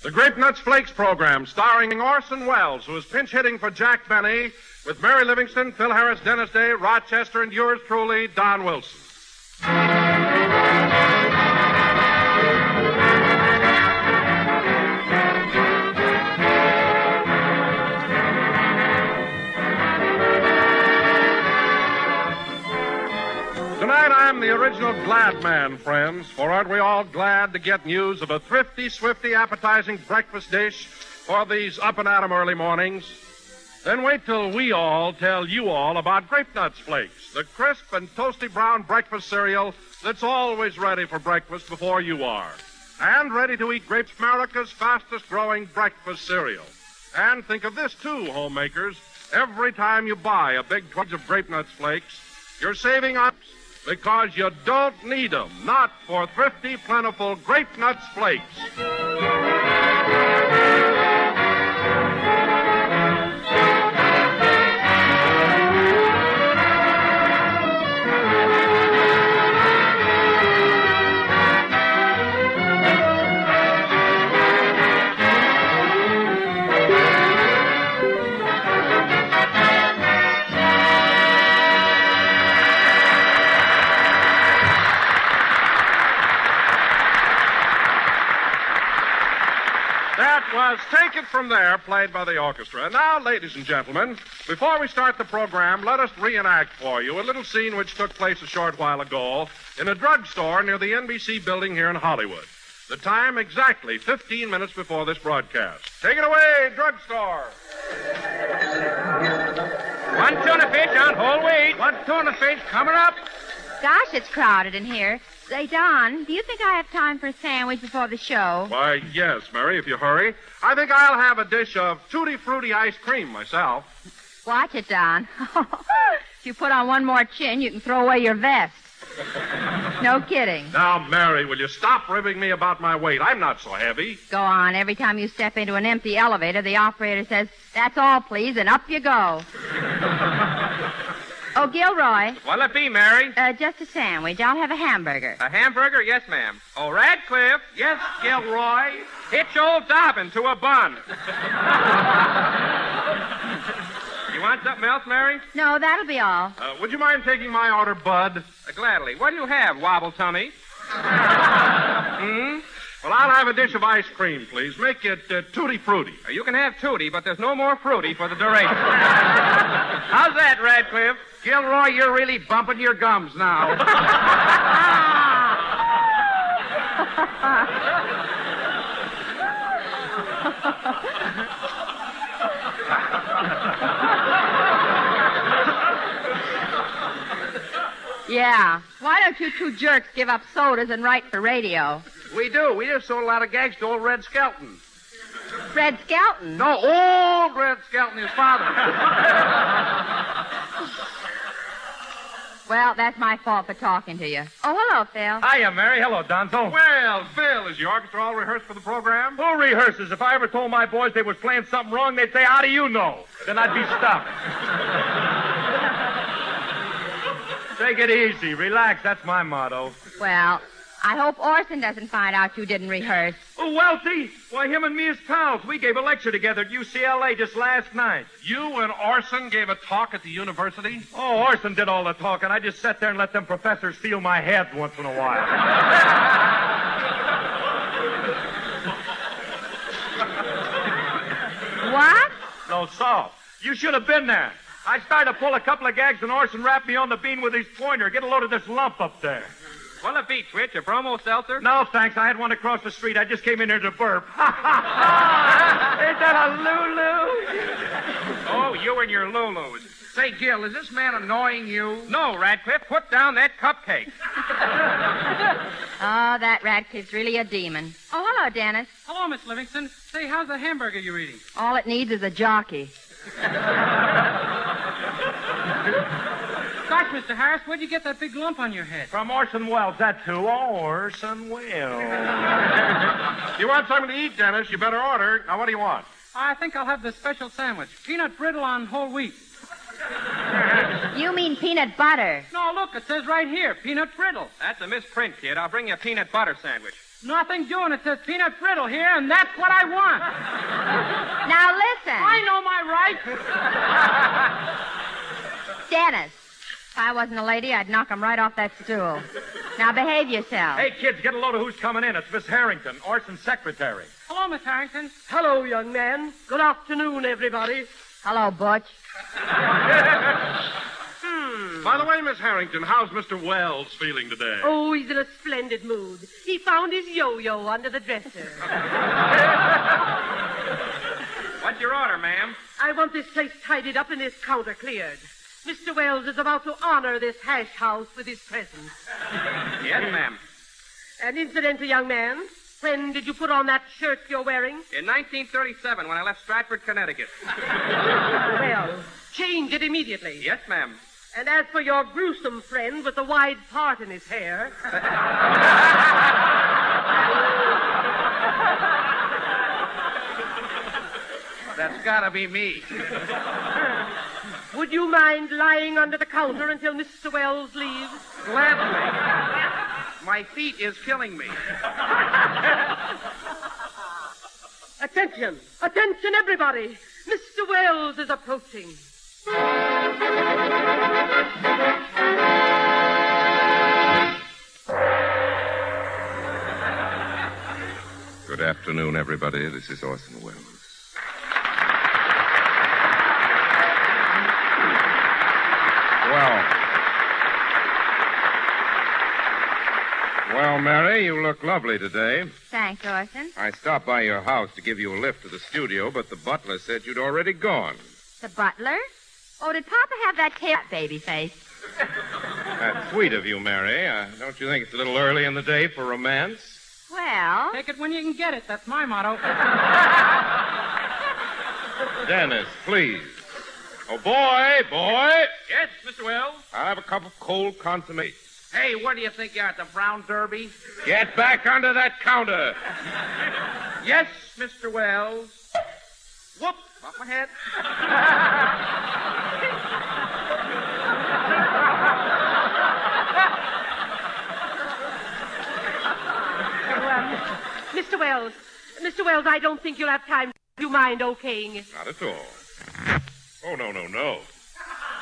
The Grape Nuts Flakes program, starring Orson Welles, who is pinch hitting for Jack Benny, with Mary Livingston, Phil Harris, Dennis Day, Rochester, and yours truly, Don Wilson. Tonight I'm the original glad man, friends, for aren't we all glad to get news of a thrifty, swifty, appetizing breakfast dish for these up-and-at-'em early mornings? Then wait till we all tell you all about Grape Nuts Flakes, the crisp and toasty brown breakfast cereal that's always ready for breakfast before you are. And ready to eat Grapes, America's fastest-growing breakfast cereal. And think of this, too, homemakers. Every time you buy a big twig of Grape Nuts Flakes, you're saving up because you don't need them. Not for thrifty, plentiful Grape Nuts Flakes. Was Take It From There, played by the orchestra. And now, ladies and gentlemen, before we start the program, let us reenact for you a little scene which took place a short while ago in a drugstore near the NBC building here in Hollywood. The time exactly 15 minutes before this broadcast. Take it away, drugstore. One tuna fish on whole wheat. One tuna fish coming up. Gosh, it's crowded in here. Say, Don, do you think I have time for a sandwich before the show? Why, yes, Mary, if you hurry. I think I'll have a dish of Tutti Frutti ice cream myself. Watch it, Don. If you put on one more chin, you can throw away your vest. No kidding. Now, Mary, will you stop ribbing me about my weight? I'm not so heavy. Go on. Every time you step into an empty elevator, the operator says, "That's all, please," and up you go. Oh, Gilroy. What'll it be, Mary? Just a sandwich. I'll have a hamburger. A hamburger? Yes, ma'am. Oh, Radcliffe? Yes, Gilroy. Hitch old Dobbin to a bun. You want something else, Mary? No, that'll be all. Would you mind taking my order, Bud? Gladly. What do you have, Wobble Tummy? Well, I'll have a dish of ice cream, please. Make it Tutti Frutti. You can have Tutti, but there's no more fruity for the duration. How's that, Radcliffe? Gilroy, you're really bumping your gums now. Yeah. Why don't you two jerks give up sodas and write for radio? We do. We just sold a lot of gags to old Red Skelton. Red Skelton? No, old Red Skelton, his father. Well, that's my fault for talking to you. Oh, hello, Phil. Hiya, Mary. Hello, Donzo. Well, Phil, is your orchestra all rehearsed for the program? Who rehearses? If I ever told my boys they was playing something wrong, they'd say, "How do you know?" Then I'd be stopped. Take it easy. Relax. That's my motto. Well, I hope Orson doesn't find out you didn't rehearse. Oh, Welty? Why, him and me is pals. We gave a lecture together at UCLA just last night. You and Orson gave a talk at the university? Oh, Orson did all the talking. I just sat there and let them professors feel my head once in a while. What? No, so. You should have been there. I started to pull a couple of gags and Orson rapped me on the bean with his pointer. Get a load of this lump up there. What'll it be, Twitch? A bromo seltzer? No, thanks. I had one across the street. I just came in here to burp. Is that a Lulu? Oh, you and your Lulus. Say, Gil, is this man annoying you? No, Radcliffe, put down that cupcake. Oh, that Radcliffe's really a demon. Oh, hello, Dennis. Hello, Miss Livingston. Say, how's the hamburger you're eating? All it needs is a jockey. Gosh, Mr. Harris, where'd you get that big lump on your head? From Orson Welles, that too. Orson Welles. You want something to eat, Dennis? You better order. Now, what do you want? I think I'll have the special sandwich. Peanut brittle on whole wheat. You mean peanut butter. No, look, it says right here, peanut brittle. That's a misprint, kid. I'll bring you a peanut butter sandwich. Nothing doing. It says peanut brittle here, and that's what I want. Now listen. I know my rights. Dennis, if I wasn't a lady, I'd knock him right off that stool. Now behave yourself. Hey, kids, get a load of who's coming in. It's Miss Harrington, Orson's secretary. Hello, Miss Harrington. Hello, young man. Good afternoon, everybody. Hello, Butch. By the way, Miss Harrington, how's Mr. Wells feeling today? Oh, he's in a splendid mood. He found his yo-yo under the dresser. What's your order, ma'am? I want this place tidied up and this counter cleared. Mr. Wells is about to honor this hash house with his presence. Yes, ma'am. And incidentally, young man, when did you put on that shirt you're wearing? In 1937, when I left Stratford, Connecticut. Well, change it immediately. Yes, ma'am. And as for your gruesome friend with the wide part in his hair... That's gotta be me. Would you mind lying under the counter until Mr. Wells leaves? Gladly. My feet is killing me. Attention! Attention, everybody! Mr. Wells is approaching. Good afternoon, everybody. This is Orson Welles. Well, Mary, you look lovely today. Thanks, Orson. I stopped by your house to give you a lift to the studio, but the butler said you'd already gone. The butler? Oh, did Papa have that baby face? That's sweet of you, Mary. Don't you think it's a little early in the day for romance? Well... Take it when you can get it. That's my motto. Dennis, please. Oh, boy! Yes, Mr. Wells? I'll have a cup of cold consomme. Hey, what do you think you're at, the Brown Derby? Get back under that counter. Yes, Mr. Wells. Whoop, off my head. Mr. Wells, I don't think you'll have time. Do you mind okaying it? Not at all. Oh, no.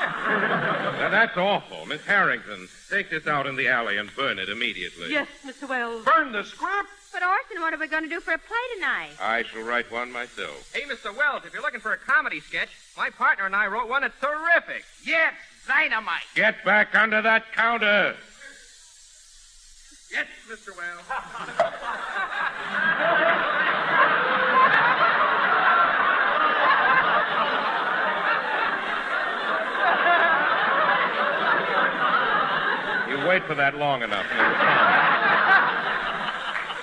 Now, that's awful. Miss Harrington, take this out in the alley and burn it immediately. Yes, Mr. Wells. Burn the script? But, Orson, what are we going to do for a play tonight? I shall write one myself. Hey, Mr. Wells, if you're looking for a comedy sketch, my partner and I wrote one that's terrific. Yes, dynamite. Get back under that counter. Yes, Mr. Wells. You wait for that long enough.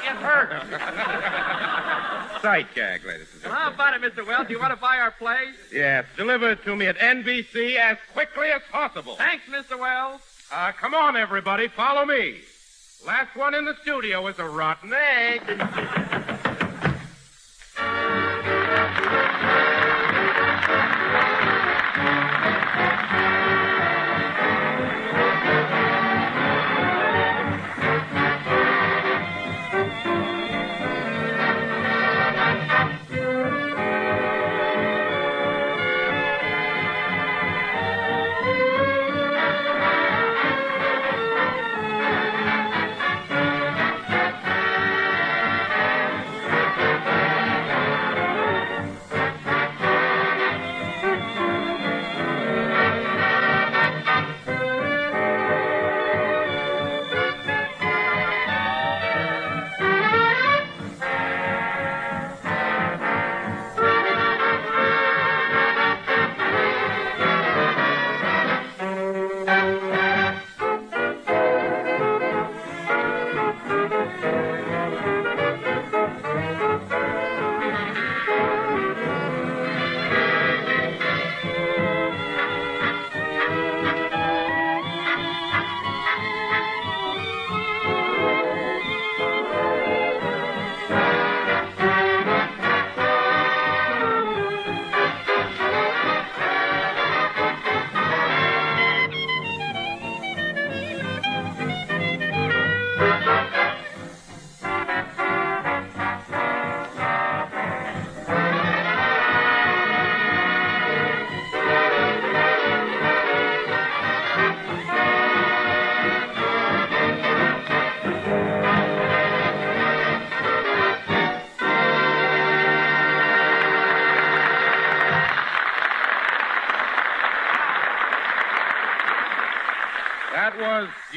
It hurts. Sight gag, ladies and Well, how gentlemen. about it, Mr. Wells? Do you want to buy our plays? Yes, deliver it to me at NBC as quickly as possible. Thanks, Mr. Wells. Come on, everybody, follow me. Last one in the studio is a rotten egg.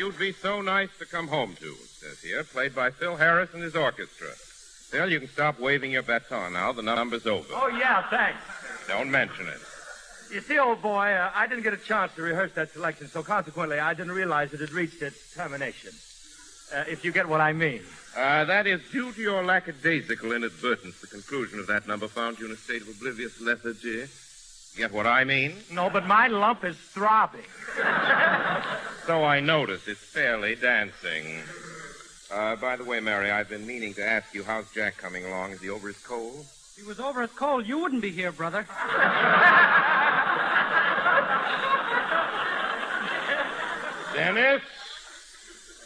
You'd Be So Nice to Come Home To, it says here, played by Phil Harris and his orchestra. Phil, you can stop waving your baton now. The number's over. Oh, yeah, thanks. Don't mention it. You see, old boy, I didn't get a chance to rehearse that selection, so consequently I didn't realize it had reached its termination. If you get what I mean. That is due to your lackadaisical inadvertence. The conclusion of that number found you in a state of oblivious lethargy. Get what I mean? No, but my lump is throbbing. So I notice. It's fairly dancing. By the way, Mary, I've been meaning to ask you, how's Jack coming along? Is he over his cold? If he was over his cold, you wouldn't be here, brother. Dennis?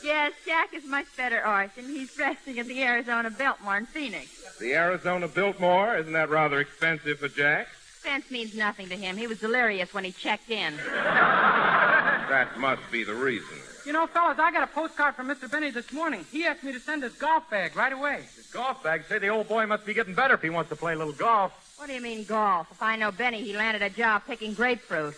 Yes, Jack is much better, Orson. He's resting at the Arizona Biltmore in Phoenix. The Arizona Biltmore? Isn't that rather expensive for Jack? Expense means nothing to him. He was delirious when he checked in. That must be the reason. You know, fellas, I got a postcard from Mr. Benny this morning. He asked me to send his golf bag right away. His golf bag? Say, the old boy must be getting better if he wants to play a little golf. What do you mean golf? If I know Benny, he landed a job picking grapefruit.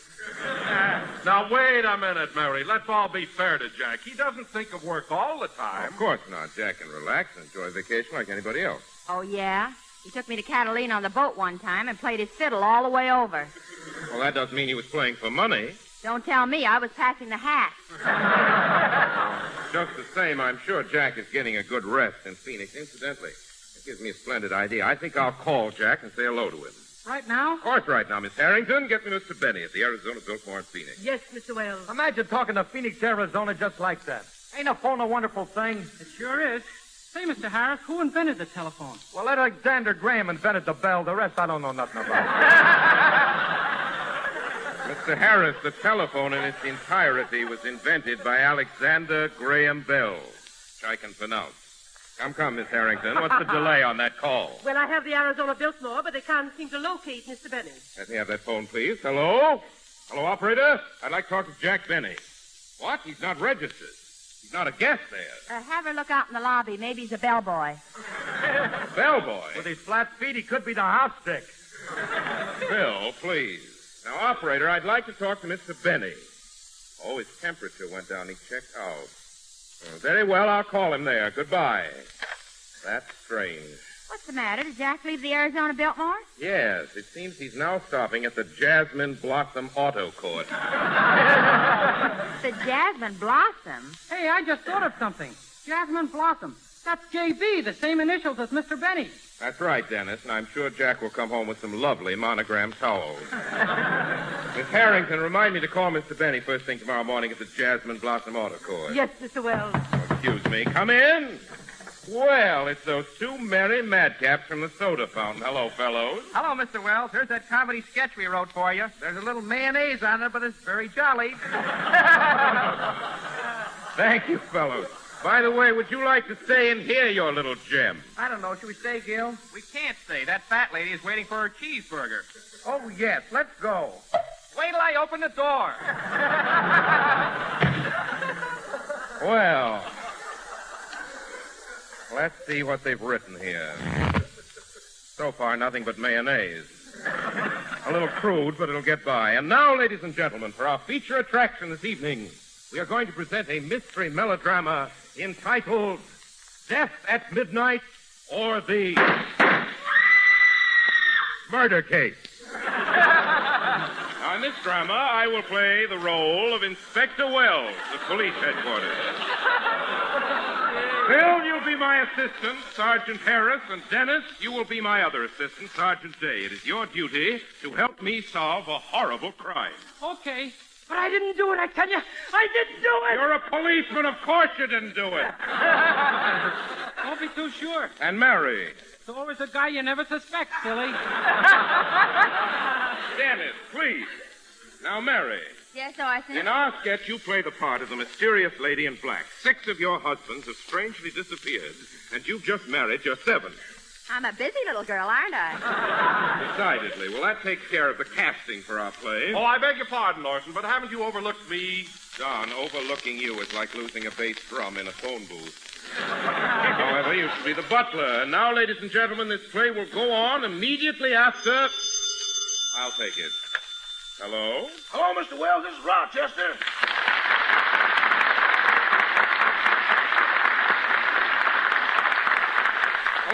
Now, wait a minute, Mary. Let's all be fair to Jack. He doesn't think of work all the time. Of course not. Jack can relax and enjoy vacation like anybody else. Oh, yeah? He took me to Catalina on the boat one time and played his fiddle all the way over. Well, that doesn't mean he was playing for money. Don't tell me. I was passing the hat. Just the same, I'm sure Jack is getting a good rest in Phoenix. Incidentally, it gives me a splendid idea. I think I'll call Jack and say hello to him. Right now? Of course, right now, Miss Harrington. Get me Mr. Benny at the Arizona Biltmore in Phoenix. Yes, Mr. Wells. Imagine talking to Phoenix, Arizona just like that. Ain't a phone a wonderful thing? It sure is. Say, Mr. Harris, who invented the telephone? Well, Alexander Graham invented the bell. The rest I don't know nothing about. Mr. Harris, the telephone in its entirety was invented by Alexander Graham Bell, which I can pronounce. Come, Miss Harrington. What's the delay on that call? Well, I have the Arizona Biltmore, but they can't seem to locate Mr. Benny. Let me have that phone, please. Hello? Hello, operator? I'd like to talk to Jack Benny. What? He's not registered. He's not a guest there. Have her look out in the lobby. Maybe he's a bellboy. Bellboy? With his flat feet, he could be the house stick. Bill, please. Now, operator, I'd like to talk to Mr. Benny. Oh, his temperature went down. He checked out. Very well, I'll call him there. Goodbye. That's strange. What's the matter? Did Jack leave the Arizona Biltmore? Yes, it seems he's now stopping at the Jasmine Blossom Auto Court. The Jasmine Blossom? Hey, I just thought of something. Jasmine Blossom. That's J.B., the same initials as Mr. Benny. That's right, Dennis, and I'm sure Jack will come home with some lovely monogrammed towels. Miss Harrington, remind me to call Mr. Benny first thing tomorrow morning at the Jasmine Blossom Auto Court. Yes, Mr. Wells. Oh, excuse me. Come in. Well, it's those two merry madcaps from the soda fountain. Hello, fellows. Hello, Mr. Wells. Here's that comedy sketch we wrote for you. There's a little mayonnaise on it, but it's very jolly. Thank you, fellows. By the way, would you like to stay and hear your little gem? I don't know. Should we stay, Gil? We can't stay. That fat lady is waiting for her cheeseburger. Oh, yes, let's go. Wait till I open the door. Well, let's see what they've written here. So far, nothing but mayonnaise. A little crude, but it'll get by. And now, ladies and gentlemen, for our feature attraction this evening, we are going to present a mystery melodrama entitled Death at Midnight or the Murder Case. Now, in this drama, I will play the role of Inspector Wells of Police Headquarters. Phil, you'll be my assistant, Sergeant Harris, and Dennis, you will be my other assistant, Sergeant Day. It is your duty to help me solve a horrible crime. Okay. But I didn't do it, I tell you. I didn't do it. You're a policeman. Of course you didn't do it. Don't be too sure. And Mary. It's always a guy you never suspect, silly. Dennis, please. Now, Mary. Yes, Orson. In our sketch, you play the part of the mysterious lady in black. 6 of your husbands have strangely disappeared, and you've just married your 7th. I'm a busy little girl, aren't I? Decidedly. Well, that takes care of the casting for our play. Oh, I beg your pardon, Orson, but haven't you overlooked me? Don, overlooking you is like losing a bass drum in a phone booth. However, you should be the butler. And now, ladies and gentlemen, this play will go on immediately after... I'll take it. Hello? Hello, Mr. Wells. This is Rochester.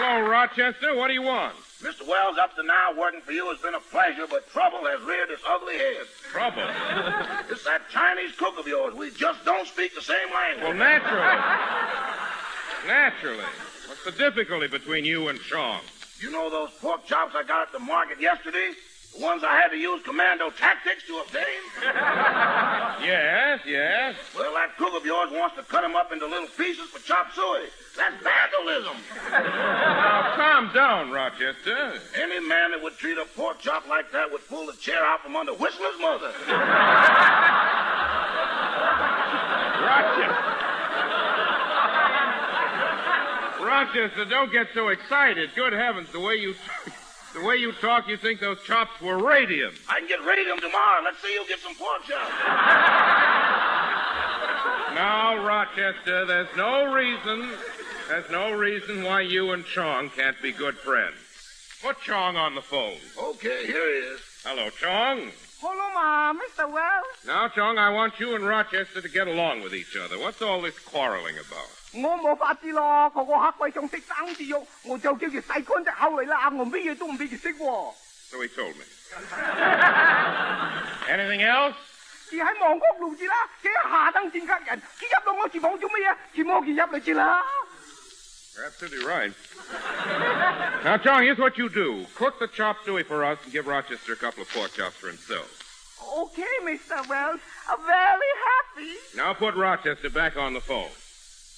Hello, Rochester. What do you want? Mr. Wells, up to now, working for you has been a pleasure, but trouble has reared its ugly head. Trouble? It's that Chinese cook of yours. We just don't speak the same language. Well, naturally. Naturally. What's the difficulty between you and Chong? You know those pork chops I got at the market yesterday? The ones I had to use commando tactics to obtain? Yes. Well, that cook of yours wants to cut them up into little pieces for chop suey. That's vandalism. Now, calm down, Rochester. Any man that would treat a pork chop like that would pull the chair out from under Whistler's mother. Rochester, don't get so excited. Good heavens, the way you talk, you think those chops were radium. I can get radium tomorrow. Let's see you get some pork chops. Now, Rochester, there's no reason why you and Chong can't be good friends. Put Chong on the phone. Okay, here he is. Hello, Chong. Hello, Mr. Wells. Now, Chong, I want you and Rochester to get along with each other. What's all this quarreling about? 我冇法子咯，個黑鬼仲識生字肉，我就叫佢洗乾隻口嚟啦，我乜嘢都唔俾佢識喎。So he told me. Anything else? 住喺望角路字啦，幾下等戰客人，佢入到我廚房做乜嘢？佢摸佢入嚟住啦。You're absolutely right. Now, Chong, here's what you do. Cook the chop suey for us and give Rochester a couple of pork chops for himself. Okay, Mr. Wells. I'm very happy. Now put Rochester back on the phone.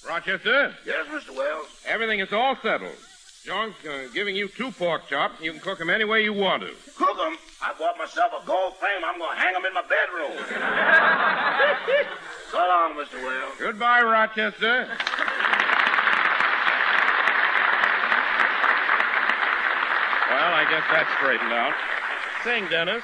Rochester? Yes, Mr. Wells? Everything is all settled. John's giving you 2 pork chops, and you can cook them any way you want to. Cook them? I bought myself a gold frame. I'm going to hang them in my bedroom. So long, Mr. Wells. Goodbye, Rochester. Well, I guess that's straightened out. Sing, Dennis.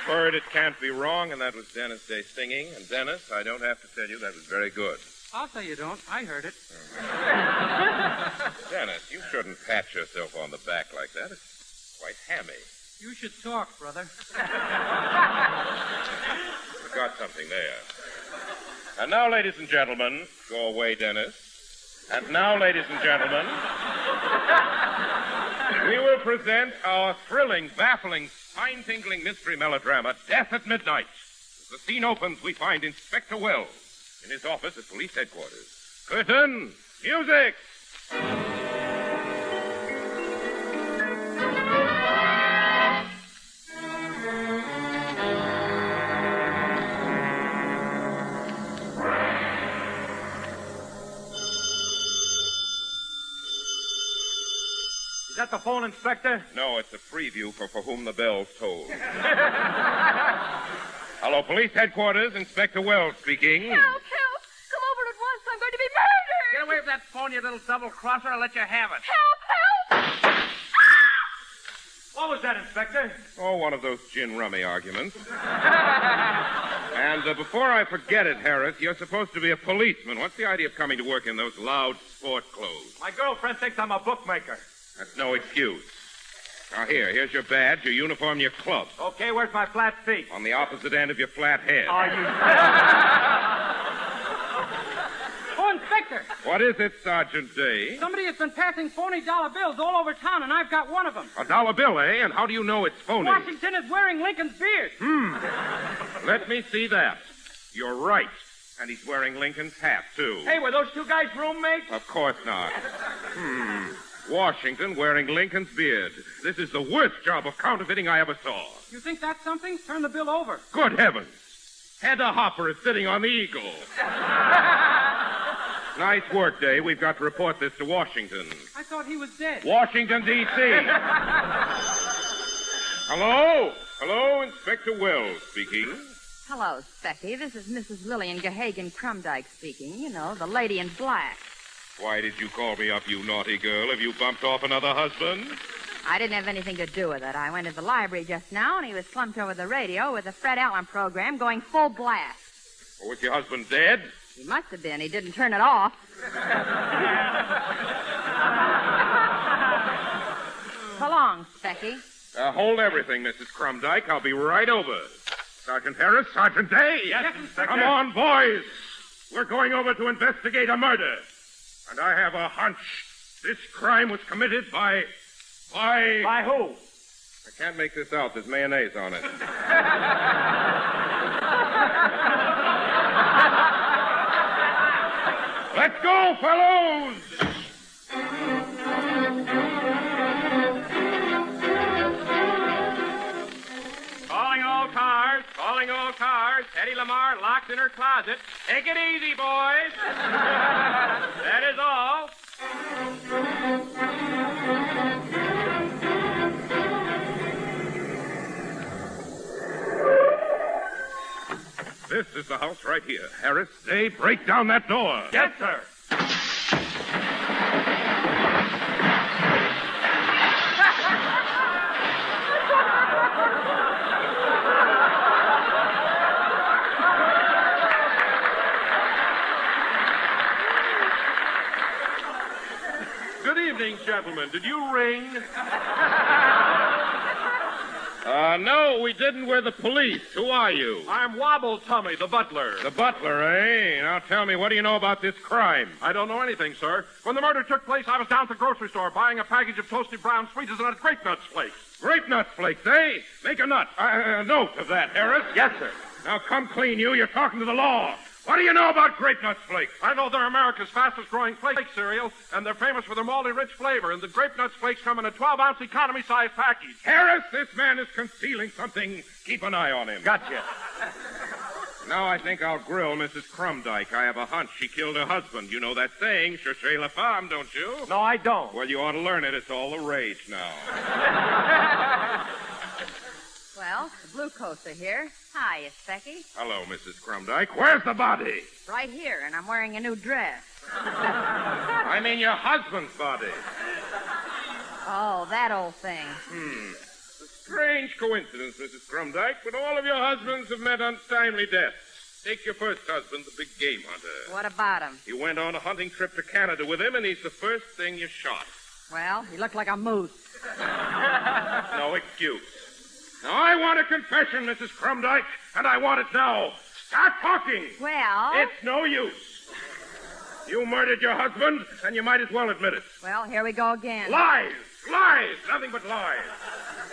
Heard It Can't Be Wrong, and that was Dennis Day singing. And Dennis, I don't have to tell you, that was very good. I'll say you don't. I heard it. Dennis, you shouldn't pat yourself on the back like that. It's quite hammy. You should talk, brother. Got something there. And now, ladies and gentlemen, go away, Dennis. And now, ladies and gentlemen, we will present our thrilling, baffling, spine-tingling mystery melodrama, Death at Midnight. As the scene opens, we find Inspector Wells in his office at police headquarters. Curtain, music! Is that the phone, Inspector? No, it's a preview for whom the bell's tolled. Hello, police headquarters. Inspector Wells speaking. Help! Come over at once. I'm going to be murdered. Get away from that phone, you little double-crosser. I'll let you have it. Help! What was that, Inspector? Oh, one of those gin rummy arguments. And before I forget it, Harris, you're supposed to be a policeman. What's the idea of coming to work in those loud sport clothes? My girlfriend thinks I'm a bookmaker. That's no excuse. Now, here's your badge, your uniform, your club. Okay, where's my flat feet? On the opposite end of your flat head. Are you... Oh, Inspector! What is it, Sergeant Day? Somebody has been passing phony dollar bills all over town, and I've got one of them. A dollar bill, eh? And how do you know it's phony? Washington is wearing Lincoln's beard. Let me see that. You're right. And he's wearing Lincoln's hat, too. Hey, were those two guys roommates? Of course not. Washington wearing Lincoln's beard. This is the worst job of counterfeiting I ever saw. You think that's something? Turn the bill over. Good heavens. Hedda Hopper is sitting on the Eagle. Nice work, Dave. We've got to report this to Washington. I thought he was dead. Washington, D.C. Hello? Hello, Inspector Wells speaking. Hello, Specky. This is Mrs. Lillian Gehagen Crumdyke speaking. You know, the lady in black. Why did you call me up, you naughty girl? Have you bumped off another husband? I didn't have anything to do with it. I went to the library just now, and he was slumped over the radio with the Fred Allen program going full blast. Or was your husband dead? He must have been. He didn't turn it off. So long, Specky. Hold everything, Mrs. Crumdyke. I'll be right over. Sergeant Harris, Sergeant Day. Yes, Inspector. Come on, boys. We're going over to investigate a murder. And I have a hunch this crime was committed by... By who? I can't make this out. There's mayonnaise on it. Let's go, fellows! Calling all cars. Eddie Lamar locked in her closet. Take it easy, boys. That is all. This is the house right here. Harris, they break down that door. Yes, sir. Good evening, gentlemen. Did you ring? No, we didn't. We're the police. Who are you? I'm Wobble Tummy, the butler. The butler, eh? Now tell me, what do you know about this crime? I don't know anything, sir. When the murder took place, I was down at the grocery store buying a package of toasted brown sweeties and a grape nuts flakes. Grape nuts flakes, eh? Make a note of that, Harris. Yes, sir. Now come clean, you. You're talking to the law. What do you know about grape nuts flakes? I know they're America's fastest-growing flake cereal, and they're famous for their malty rich flavor, and the grape nuts flakes come in a 12-ounce economy-sized package. Harris, this man is concealing something. Keep an eye on him. Gotcha. Now I think I'll grill Mrs. Crumdyke. I have a hunch she killed her husband. You know that saying, cherchez la femme, don't you? No, I don't. Well, you ought to learn it. It's all the rage now. Well, the blue coats are here. Hi, Specky. Hello, Mrs. Crumdyke. Where's the body? Right here, and I'm wearing a new dress. I mean your husband's body. Oh, that old thing. It's a strange coincidence, Mrs. Crumdyke, but all of your husbands have met untimely deaths. Take your first husband, the big game hunter. What about him? You went on a hunting trip to Canada with him, and he's the first thing you shot. Well, he looked like a moose. No excuse. Now, I want a confession, Mrs. Crumdyke, and I want it now. Start talking. Well... It's no use. You murdered your husband, and you might as well admit it. Well, here we go again. Lies! Lies! Nothing but lies.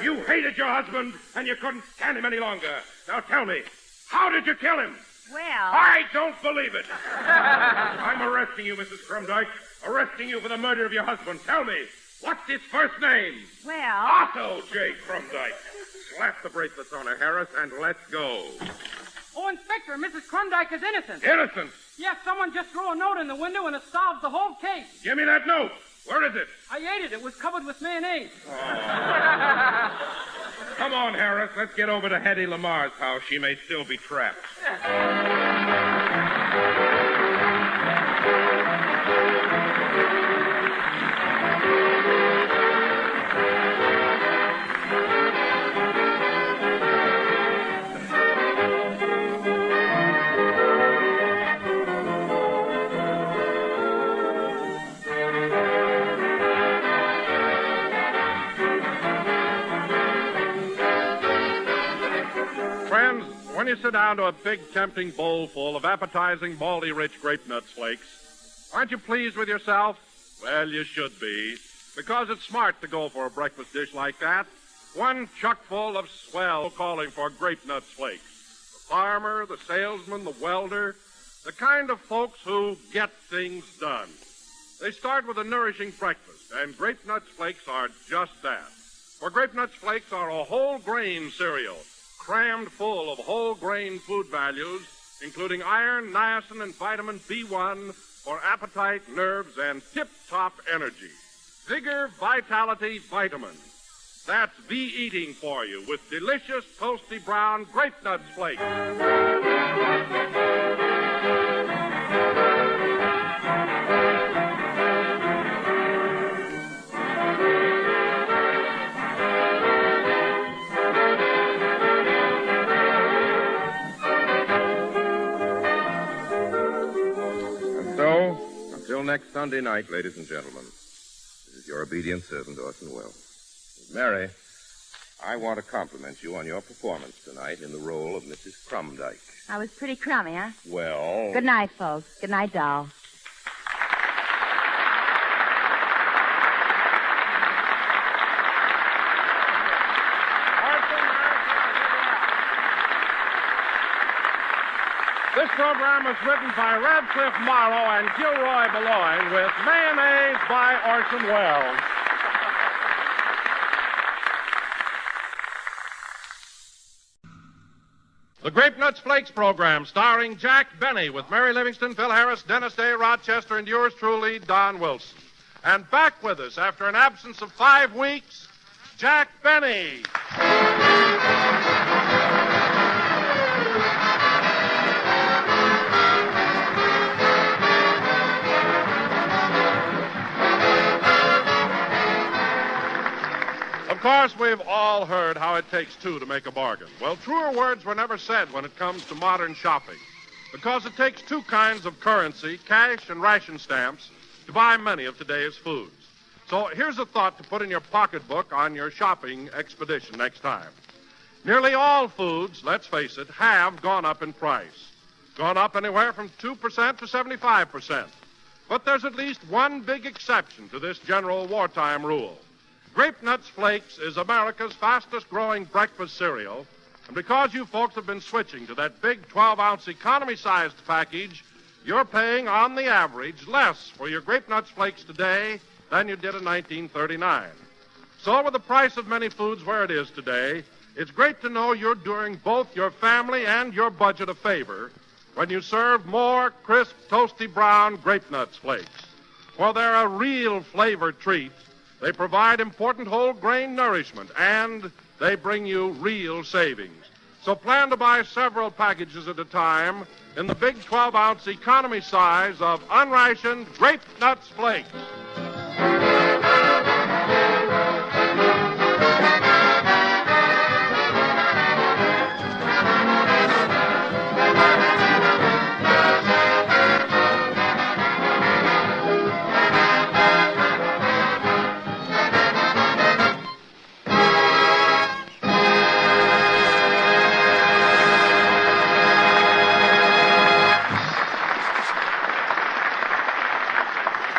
You hated your husband, and you couldn't stand him any longer. Now tell me, how did you kill him? Well... I don't believe it. I'm arresting you, Mrs. Crumdyke. Arresting you for the murder of your husband. Tell me, what's his first name? Well... Otto J. Crumdyke. Slap the bracelets on her, Harris, and let's go. Oh, Inspector, Mrs. Crumdyke is innocent. Innocent? Yes, someone just threw a note in the window and it solves the whole case. Give me that note. Where is it? I ate it. It was covered with mayonnaise. Come on, Harris. Let's get over to Hetty Lamar's house. She may still be trapped. Friends, when you sit down to a big, tempting bowl full of appetizing, malty-rich grape nuts flakes, aren't you pleased with yourself? Well, you should be, because it's smart to go for a breakfast dish like that. One chuck full of swell calling for grape nuts flakes. The farmer, the salesman, the welder, the kind of folks who get things done. They start with a nourishing breakfast, and grape nuts flakes are just that. For grape nuts flakes are a whole grain cereal, crammed full of whole grain food values, including iron, niacin, and vitamin B1 for appetite, nerves, and tip-top energy. Vigor, vitality, vitamins. That's V-eating for you with delicious, toasty brown grape nuts flakes. Until next Sunday night, ladies and gentlemen, this is your obedient servant, Orson Welles. Mary, I want to compliment you on your performance tonight in the role of Mrs. Crumdyke. I was pretty crummy, huh? Well... Good night, folks. Good night, doll. This program was written by Radcliffe Morrow and Gilroy Boulogne with mayonnaise by Orson Welles. The Grape Nuts Flakes program, starring Jack Benny with Mary Livingston, Phil Harris, Dennis Day, Rochester, and yours truly, Don Wilson. And back with us after an absence of 5 weeks, Jack Benny. Of course, we've all heard how it takes two to make a bargain. Well, truer words were never said when it comes to modern shopping, because it takes two kinds of currency, cash and ration stamps, to buy many of today's foods. So here's a thought to put in your pocketbook on your shopping expedition next time. Nearly all foods, let's face it, have gone up in price. Gone up anywhere from 2% to 75%. But there's at least one big exception to this general wartime rule. Grape Nuts Flakes is America's fastest-growing breakfast cereal, and because you folks have been switching to that big 12-ounce economy-sized package, you're paying, on the average, less for your Grape Nuts Flakes today than you did in 1939. So with the price of many foods where it is today, it's great to know you're doing both your family and your budget a favor when you serve more crisp, toasty brown Grape Nuts Flakes. For they're a real flavor treat. They provide important whole grain nourishment, and they bring you real savings. So plan to buy several packages at a time in the big 12-ounce economy size of unrationed Grape Nuts Flakes.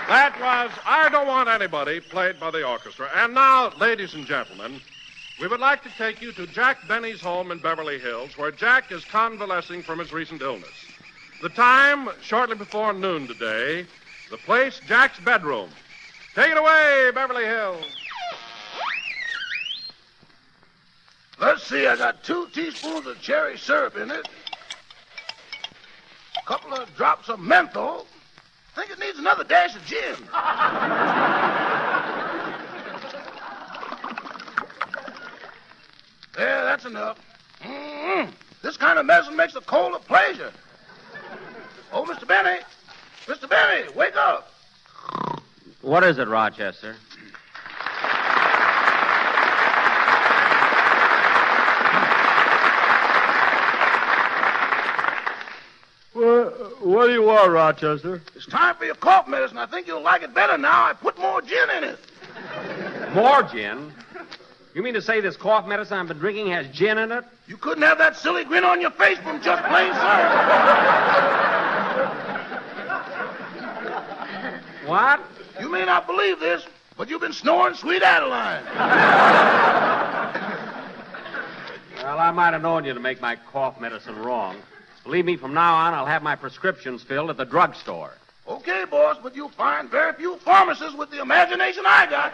That was I Don't Want Anybody, played by the orchestra. And now, ladies and gentlemen, we would like to take you to Jack Benny's home in Beverly Hills, where Jack is convalescing from his recent illness. The time, shortly before noon today. The place, Jack's bedroom. Take it away, Beverly Hills. Let's see, I got 2 teaspoons of cherry syrup in it. A couple of drops of menthol. I think it needs another dash of gin. There, that's enough. This kind of medicine makes a cold a pleasure. Oh, Mr. Benny. Mr. Benny, wake up. What is it, Rochester? What do you want, Rochester? It's time for your cough medicine. I think you'll like it better now. I put more gin in it. More gin? You mean to say this cough medicine I've been drinking has gin in it? You couldn't have that silly grin on your face from just plain syrup. What? You may not believe this, but you've been snoring Sweet Adeline. Well, I might have known you to make my cough medicine wrong. Believe me, from now on, I'll have my prescriptions filled at the drugstore. Okay, boss, but you'll find very few pharmacists with the imagination I got.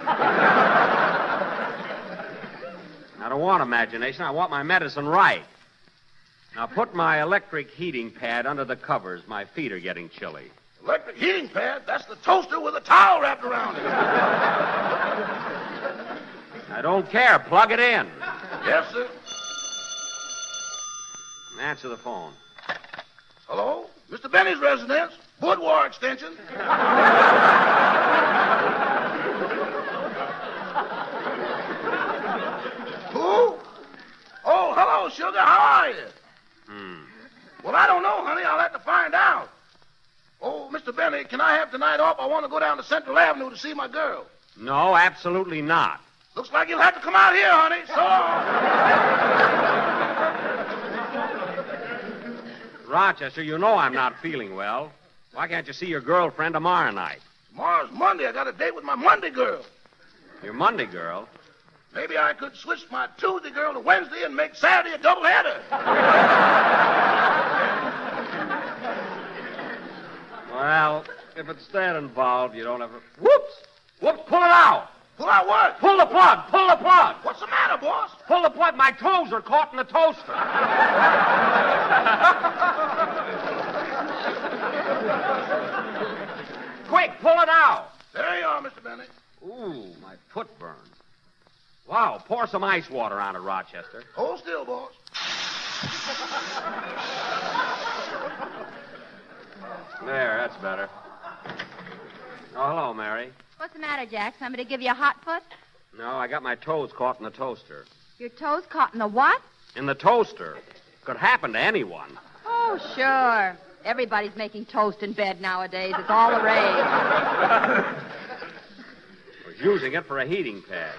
I don't want imagination. I want my medicine right. Now, put my electric heating pad under the covers. My feet are getting chilly. Electric heating pad? That's the toaster with a towel wrapped around it. I don't care. Plug it in. Yes, sir. Answer the phone. Hello? Mr. Benny's residence. Boudoir extension. Who? Oh, hello, sugar. How are you? Well, I don't know, honey. I'll have to find out. Oh, Mr. Benny, can I have tonight off? I want to go down to Central Avenue to see my girl. No, absolutely not. Looks like you'll have to come out here, honey. So long. Rochester, you know I'm not feeling well. Why can't you see your girlfriend tomorrow night? Tomorrow's Monday. I got a date with my Monday girl. Your Monday girl? Maybe I could switch my Tuesday girl to Wednesday and make Saturday a doubleheader. Well, if it's that involved, you don't have to... Whoops! Whoops, pull it out! Pull out what? Pull the plug! Pull the plug! What's the matter, boss? Pull the plug. My toes are caught in the toaster. Quick, pull it out. There you are, Mr. Benny. Ooh, my foot burns. Wow, pour some ice water on it, Rochester. Hold still, boss. There, that's better. Oh, hello, Mary. What's the matter, Jack? Somebody give you a hot foot? No, I got my toes caught in the toaster. Your toes caught in the what? In the toaster. Could happen to anyone. Oh, sure. Everybody's making toast in bed nowadays. It's all the rage. Was using it for a heating pad.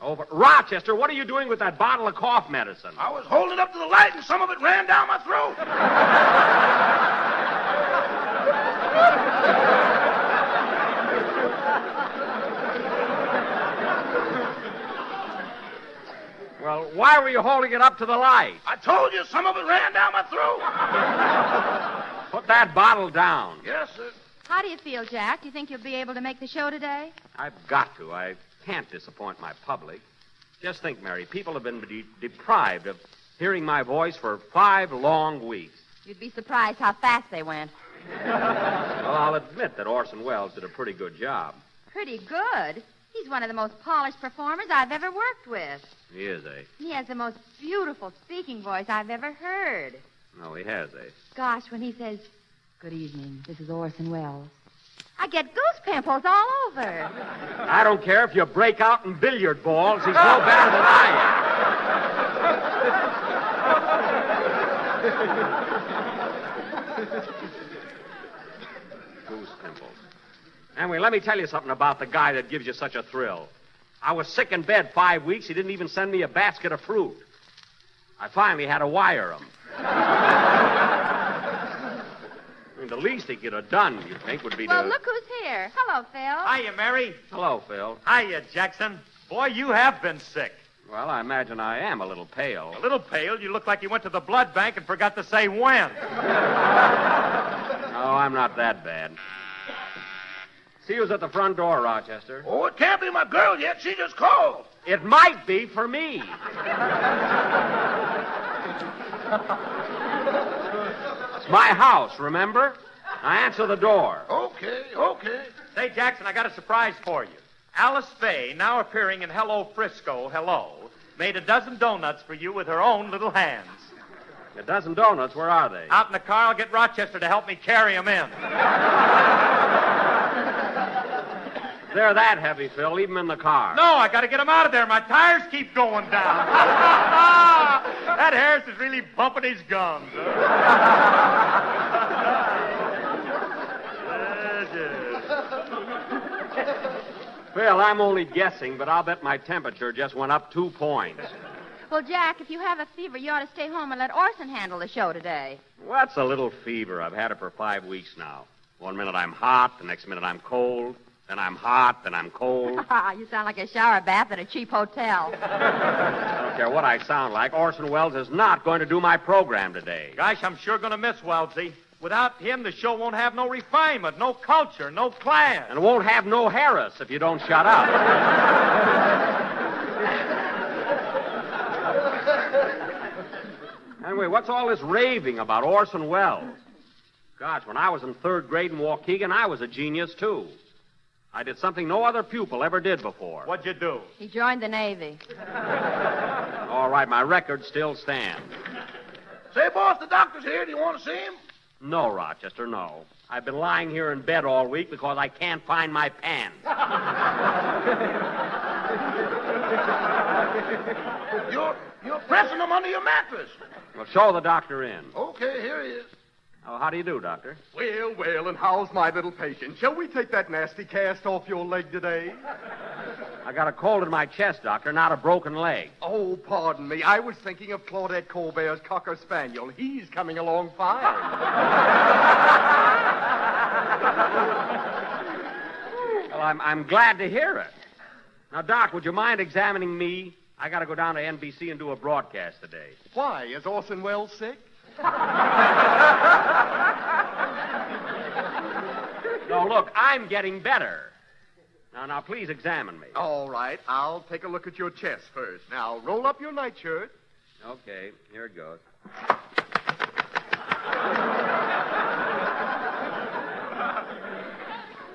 Oh, but Rochester, what are you doing with that bottle of cough medicine? I was holding it up to the light and some of it ran down my throat. Well, why were you holding it up to the light? I told you some of it ran down my throat. Put that bottle down. Yes, sir. How do you feel, Jack? Do you think you'll be able to make the show today? I've got to. I can't disappoint my public. Just think, Mary, people have been deprived of hearing my voice for 5 long weeks. You'd be surprised how fast they went. Well, I'll admit that Orson Welles did a pretty good job. Pretty good. He's one of the most polished performers I've ever worked with. He is, eh? He has the most beautiful speaking voice I've ever heard. No, he has, eh? Gosh, when he says, "Good evening, this is Orson Welles," I get goose pimples all over. I don't care if you break out in billiard balls. He's no better than I am. Goose pimples. Anyway, let me tell you something about the guy that gives you such a thrill. I was sick in bed 5 weeks. He didn't even send me a basket of fruit. I finally had to wire him. the least he could have done, you think, would be Well, to... look who's here. Hello, Phil. Hiya, Mary. Hello, Phil. Hiya, Jackson. Boy, you have been sick. Well, I imagine I am a little pale. A little pale. You look like you went to the blood bank and forgot to say when. Oh, I'm not that bad. See who's at the front door, Rochester. Oh, it can't be my girl yet. She just called. It might be for me. It's my house, remember? Now answer the door. Okay. Say, Jackson, I got a surprise for you. Alice Faye, now appearing in Hello Frisco, Hello, made a dozen donuts for you with her own little hands. A dozen donuts, where are they? Out in the car, I'll get Rochester to help me carry them in. They're that heavy, Phil. Leave them in the car. No, I got to get them out of there. My tires keep going down. That Harris is really bumping his gums. Phil, I'm only guessing, but I'll bet my temperature just went up 2 points. Well, Jack, if you have a fever, you ought to stay home and let Orson handle the show today. What's a little fever? I've had it for 5 weeks now. 1 minute I'm hot, the next minute I'm cold. Then I'm hot, then I'm cold. You sound like a shower bath at a cheap hotel. I don't care what I sound like. Orson Welles is not going to do my program today. Gosh, I'm sure going to miss Wellesley. Without him, the show won't have no refinement, no culture, no class. And won't have no Harris if you don't shut up. Anyway, what's all this raving about Orson Welles? Gosh, when I was in 3rd grade in Waukegan, I was a genius, too. I did something no other pupil ever did before. What'd you do? He joined the Navy. All right, my record still stands. Say, boss, the doctor's here. Do you want to see him? No, Rochester, no. I've been lying here in bed all week because I can't find my pants. You're pressing them under your mattress. Well, show the doctor in. Okay, here he is. Oh, how do you do, doctor? Well, and how's my little patient? Shall we take that nasty cast off your leg today? I got a cold in my chest, doctor, not a broken leg. Oh, pardon me. I was thinking of Claudette Colbert's Cocker Spaniel. He's coming along fine. Well, I'm glad to hear it. Now, Doc, would you mind examining me? I got to go down to NBC and do a broadcast today. Why? Is Orson Welles sick? No, look, I'm getting better. Now, please examine me. All right. I'll take a look at your chest first. Now, roll up your nightshirt. Okay, here it goes.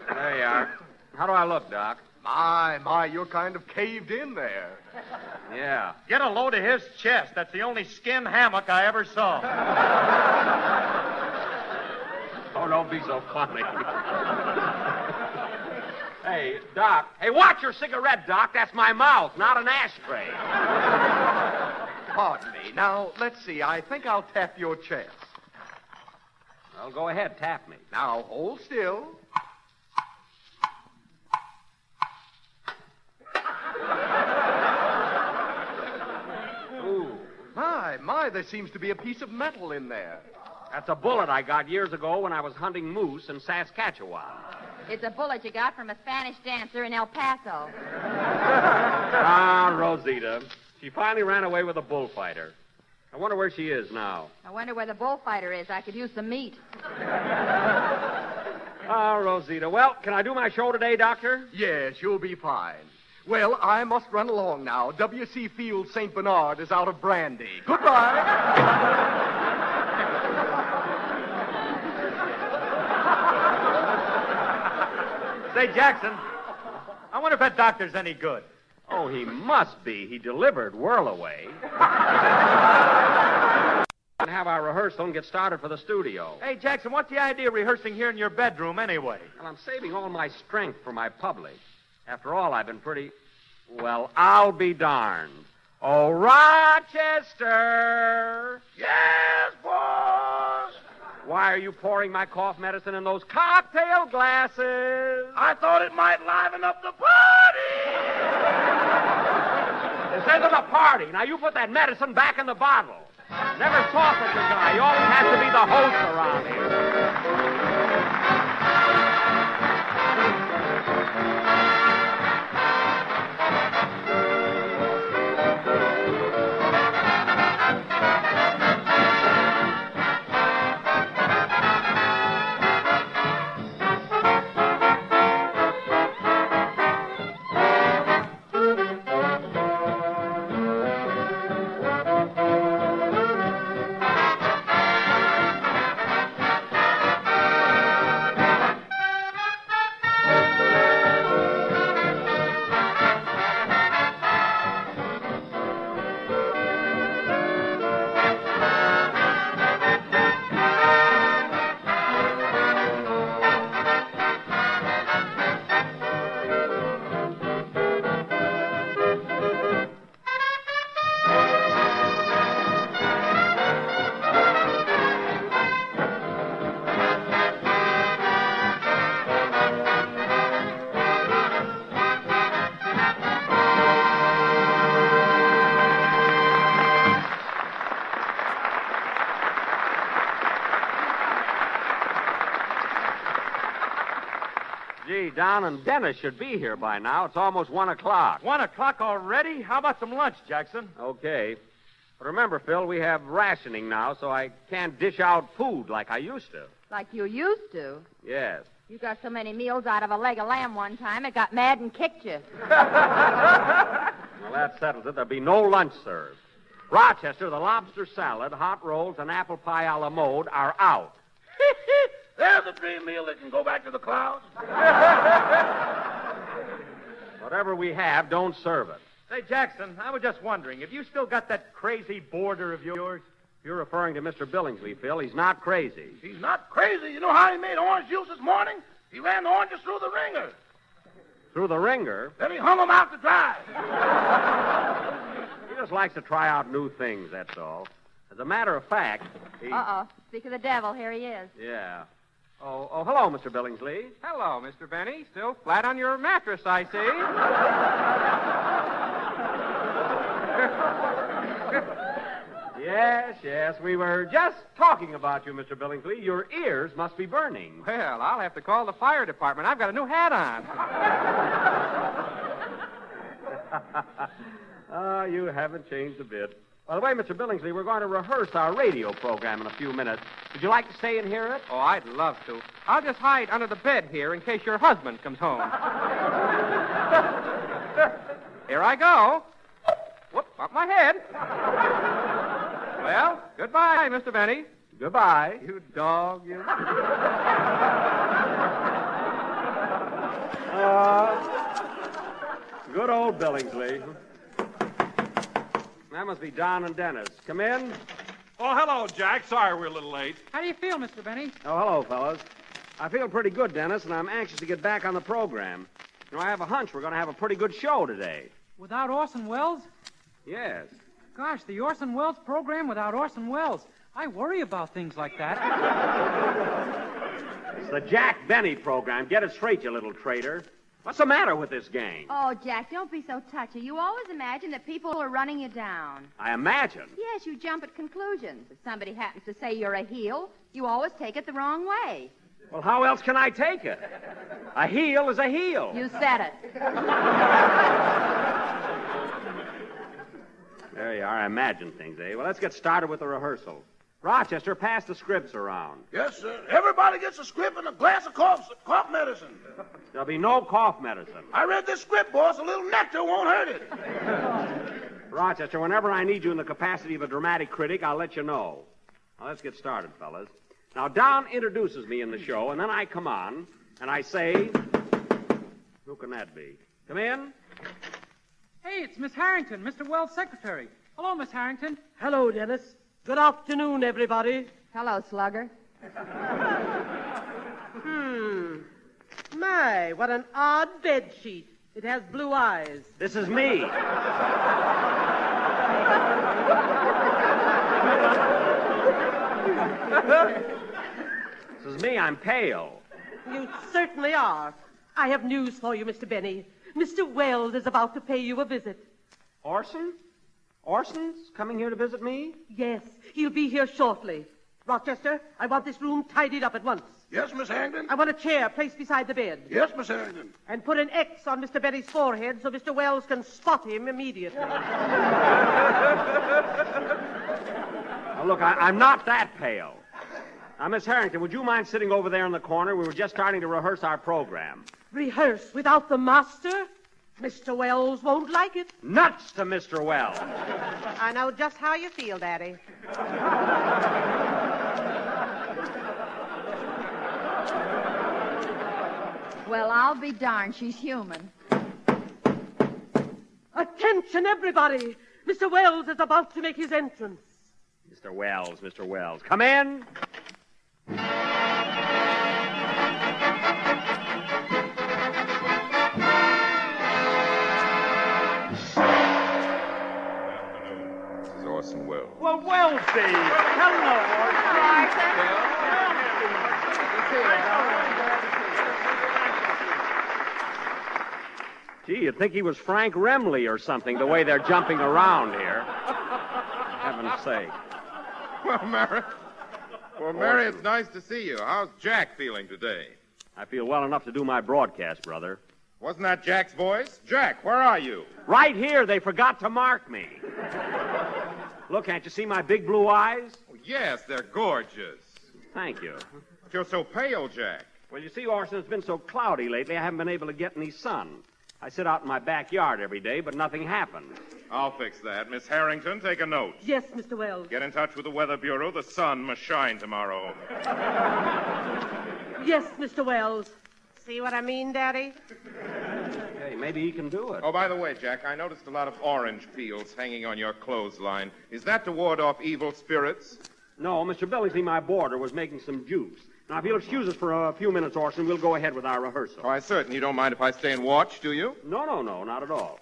There you are. How do I look, Doc? My, you're kind of caved in there. Yeah. Get a load of his chest. That's the only skin hammock I ever saw. Oh, don't be so funny. Hey, Doc. Hey, watch your cigarette, Doc. That's my mouth, not an ashtray. Pardon me. Now, let's see. I think I'll tap your chest. Well, go ahead, tap me. Now, hold still. Ooh. My, there seems to be a piece of metal in there. That's a bullet I got years ago when I was hunting moose in Saskatchewan. It's a bullet you got from a Spanish dancer in El Paso. Ah, Rosita. She finally ran away with a bullfighter. I wonder where she is now. I wonder where the bullfighter is. I could use some meat. Ah, Rosita. Well, can I do my show today, Doctor? Yes, you'll be fine. Well, I must run along now. W.C. Field St. Bernard is out of brandy. Goodbye. Say, Jackson, I wonder if that doctor's any good. Oh, he must be. He delivered Whirlaway. And have our rehearsal and get started for the studio. Hey, Jackson, what's the idea of rehearsing here in your bedroom anyway? Well, I'm saving all my strength for my public. After all, I've been pretty... Well, I'll be darned. Oh, Rochester! Yes, boss. Why are you pouring my cough medicine in those cocktail glasses? I thought it might liven up the party. This isn't a party. Now, you put that medicine back in the bottle. Never saw such a guy. He always has to be the host around here. Gee, Don and Dennis should be here by now. It's almost 1 o'clock. 1 o'clock already? How about some lunch, Jackson? Okay. But remember, Phil, we have rationing now, so I can't dish out food like I used to. Like you used to. Yes. You got so many meals out of a leg of lamb one time, it got mad and kicked you. Well, that settles it. There'll be no lunch served. Rochester, the lobster salad, hot rolls, and apple pie a la mode are out. There's a dream meal that can go back to the clouds. Whatever we have, don't serve it. Say, Jackson, I was just wondering, have you still got that crazy boarder of yours? You're referring to Mr. Billingsley, Phil. He's not crazy. He's not crazy. You know how he made orange juice this morning? He ran the oranges through the ringer. Through the ringer? Then he hung them out to dry. He just likes to try out new things, that's all. As a matter of fact, he... Uh-oh. Speak of the devil, here he is. Yeah. Oh, hello, Mr. Billingsley. Hello, Mr. Benny. Still flat on your mattress, I see. Yes, we were just talking about you, Mr. Billingsley. Your ears must be burning. Well, I'll have to call the fire department. I've got a new hat on. You haven't changed a bit. By the way, Mr. Billingsley, we're going to rehearse our radio program in a few minutes. Would you like to stay and hear it? Oh, I'd love to. I'll just hide under the bed here in case your husband comes home. Here I go. Whoop, up my head. Well, goodbye, Mr. Benny. Goodbye. You dog, you. Good old Billingsley. That must be Don and Dennis. Come in. Oh, hello, Jack. Sorry we're a little late. How do you feel, Mr. Benny? Oh, hello, fellas. I feel pretty good, Dennis, and I'm anxious to get back on the program. You know, I have a hunch we're going to have a pretty good show today. Without Orson Welles? Yes. Gosh, the Orson Welles program without Orson Welles. I worry about things like that. It's the Jack Benny program. Get it straight, you little traitor. What's the matter with this gang? Oh, Jack, don't be so touchy. You always imagine that people are running you down. I imagine. Yes, you jump at conclusions. If somebody happens to say you're a heel, you always take it the wrong way. Well, how else can I take it? A heel is a heel. You said it. There you are. I imagine things, eh? Well, let's get started with the rehearsal. Rochester, pass the scripts around. Yes, sir. Everybody gets a script and a glass of cough medicine. There'll be no cough medicine. I read this script, boss. A little nectar won't hurt it. Rochester, whenever I need you in the capacity of a dramatic critic, I'll let you know. Now, let's get started, fellas. Now, Don introduces me in the show, and then I come on, and I say... Who can that be? Come in. Hey, it's Miss Harrington, Mr. Wells' secretary. Hello, Miss Harrington. Hello, Dennis. Good afternoon, everybody. Hello, Slugger. My, what an odd bed sheet. It has blue eyes. This is me. This is me. I'm pale. You certainly are. I have news for you, Mr. Benny. Mr. Wells is about to pay you a visit. Orson? Orson's coming here to visit me? Yes, he'll be here shortly. Rochester, I want this room tidied up at once. Yes, Miss Harrington? I want a chair placed beside the bed. Yes, Miss Harrington. And put an X on Mr. Benny's forehead so Mr. Wells can spot him immediately. Now, look, I'm not that pale. Now, Miss Harrington, would you mind sitting over there in the corner? We were just starting to rehearse our program. Rehearse without the master? Mr. Wells won't like it. Nuts to Mr. Wells. I know just how you feel, Daddy. Well, I'll be darned. She's human. Attention, everybody. Mr. Wells is about to make his entrance. Mr. Wells. Come in. Orson Welles. Well, Wellsy. Hello, Gee, you'd think he was Frank Remley or something, the way they're jumping around here. For heaven's sake. Well, Mary, it's nice to see you. How's Jack feeling today? I feel well enough to do my broadcast, brother. Wasn't that Jack's voice? Jack, where are you? Right here. They forgot to mark me. Look, can't you see my big blue eyes? Oh, yes, they're gorgeous. Thank you. But you're so pale, Jack. Well, you see, Orson, it's been so cloudy lately, I haven't been able to get any sun. I sit out in my backyard every day, but nothing happened. I'll fix that. Miss Harrington, take a note. Yes, Mr. Wells. Get in touch with the Weather Bureau. The sun must shine tomorrow. Yes, Mr. Wells. See what I mean, Daddy? Hey, maybe he can do it. Oh, by the way, Jack, I noticed a lot of orange peels hanging on your clothesline. Is that to ward off evil spirits? No, Mr. Billingsley, my boarder, was making some juice. Now, if you'll excuse us for a few minutes, Orson, we'll go ahead with our rehearsal. Oh, I certainly don't mind if I stay and watch, do you? No, not at all.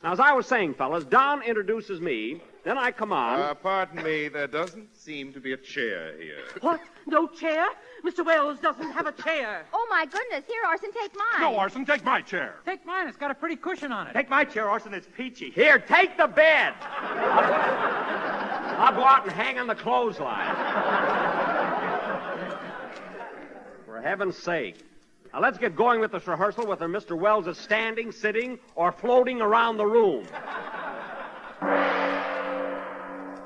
Now, as I was saying, fellas, Don introduces me, then I come on. Pardon me, there doesn't seem to be a chair here. What? No chair? Mr. Wells doesn't have a chair. Oh, my goodness. Here, Orson, take mine. No, Orson, take my chair. Take mine. It's got a pretty cushion on it. Take my chair, Orson. It's peachy. Here, take the bed. I'll go out and hang on the clothesline. For heaven's sake. Now, let's get going with this rehearsal, whether Mr. Wells is standing, sitting, or floating around the room.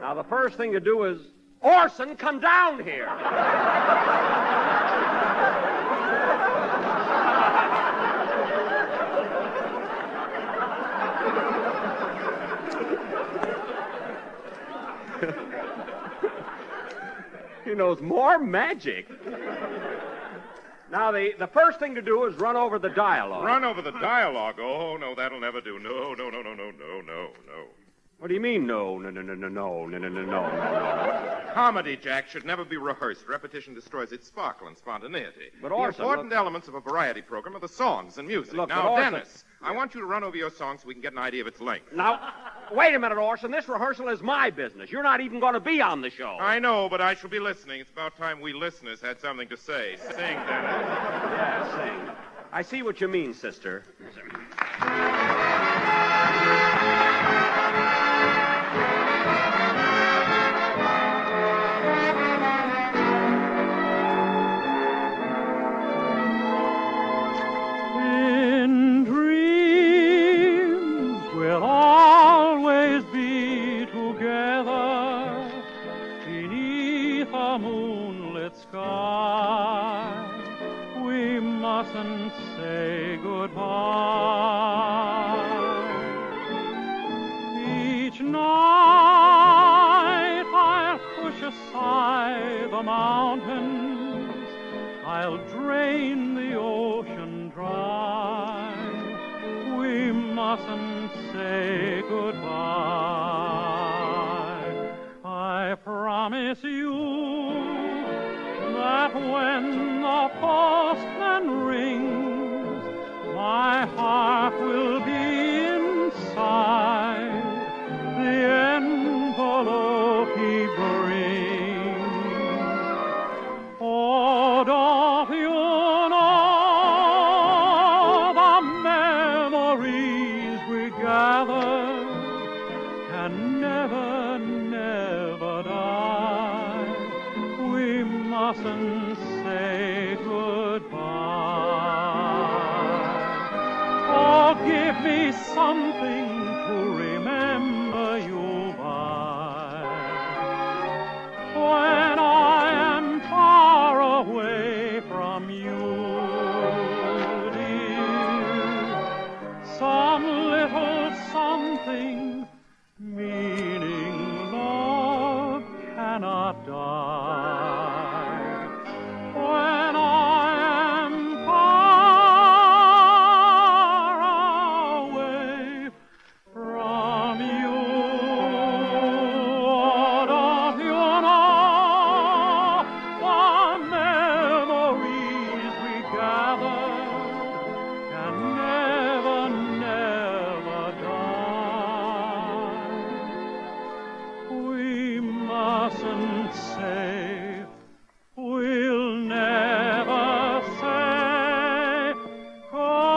Now, the first thing to do is, Orson, come down here. He knows more magic. Now, the first thing to do is run over the dialogue. Run over the dialogue? Oh, no, that'll never do. No. What do you mean, no? Comedy, Jack, should never be rehearsed. Repetition destroys its sparkle and spontaneity. But the Orson, important elements of a variety program are the songs and music. Look, now, but Orson- Dennis, I want you to run over your song so we can get an idea of its length. Now, wait a minute, Orson. This rehearsal is my business. You're not even going to be on the show. I know, but I shall be listening. It's about time we listeners had something to say. Sing, Dennis. Yeah, sing. I see what you mean, sister. In dreams we'll always be together beneath a moonlit sky. We mustn't say goodbye. Each night I'll push aside the mountains. I'll drain the ocean dry. We mustn't say goodbye. I promise you that when the postman rings, my heart will be inside the envelope he brings. Oh, don't you know the memories we gather can never, never die? We mustn't say goodbye. Oh, give me something to remember you by. When I am far away from you, dear, some little something meaning love cannot die. When I am far away from you, don't you know the memories we gather can never, never die? We mustn't say, we'll never say goodbye.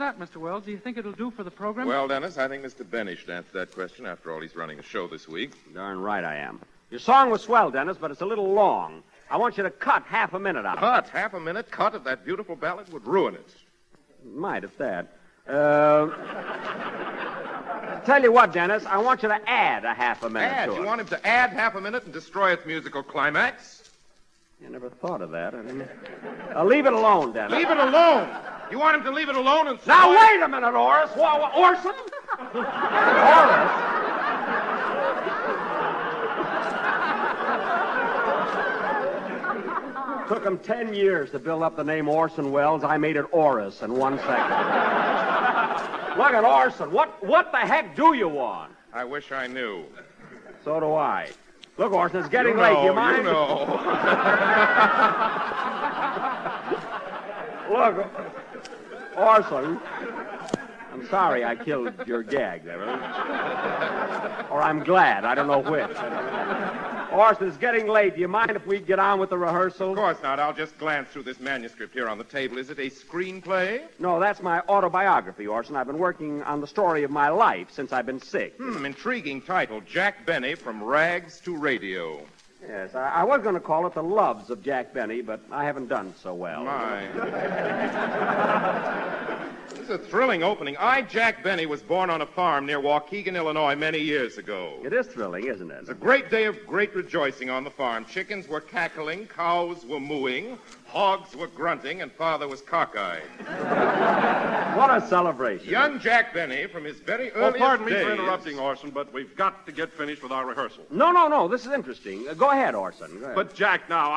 that, Mr. Wells? Do you think it'll do for the program? Well, Dennis, I think Mr. Benny should answer that question. After all, he's running a show this week. Darn right I am. Your song was swell, Dennis, but it's a little long. I want you to cut half a minute out of it. Cut? Half a minute cut of that beautiful ballad would ruin it. Might, if that. Tell you what, Dennis, I want you to add a half a minute Add? to it. You want him to add half a minute and destroy its musical climax? I never thought of that. I didn't... leave it alone, Dennis. Leave it alone. You want him to leave it alone and... Now, wait a minute, Orson. Orson? Took him 10 years to build up the name Orson Welles. I made it Oris in 1 second. Look at Orson. What the heck do you want? I wish I knew. So do I. Look, Orson, it's getting late. Do you mind? You know. Look, Orson, I'm sorry I killed your gag there. Or I'm glad. I don't know which. Orson, it's getting late. Do you mind if we get on with the rehearsal? Of course not. I'll just glance through this manuscript here on the table. Is it a screenplay? No, that's my autobiography, Orson. I've been working on the story of my life since I've been sick. Intriguing title. Jack Benny, From Rags to Radio. Yes, I was going to call it The Loves of Jack Benny, but I haven't done so well. My. This is a thrilling opening. I, Jack Benny, was born on a farm near Waukegan, Illinois, many years ago. It is thrilling, isn't it? It's a great day of great rejoicing on the farm. Chickens were cackling, cows were mooing, hogs were grunting, and Father was cockeyed. What a celebration. Young Jack Benny, from his very Oh, earliest pardon me days... for interrupting, Orson, but we've got to get finished with our rehearsal. No. This is interesting. Go ahead, Orson. Go ahead. But, Jack, now,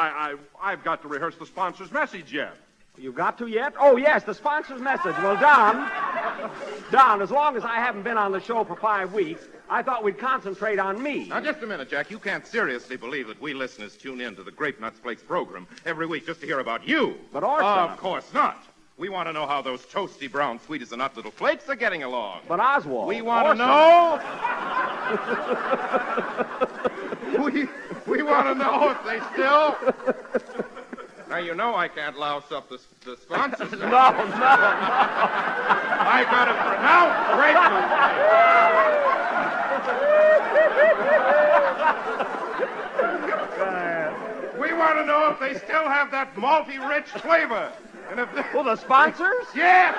I've got to rehearse the sponsor's message yet. You got to yet? Oh, yes, the sponsor's message. Well, Don, as long as I haven't been on the show for 5 weeks, I thought we'd concentrate on me. Now, just a minute, Jack. You can't seriously believe that we listeners tune in to the Grape Nuts Flakes program every week just to hear about you. But, Orson... Of course not. We want to know how those toasty brown, sweet as a nut little flakes are getting along. But, Oswald... We want to know... we want to know if they still... Now, you know I can't louse up the sponsors. No. I got it pronounced. Great. We want to know if they still have that malty rich flavor. And if they... Well, the sponsors? Yes.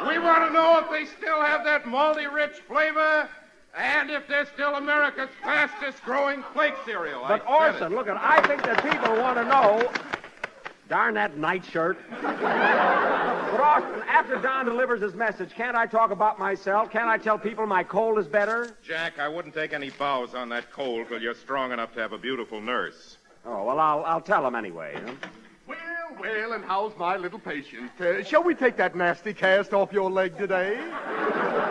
We want to know if they still have that malty rich flavor and if they're still America's fastest growing flake cereal. But, Orson, look, I think that people want to know... Darn that nightshirt. But, Orson, after Don delivers his message, can't I talk about myself? Can't I tell people my cold is better? Jack, I wouldn't take any bows on that cold till you're strong enough to have a beautiful nurse. Oh, well, I'll tell them anyway. Huh? Well, and how's my little patient? Shall we take that nasty cast off your leg today?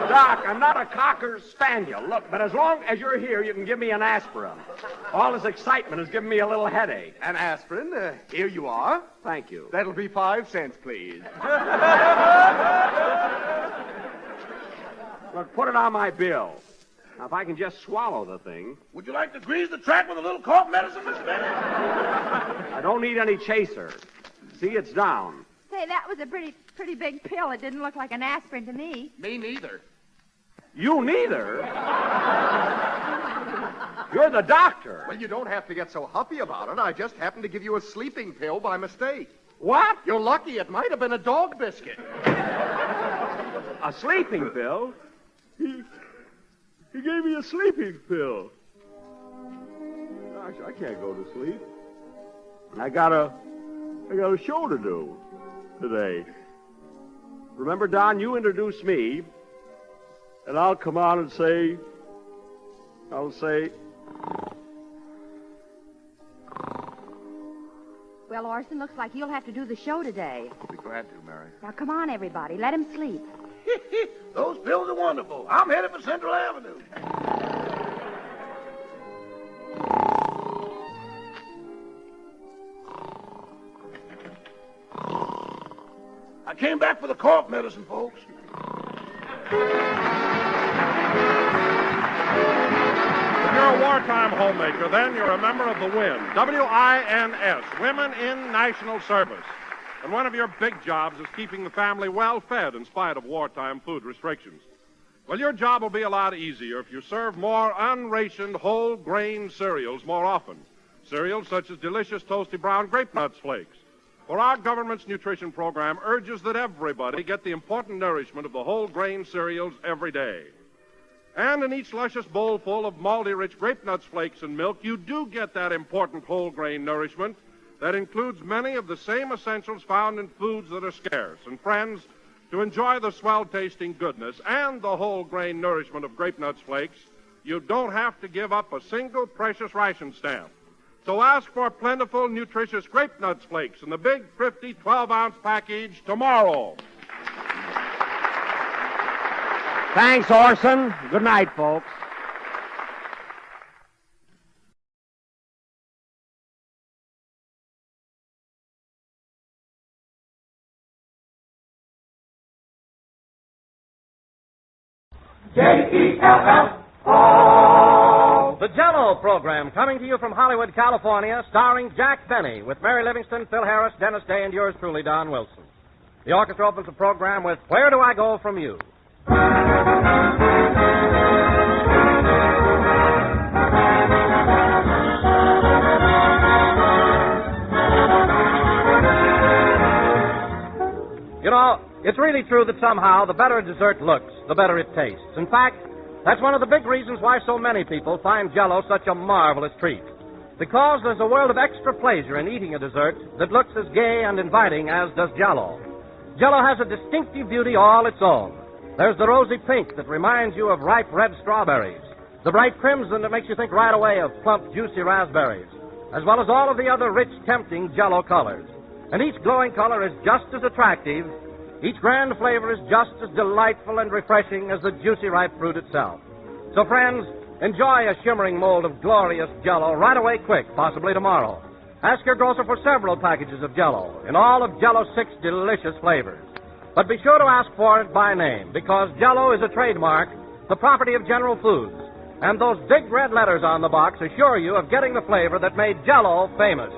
Doc, I'm not a cocker spaniel. Look, but as long as you're here, you can give me an aspirin. All this excitement is giving me a little headache. An aspirin? Here you are. Thank you. That'll be 5 cents, please. Look, put it on my bill. Now, if I can just swallow the thing. Would you like to grease the track with a little cough medicine, Mr. Benny? I don't need any chaser. See, it's down. Say, that was a pretty big pill. It didn't look like an aspirin to me. Me neither. You neither? You're the doctor. Well, you don't have to get so huffy about it. I just happened to give you a sleeping pill by mistake. What? You're lucky. It might have been a dog biscuit. A sleeping pill? He gave me a sleeping pill. Gosh, I can't go to sleep. I got a show to do today. Remember, Don, you introduce me, and I'll come on and say, Well, Orson, looks like you'll have to do the show today. I'll be glad to, Mary. Now, come on, everybody. Let him sleep. Those pills are wonderful. I'm headed for Central Avenue. I came back for the cough medicine, folks. If you're a wartime homemaker, then you're a member of the WIN, W-I-N-S, Women in National Service. And one of your big jobs is keeping the family well fed in spite of wartime food restrictions. Well, your job will be a lot easier if you serve more unrationed whole grain cereals more often. Cereals such as delicious toasty brown grape nuts flakes. For our government's nutrition program urges that everybody get the important nourishment of the whole grain cereals every day. And in each luscious bowl full of malty-rich grape nuts flakes and milk, you do get that important whole grain nourishment that includes many of the same essentials found in foods that are scarce. And friends, to enjoy the swell-tasting goodness and the whole grain nourishment of grape nuts flakes, you don't have to give up a single precious ration stamp. So ask for plentiful, nutritious grape nuts flakes in the big, thrifty 12-ounce package tomorrow. Thanks, Orson. Good night, folks. J-E-L-L-O. The Jell-O program coming to you from Hollywood, California, starring Jack Benny with Mary Livingston, Phil Harris, Dennis Day, and yours truly, Don Wilson. The orchestra opens the program with Where Do I Go From You? You know, it's really true that somehow the better a dessert looks, the better it tastes. In fact, that's one of the big reasons why so many people find Jell-O such a marvelous treat. Because there's a world of extra pleasure in eating a dessert that looks as gay and inviting as does Jell-O. Jell-O has a distinctive beauty all its own. There's the rosy pink that reminds you of ripe red strawberries, the bright crimson that makes you think right away of plump, juicy raspberries, as well as all of the other rich, tempting Jell-O colors. And each glowing color is just as attractive. Each grand flavor is just as delightful and refreshing as the juicy, ripe fruit itself. So, friends, enjoy a shimmering mold of glorious Jell-O right away quick, possibly tomorrow. Ask your grocer for several packages of Jell-O in all of Jell-O's 6 delicious flavors. But be sure to ask for it by name, because Jell-O is a trademark, the property of General Foods. And those big red letters on the box assure you of getting the flavor that made Jell-O famous.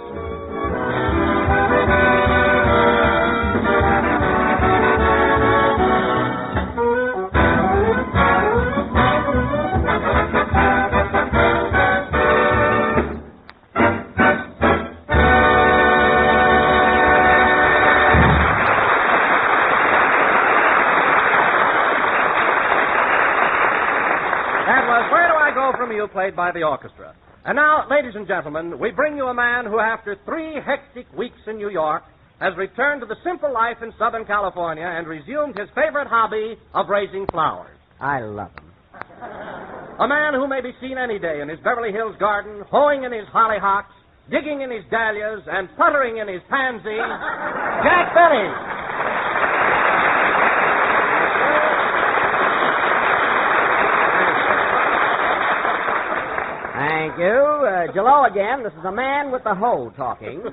Played by the orchestra. And now, ladies and gentlemen, we bring you a man who, after 3 hectic weeks in New York, has returned to the simple life in Southern California and resumed his favorite hobby of raising flowers. I love him. A man who may be seen any day in his Beverly Hills garden, hoeing in his hollyhocks, digging in his dahlias, and puttering in his pansies, Jack Benny. Thank you. Jell-O again. This is a man with the hoe talking.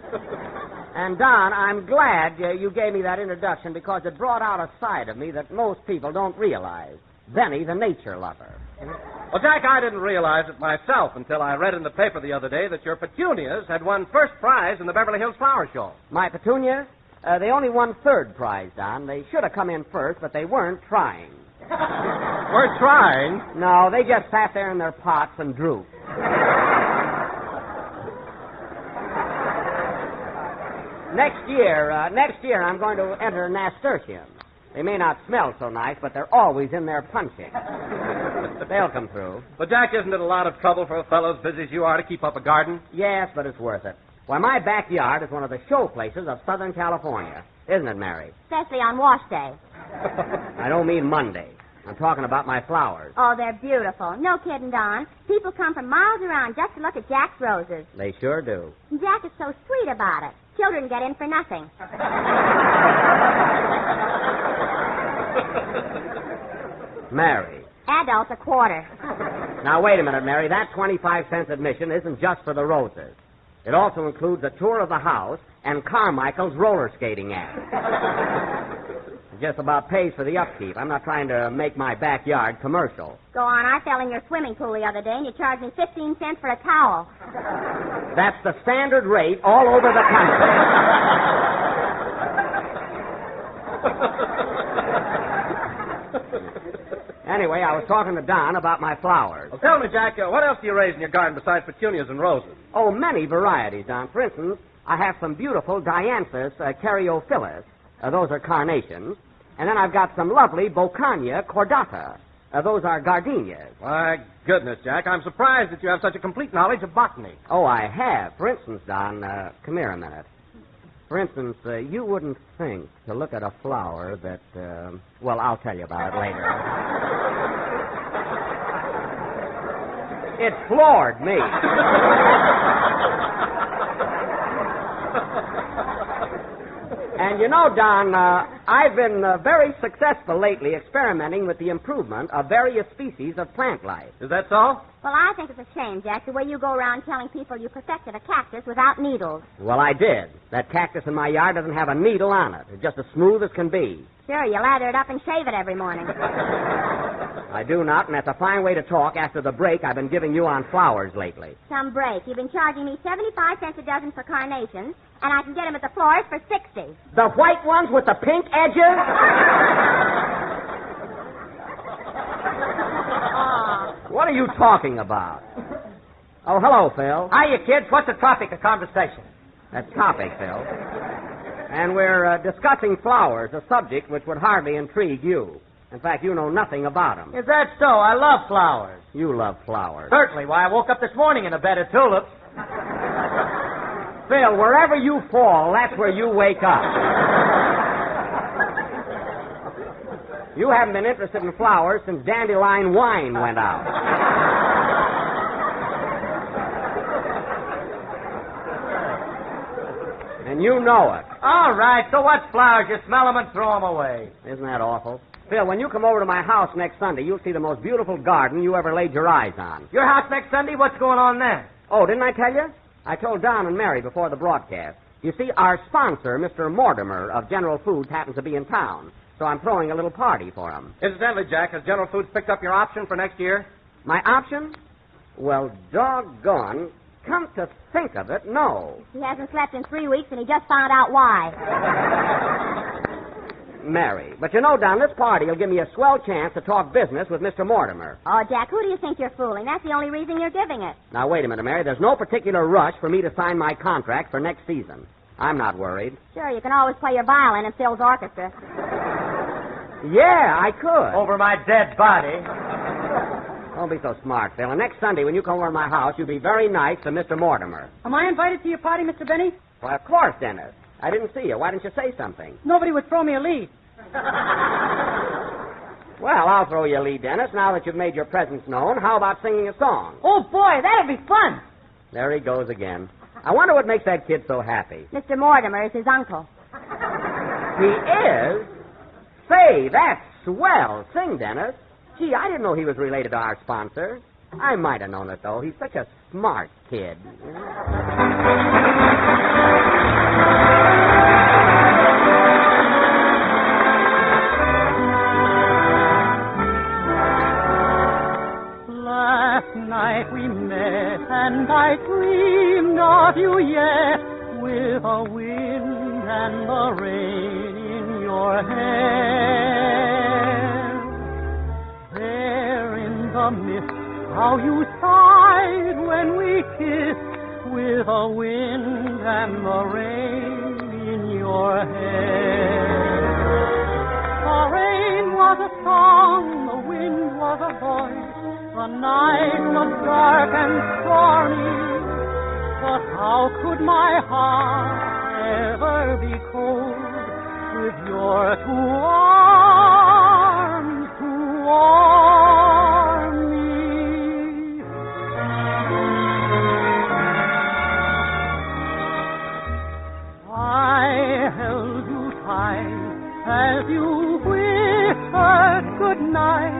And, Don, I'm glad you gave me that introduction because it brought out a side of me that most people don't realize. Benny, the nature lover. Well, Jack, I didn't realize it myself until I read in the paper the other day that your petunias had won first prize in the Beverly Hills Flower Show. My petunias? They only won 3rd prize, Don. They should have come in first, but they weren't trying. Weren't trying? No, they just sat there in their pots and drooped. Next year I'm going to enter nasturtiums. They may not smell so nice, but they're always in there punching. They'll come through. But, Jack, isn't it a lot of trouble for a fellow as busy as you are to keep up a garden? Yes, but it's worth it. Why, my backyard is one of the show places of Southern California. Isn't it, Mary? Especially on wash day. I don't mean Monday. I'm talking about my flowers. Oh, they're beautiful. No kidding, Don. People come from miles around just to look at Jack's roses. They sure do. And Jack is so sweet about it. Children get in for nothing. Mary. Adults a quarter. Now, wait a minute, Mary. That 25-cent admission isn't just for the roses. It also includes a tour of the house and Carmichael's roller skating act. It just about pays for the upkeep. I'm not trying to make my backyard commercial. Go on. I fell in your swimming pool the other day, and you charged me 15 cents for a towel. That's the standard rate all over the country. Anyway, I was talking to Don about my flowers. Well, tell me, Jack, what else do you raise in your garden besides petunias and roses? Oh, many varieties, Don. For instance, I have some beautiful dianthus caryophyllus. Those are carnations. And then I've got some lovely Bocania cordata. Those are gardenias. My goodness, Jack, I'm surprised that you have such a complete knowledge of botany. Oh, I have. For instance, Don, come here a minute. For instance, you wouldn't think to look at a flower that, well, I'll tell you about it later. It floored me. And you know, Don, I've been very successful lately experimenting with the improvement of various species of plant life. Is that so? Well, I think it's a shame, Jack, the way you go around telling people you perfected a cactus without needles. Well, I did. That cactus in my yard doesn't have a needle on it. It's just as smooth as can be. Sure, you lather it up and shave it every morning. I do not, and that's a fine way to talk after the break I've been giving you on flowers lately. Some break. You've been charging me 75 cents a dozen for carnations, and I can get them at the florist for 60. The white ones with the pink edges? What are you talking about? Oh, hello, Phil. Hiya, kids. What's the topic of conversation? That topic, Phil. And we're discussing flowers, a subject which would hardly intrigue you. In fact, you know nothing about them. Is that so? I love flowers. You love flowers. Certainly. Why, I woke up this morning in a bed of tulips. Phil, wherever you fall, that's where you wake up. You haven't been interested in flowers since dandelion wine went out. And you know it. All right, so what's flowers? You smell them and throw them away. Isn't that awful? Phil, when you come over to my house next Sunday, you'll see the most beautiful garden you ever laid your eyes on. Your house next Sunday? What's going on then? Oh, didn't I tell you? I told Don and Mary before the broadcast. You see, our sponsor, Mr. Mortimer of General Foods, happens to be in town, so I'm throwing a little party for him. Incidentally, Jack, has General Foods picked up your option for next year? My option? Well, doggone. Come to think of it, no. He hasn't slept in 3 weeks, and he just found out why. Mary. But you know, Don, this party will give me a swell chance to talk business with Mr. Mortimer. Oh, Jack, who do you think you're fooling? That's the only reason you're giving it. Now, wait a minute, Mary. There's no particular rush for me to sign my contract for next season. I'm not worried. Sure, you can always play your violin in Phil's orchestra. Yeah, I could. Over my dead body. Don't be so smart, Phil. And next Sunday, when you come over to my house, you'll be very nice to Mr. Mortimer. Am I invited to your party, Mr. Benny? Well, of course, Dennis. I didn't see you. Why didn't you say something? Nobody would throw me a lead. Well, I'll throw you a lead, Dennis. Now that you've made your presence known, how about singing a song? Oh, boy, that'd be fun. There he goes again. I wonder what makes that kid so happy. Mr. Mortimer is his uncle. He is? Say, that's swell. Sing, Dennis. Gee, I didn't know he was related to our sponsor. I might have known it, though. He's such a smart kid. Last night we met, and I dreamed of you yet, with the wind and the rain in your hair. There in the mist, how you sighed when we kissed, with the wind and the rain in your hair. The rain was a song, the wind was a voice, the night was dark and stormy, but how could my heart ever be cold with your 2 arms to warm me? I held you tight as you whispered good night,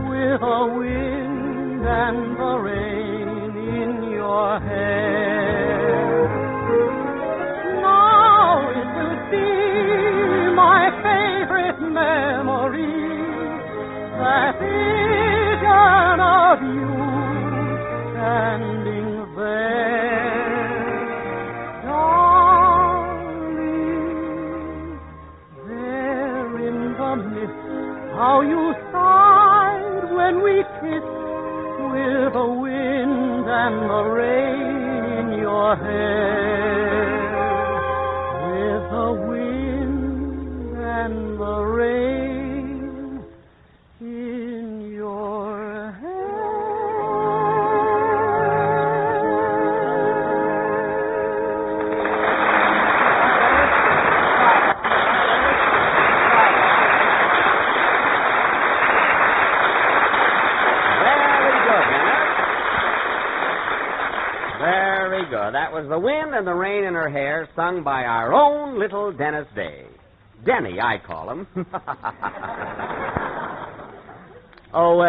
with the wind and the rain in your hair. and the rain in your hair. With the wind and the rain in your hair. Very good. That was The Wind and the Rain in Her Hair, sung by our own little Dennis Day. Denny, I call him.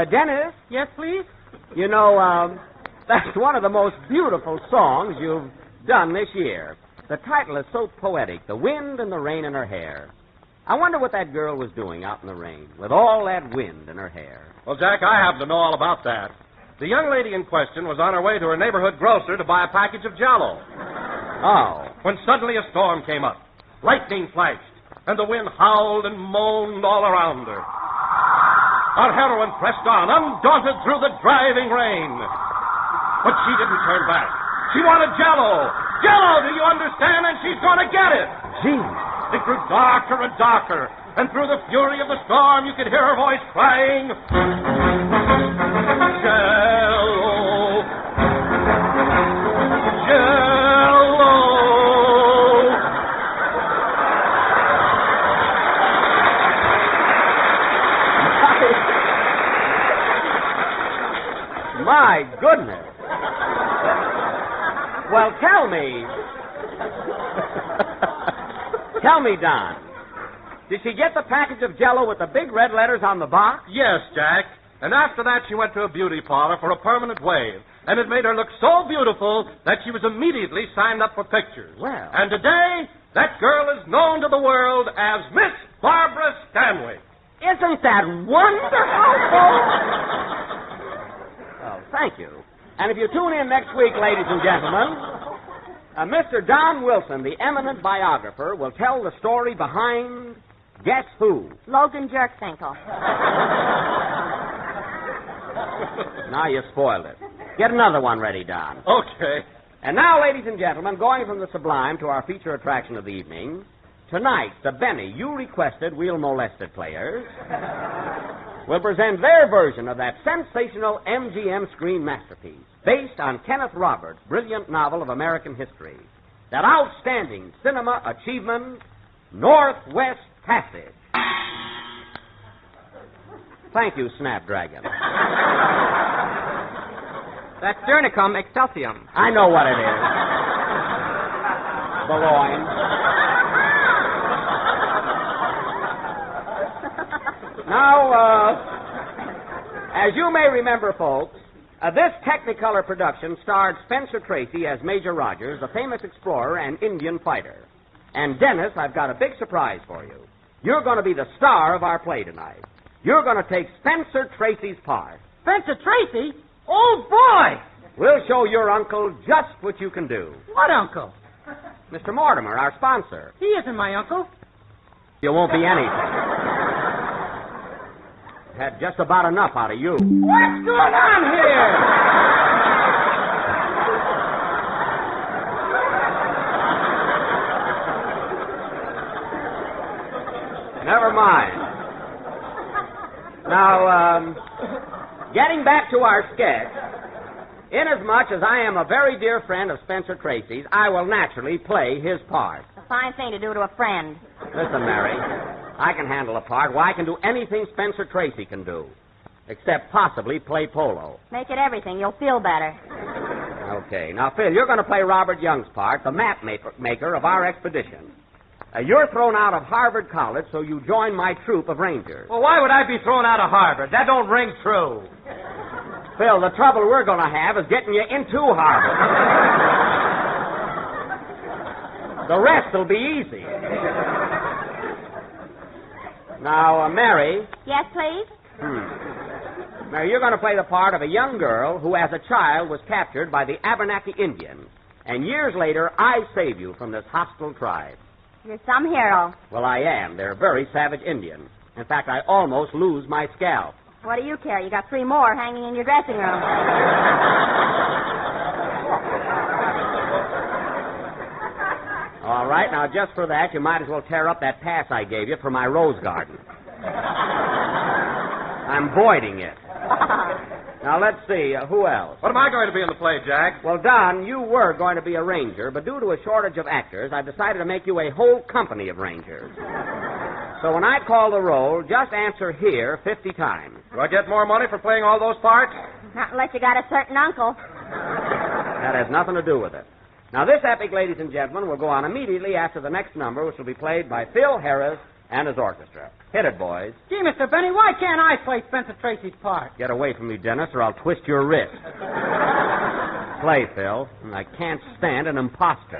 Dennis? Yes, please? You know, that's one of the most beautiful songs you've done this year. The title is so poetic, The Wind and the Rain in Her Hair. I wonder what that girl was doing out in the rain with all that wind in her hair. Well, Jack, I happen to know all about that. The young lady in question was on her way to her neighborhood grocer to buy a package of Jell-O. Oh. When suddenly a storm came up. Lightning flashed, and the wind howled and moaned all around her. Our heroine pressed on, undaunted through the driving rain. But she didn't turn back. She wanted Jell-O. Jell-O, do you understand? And she's going to get it. Gee. It grew darker and darker, and through the fury of the storm, you could hear her voice crying, Jell-O, Jell-O. My goodness. Well, tell me. Tell me, Don. Did she get the package of Jell-O with the big red letters on the box? Yes, Jack. And after that, she went to a beauty parlor for a permanent wave. And it made her look so beautiful that she was immediately signed up for pictures. Well. And today, that girl is known to the world as Miss Barbara Stanwyck. Isn't that wonderful, folks? Oh, thank you. And if you tune in next week, ladies and gentlemen, Mr. Don Wilson, the eminent biographer, will tell the story behind Guess Who? Logan Jerkfinkel. Now you spoiled it. Get another one ready, Don. Okay. And now, ladies and gentlemen, going from the sublime to our feature attraction of the evening, tonight, the Benny you requested We'll Molested players will present their version of that sensational MGM screen masterpiece, based on Kenneth Roberts' brilliant novel of American history, that outstanding cinema achievement, Northwest Passage. Thank you, Snapdragon. That's Sternicum Excelsium. I know what it is. Boulogne. Now, as you may remember, folks, this Technicolor production starred Spencer Tracy as Major Rogers, a famous explorer and Indian fighter. And Dennis, I've got a big surprise for you. You're going to be the star of our play tonight. You're going to take Spencer Tracy's part. Spencer Tracy? Oh, boy! We'll show your uncle just what you can do. What uncle? Mr. Mortimer, our sponsor. He isn't my uncle. You won't be anything. Had just about enough out of you. What's going on here? Never mind. Now, getting back to our sketch, inasmuch as I am a very dear friend of Spencer Tracy's, I will naturally play his part. It's a fine thing to do to a friend. Listen, Mary, I can handle a part. Why, I can do anything Spencer Tracy can do, except possibly play polo. Make it everything. You'll feel better. Okay. Now, Phil, you're going to play Robert Young's part, the map maker of our expedition. You're thrown out of Harvard College, so you join my troop of Rangers. Well, why would I be thrown out of Harvard? That don't ring true. Phil, the trouble we're going to have is getting you into Harvard. The rest will be easy. Now, Mary. Yes, please? Mary, you're going to play the part of a young girl who, as a child, was captured by the Abenaki Indians. And years later, I save you from this hostile tribe. You're some hero. Well, I am. They're very savage Indians. In fact, I almost lose my scalp. What do you care? You got 3 more hanging in your dressing room. now, just for that, you might as well tear up that pass I gave you for my rose garden. I'm voiding it. Now, let's see. Who else? What am I going to be in the play, Jack? Well, Don, you were going to be a ranger, but due to a shortage of actors, I've decided to make you a whole company of rangers. So when I call the roll, just answer here 50 times. Do I get more money for playing all those parts? Not unless you got a certain uncle. That has nothing to do with it. Now, this epic, ladies and gentlemen, will go on immediately after the next number, which will be played by Phil Harris and his orchestra. Hit it, boys. Gee, Mr. Benny, why can't I play Spencer Tracy's part? Get away from me, Dennis, or I'll twist your wrist. Play, Phil. I can't stand an imposter.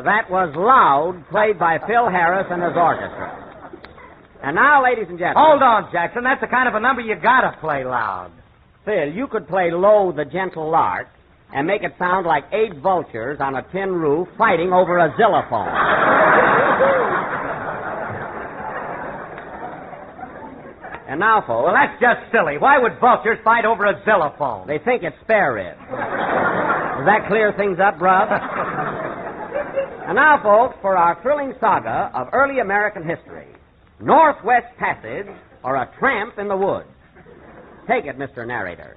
That was Loud, played by Phil Harris and his orchestra. And now, ladies and gentlemen... Hold on, Jackson. That's the kind of a number you gotta play loud. Phil, you could play Low the Gentle Lark and make it sound like 8 vultures on a tin roof fighting over a xylophone. And now, folks... Well, that's just silly. Why would vultures fight over a xylophone? They think it's spare rib. Does that clear things up, Brub? And now, folks, for our thrilling saga of early American history, Northwest Passage or A Tramp in the Woods. Take it, Mr. Narrator.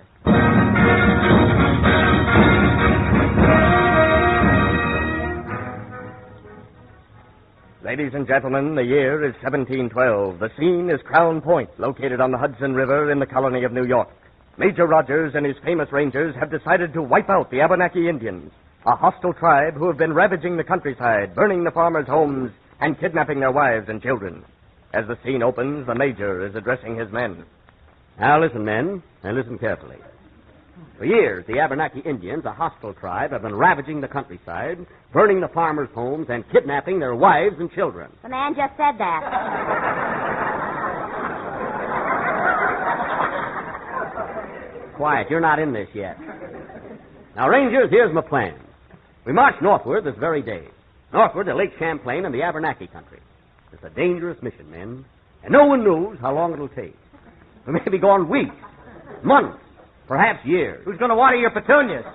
Ladies and gentlemen, the year is 1712. The scene is Crown Point, located on the Hudson River in the colony of New York. Major Rogers and his famous rangers have decided to wipe out the Abenaki Indians, a hostile tribe who have been ravaging the countryside, burning the farmers' homes, and kidnapping their wives and children. As the scene opens, the major is addressing his men. Now listen, men, and listen carefully. For years, the Abenaki Indians, a hostile tribe, have been ravaging the countryside, burning the farmers' homes, and kidnapping their wives and children. The man just said that. Quiet, you're not in this yet. Now, Rangers, here's my plan. We march northward this very day, northward to Lake Champlain and the Abenaki country. It's a dangerous mission, men, and no one knows how long it'll take. We may be gone weeks, months, perhaps years. Who's going to water your petunias?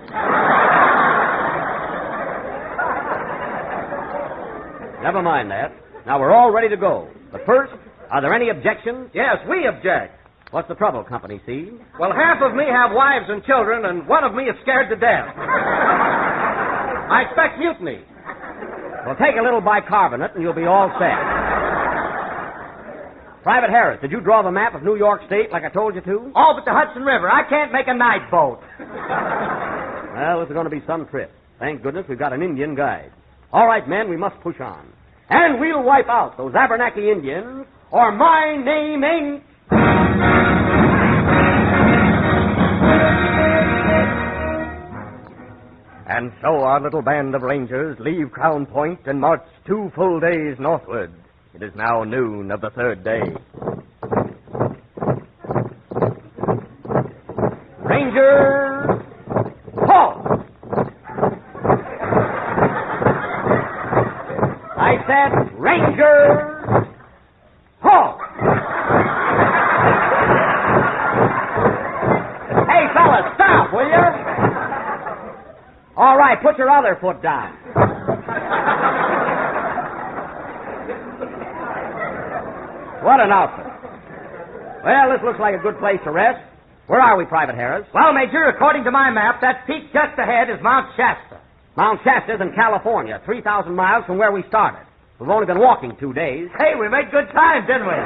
Never mind that. Now, we're all ready to go. But first, are there any objections? Yes, we object. What's the trouble, Company C? Well, half of me have wives and children, and one of me is scared to death. I expect mutiny. Well, take a little bicarbonate, and you'll be all set. Private Harris, did you draw the map of New York State like I told you to? All but the Hudson River. I can't make a night boat. Well, this is going to be some trip. Thank goodness we've got an Indian guide. All right, men, we must push on. And we'll wipe out those Abenaki Indians, or my name ain't... And so our little band of rangers leave Crown Point and march 2 full days northward. It is now noon of the 3rd day. Rangers, halt! I said, Rangers, halt! your other foot down. What an outfit. Well, this looks like a good place to rest. Where are we, Private Harris? Well, Major, according to my map, that peak just ahead is Mount Shasta. Mount Shasta's in California, 3,000 miles from where we started. We've only been walking 2 days. Hey, we made good time, didn't we?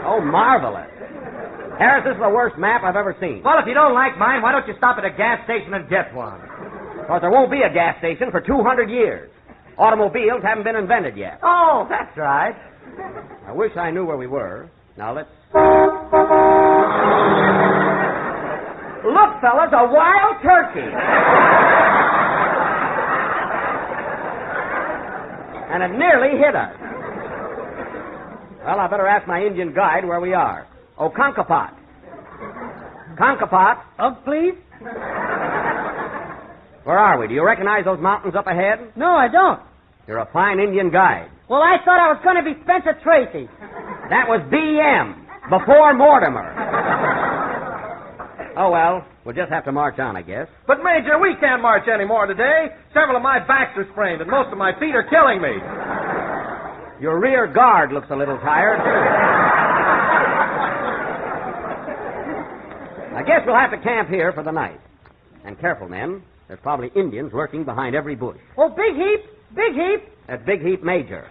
Oh, marvelous. Harris, this is the worst map I've ever seen. Well, if you don't like mine, why don't you stop at a gas station and get one? Because there won't be a gas station for 200 years. Automobiles haven't been invented yet. Oh, that's right. I wish I knew where we were. Now, let's... Look, fellas, a wild turkey. And it nearly hit us. Well, I better ask my Indian guide where we are. Oh, Conkapat. Conkapat. Please? Where are we? Do you recognize those mountains up ahead? No, I don't. You're a fine Indian guide. Well, I thought I was going to be Spencer Tracy. That was B.M., before Mortimer. Oh, well, we'll just have to march on, I guess. But, Major, we can't march anymore today. Several of my backs are sprained, and most of my feet are killing me. Your rear guard looks a little tired. I guess we'll have to camp here for the night. And careful, men. There's probably Indians lurking behind every bush. Oh, Big Heap! Big Heap! That's Big Heap Major.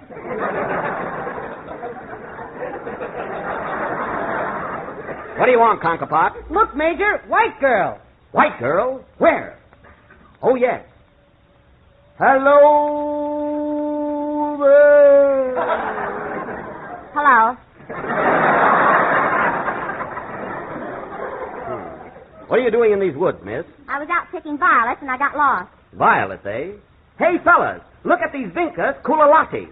What do you want, Conkapat? Look, Major, white girl. White girl? Where? Oh, yes. Hello there. Hello. What are you doing in these woods, miss? I was out picking violets and I got lost. Violets, eh? Hey, fellas, look at these Vincas culottes.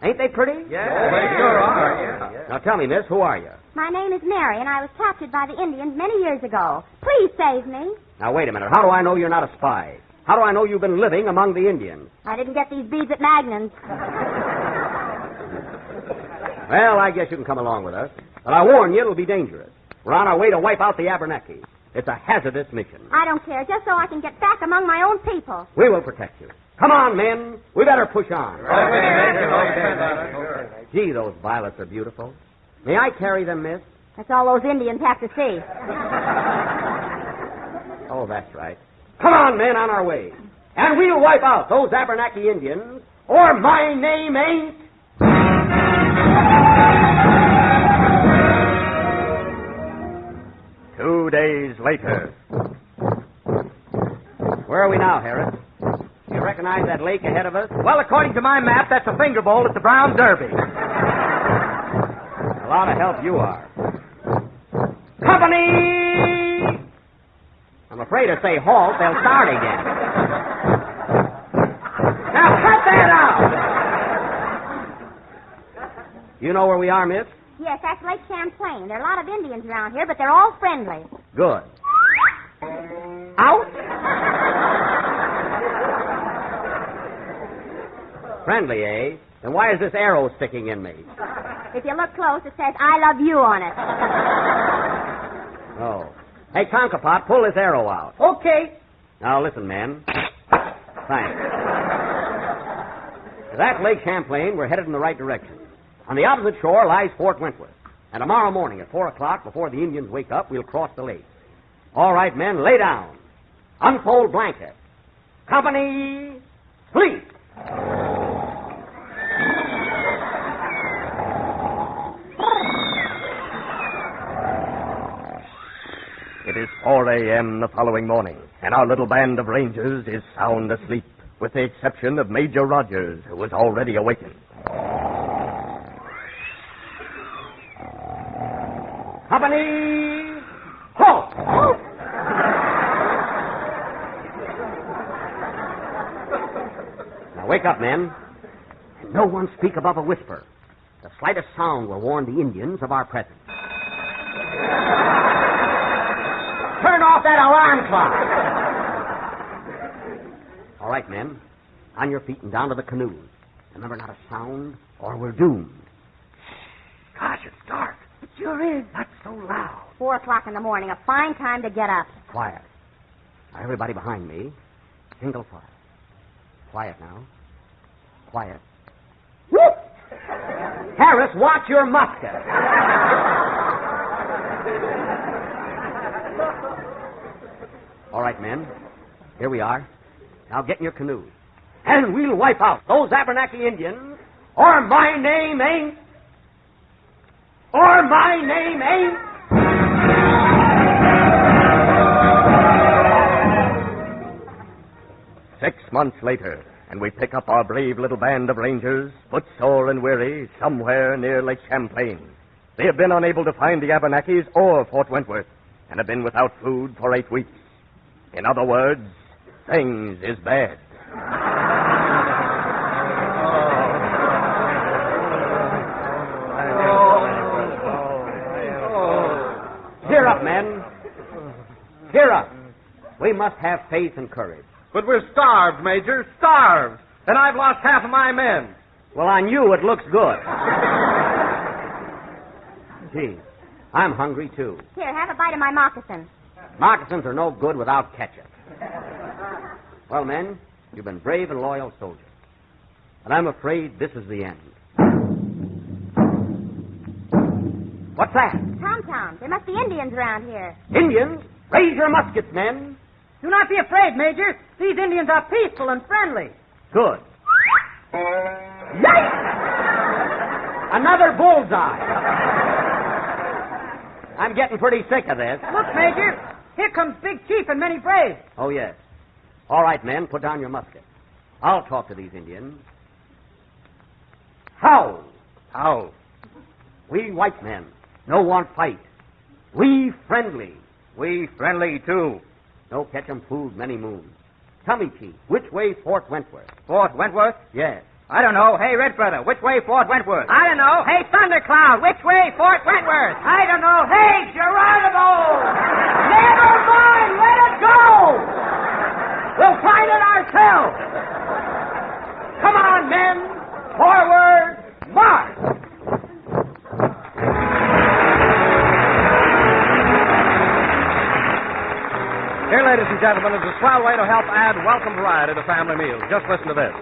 Ain't they pretty? Yeah, they sure are. Yeah. Now tell me, miss, who are you? My name is Mary, and I was captured by the Indians many years ago. Please save me. Now, wait a minute. How do I know you're not a spy? How do I know you've been living among the Indians? I didn't get these beads at Magnan's. Well, I guess you can come along with us. But I warn you, it'll be dangerous. We're on our way to wipe out the Abenaki. It's a hazardous mission. I don't care, just so I can get back among my own people. We will protect you. Come on, men. We better push on. Gee, those violets are beautiful. May I carry them, miss? That's all those Indians have to see. Oh, that's right. Come on, men, on our way. And we'll wipe out those Abenaki Indians, or my name ain't... 2 days later. Where are we now, Harris? You recognize that lake ahead of us? Well, according to my map, that's a finger bowl at the Brown Derby. A lot of help you are. Company! I'm afraid to say halt, they'll start again. Now cut that out! You know where we are, miss? Yes, that's Lake Champlain. There are a lot of Indians around here, but they're all friendly. Good. Out! Friendly, eh? Then why is this arrow sticking in me? If you look close, it says, I love you on it. Oh. Hey, Conkapat, pull this arrow out. Okay. Now, listen, men. Thanks. To that Lake Champlain, we're headed in the right direction. On the opposite shore lies Fort Wentworth. And tomorrow morning at 4 o'clock, before the Indians wake up, we'll cross the lake. All right, men, lay down. Unfold blanket. Company, sleep. It is 4 a.m. the following morning, and our little band of rangers is sound asleep, with the exception of Major Rogers, who was already awakened. Company, halt! Now wake up, men. And no one speak above a whisper. The slightest sound will warn the Indians of our presence. Turn off that alarm clock. All right, men. On your feet and down to the canoes. Remember, not a sound, or we're doomed. Gosh, it's dark. It sure is. Not so loud. 4 o'clock in the morning, a fine time to get up. Quiet. Now, everybody behind me. Single file. Quiet now. Quiet. Whoop! Harris, watch your musket. All right, men. Here we are. Now get in your canoes. And we'll wipe out those Abenaki Indians, or my name ain't. Or my name ain't. 6 months later, and we pick up our brave little band of rangers, footsore and weary, somewhere near Lake Champlain. They have been unable to find the Abenakis or Fort Wentworth, and have been without food for 8 weeks. In other words, things is bad. Cheer up, men. Cheer up. We must have faith and courage. But we're starved, Major, starved. And I've lost half of my men. Well, on you it looks good. Gee, I'm hungry, too. Here, have a bite of my moccasin. Moccasins are no good without ketchup. Well, men, you've been brave and loyal soldiers. But I'm afraid this is the end. What's that? Tom-toms. There must be Indians around here. Indians? Raise your muskets, men. Do not be afraid, Major. These Indians are peaceful and friendly. Good. Yikes! Another bullseye. I'm getting pretty sick of this. Look, Major. Here comes Big Chief and many braves. Oh, yes. All right, men, put down your muskets. I'll talk to these Indians. How? How? We white men no want fight. We friendly. We friendly, too. No catch 'em food many moons. Tell me, Chief, which way Fort Wentworth? Fort Wentworth? Yes. I don't know. Hey, Red Brother, which way Fort Wentworth? I don't know. Hey, Thundercloud, which way Fort Wentworth? I don't know. Hey, Geronimo! Never mind, let it go! We'll find it ourselves. Come on, men. Forward, march! Here, ladies and gentlemen, is a swell way to help add welcome variety to family meals. Just listen to this.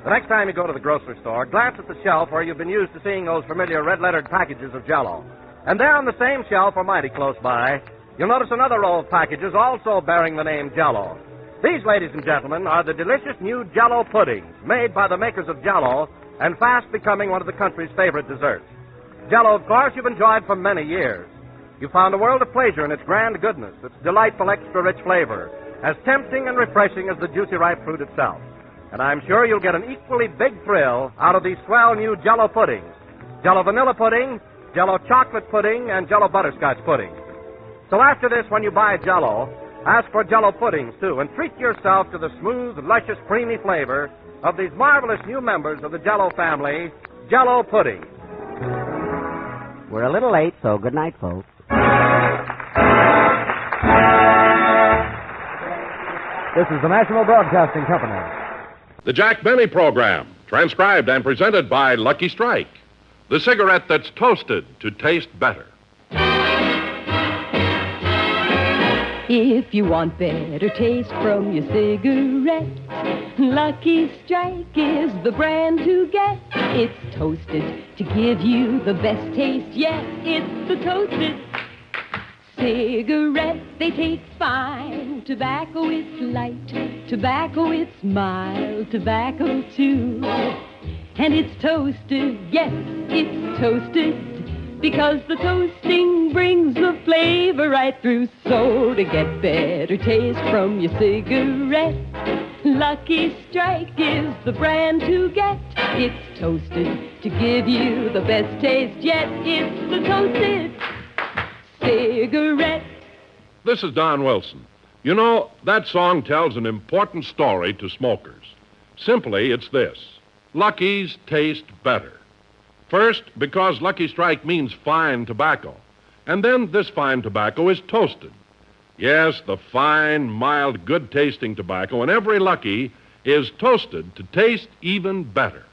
The next time you go to the grocery store, glance at the shelf where you've been used to seeing those familiar red-lettered packages of Jell-O. And there on the same shelf, or mighty close by, you'll notice another row of packages also bearing the name Jell-O. These, ladies and gentlemen, are the delicious new Jell-O puddings made by the makers of Jell-O and fast becoming one of the country's favorite desserts. Jell-O, of course, you've enjoyed for many years. You found a world of pleasure in its grand goodness, its delightful extra-rich flavor, as tempting and refreshing as the juicy ripe fruit itself. And I'm sure you'll get an equally big thrill out of these swell new Jell-O puddings. Jell-O vanilla pudding, Jell-O chocolate pudding, and Jell-O butterscotch pudding. So after this, when you buy Jell-O, ask for Jell-O puddings, too, and treat yourself to the smooth, luscious, creamy flavor of these marvelous new members of the Jell-O family, Jell-O pudding. We're a little late, so good night, folks. This is the National Broadcasting Company. The Jack Benny Program, transcribed and presented by Lucky Strike, the cigarette that's toasted to taste better. If you want better taste from your cigarette, Lucky Strike is the brand to get. It's toasted to give you the best taste yet. It's the toasted cigarette. They take fine. Tobacco is light. Tobacco is mild. Tobacco too. And it's toasted. Yes, it's toasted. Because the toasting brings the flavor right through. So to get better taste from your cigarette, Lucky Strike is the brand to get. It's toasted to give you the best taste yet. It's the toasted cigarette. This is Don Wilson. You know, that song tells an important story to smokers. Simply, it's this: Lucky's taste better. First, because Lucky Strike means fine tobacco. And then this fine tobacco is toasted. Yes, the fine, mild, good-tasting tobacco in every Lucky is toasted to taste even better.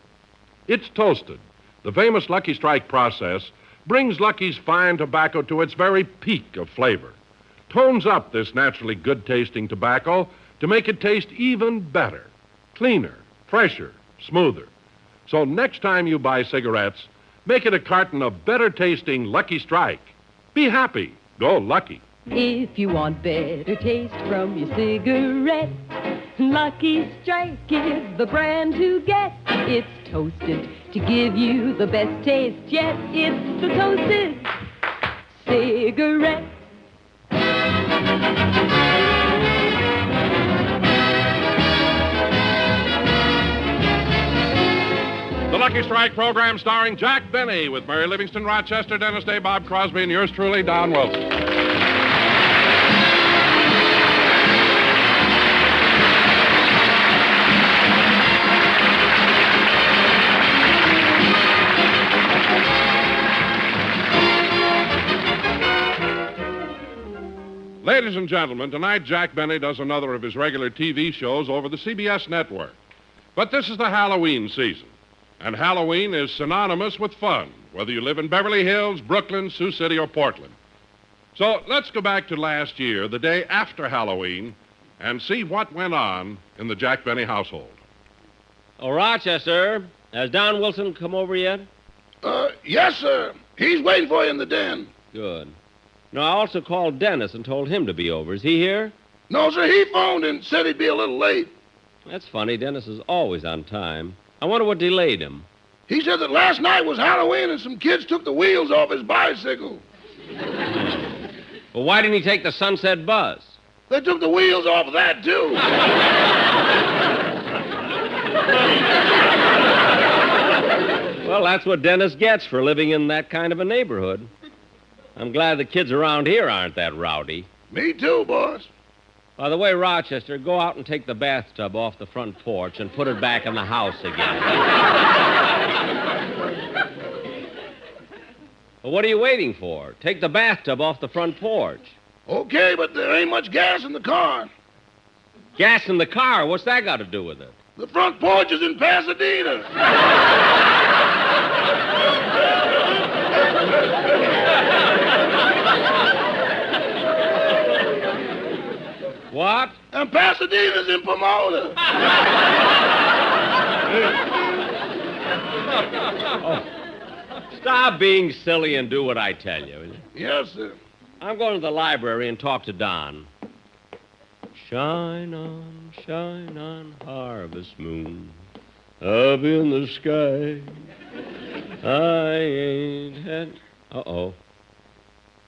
It's toasted. The famous Lucky Strike process brings Lucky's fine tobacco to its very peak of flavor, tones up this naturally good-tasting tobacco to make it taste even better, cleaner, fresher, smoother. So next time you buy cigarettes, make it a carton of better-tasting Lucky Strike. Be happy. Go Lucky. If you want better taste from your cigarette, Lucky Strike is the brand to get. It's toasted to give you the best taste yet. It's the toasted cigarette. The Lucky Strike program starring Jack Benny with Mary Livingston Rochester, Dennis Day, Bob Crosby, and yours truly, Don Wilson. Ladies and gentlemen, tonight Jack Benny does another of his regular TV shows over the CBS network. But this is the Halloween season, and Halloween is synonymous with fun, whether you live in Beverly Hills, Brooklyn, Sioux City, or Portland. So let's go back to last year, the day after Halloween, and see what went on in the Jack Benny household. Oh, Rochester, has Don Wilson come over yet? Yes, sir. He's waiting for you in the den. Good. No, I also called Dennis and told him to be over. Is he here? No, sir. He phoned and said he'd be a little late. That's funny. Dennis is always on time. I wonder what delayed him. He said that last night was Halloween and some kids took the wheels off his bicycle. Well, why didn't he take the Sunset Bus? They took the wheels off of that, too. Well, that's what Dennis gets for living in that kind of a neighborhood. I'm glad the kids around here aren't that rowdy. Me too, boss. By the way, Rochester, go out and take the bathtub off the front porch and put it back in the house again. Well, what are you waiting for? Take the bathtub off the front porch. Okay, but there ain't much gas in the car. Gas in the car? What's that got to do with it? The front porch is in Pasadena. What? And Pasadena's in Pomona. Oh. Stop being silly and do what I tell you, will you? Yes, sir. I'm going to the library and talk to Don. Shine on, harvest moon, up in the sky. I ain't had... Uh-oh.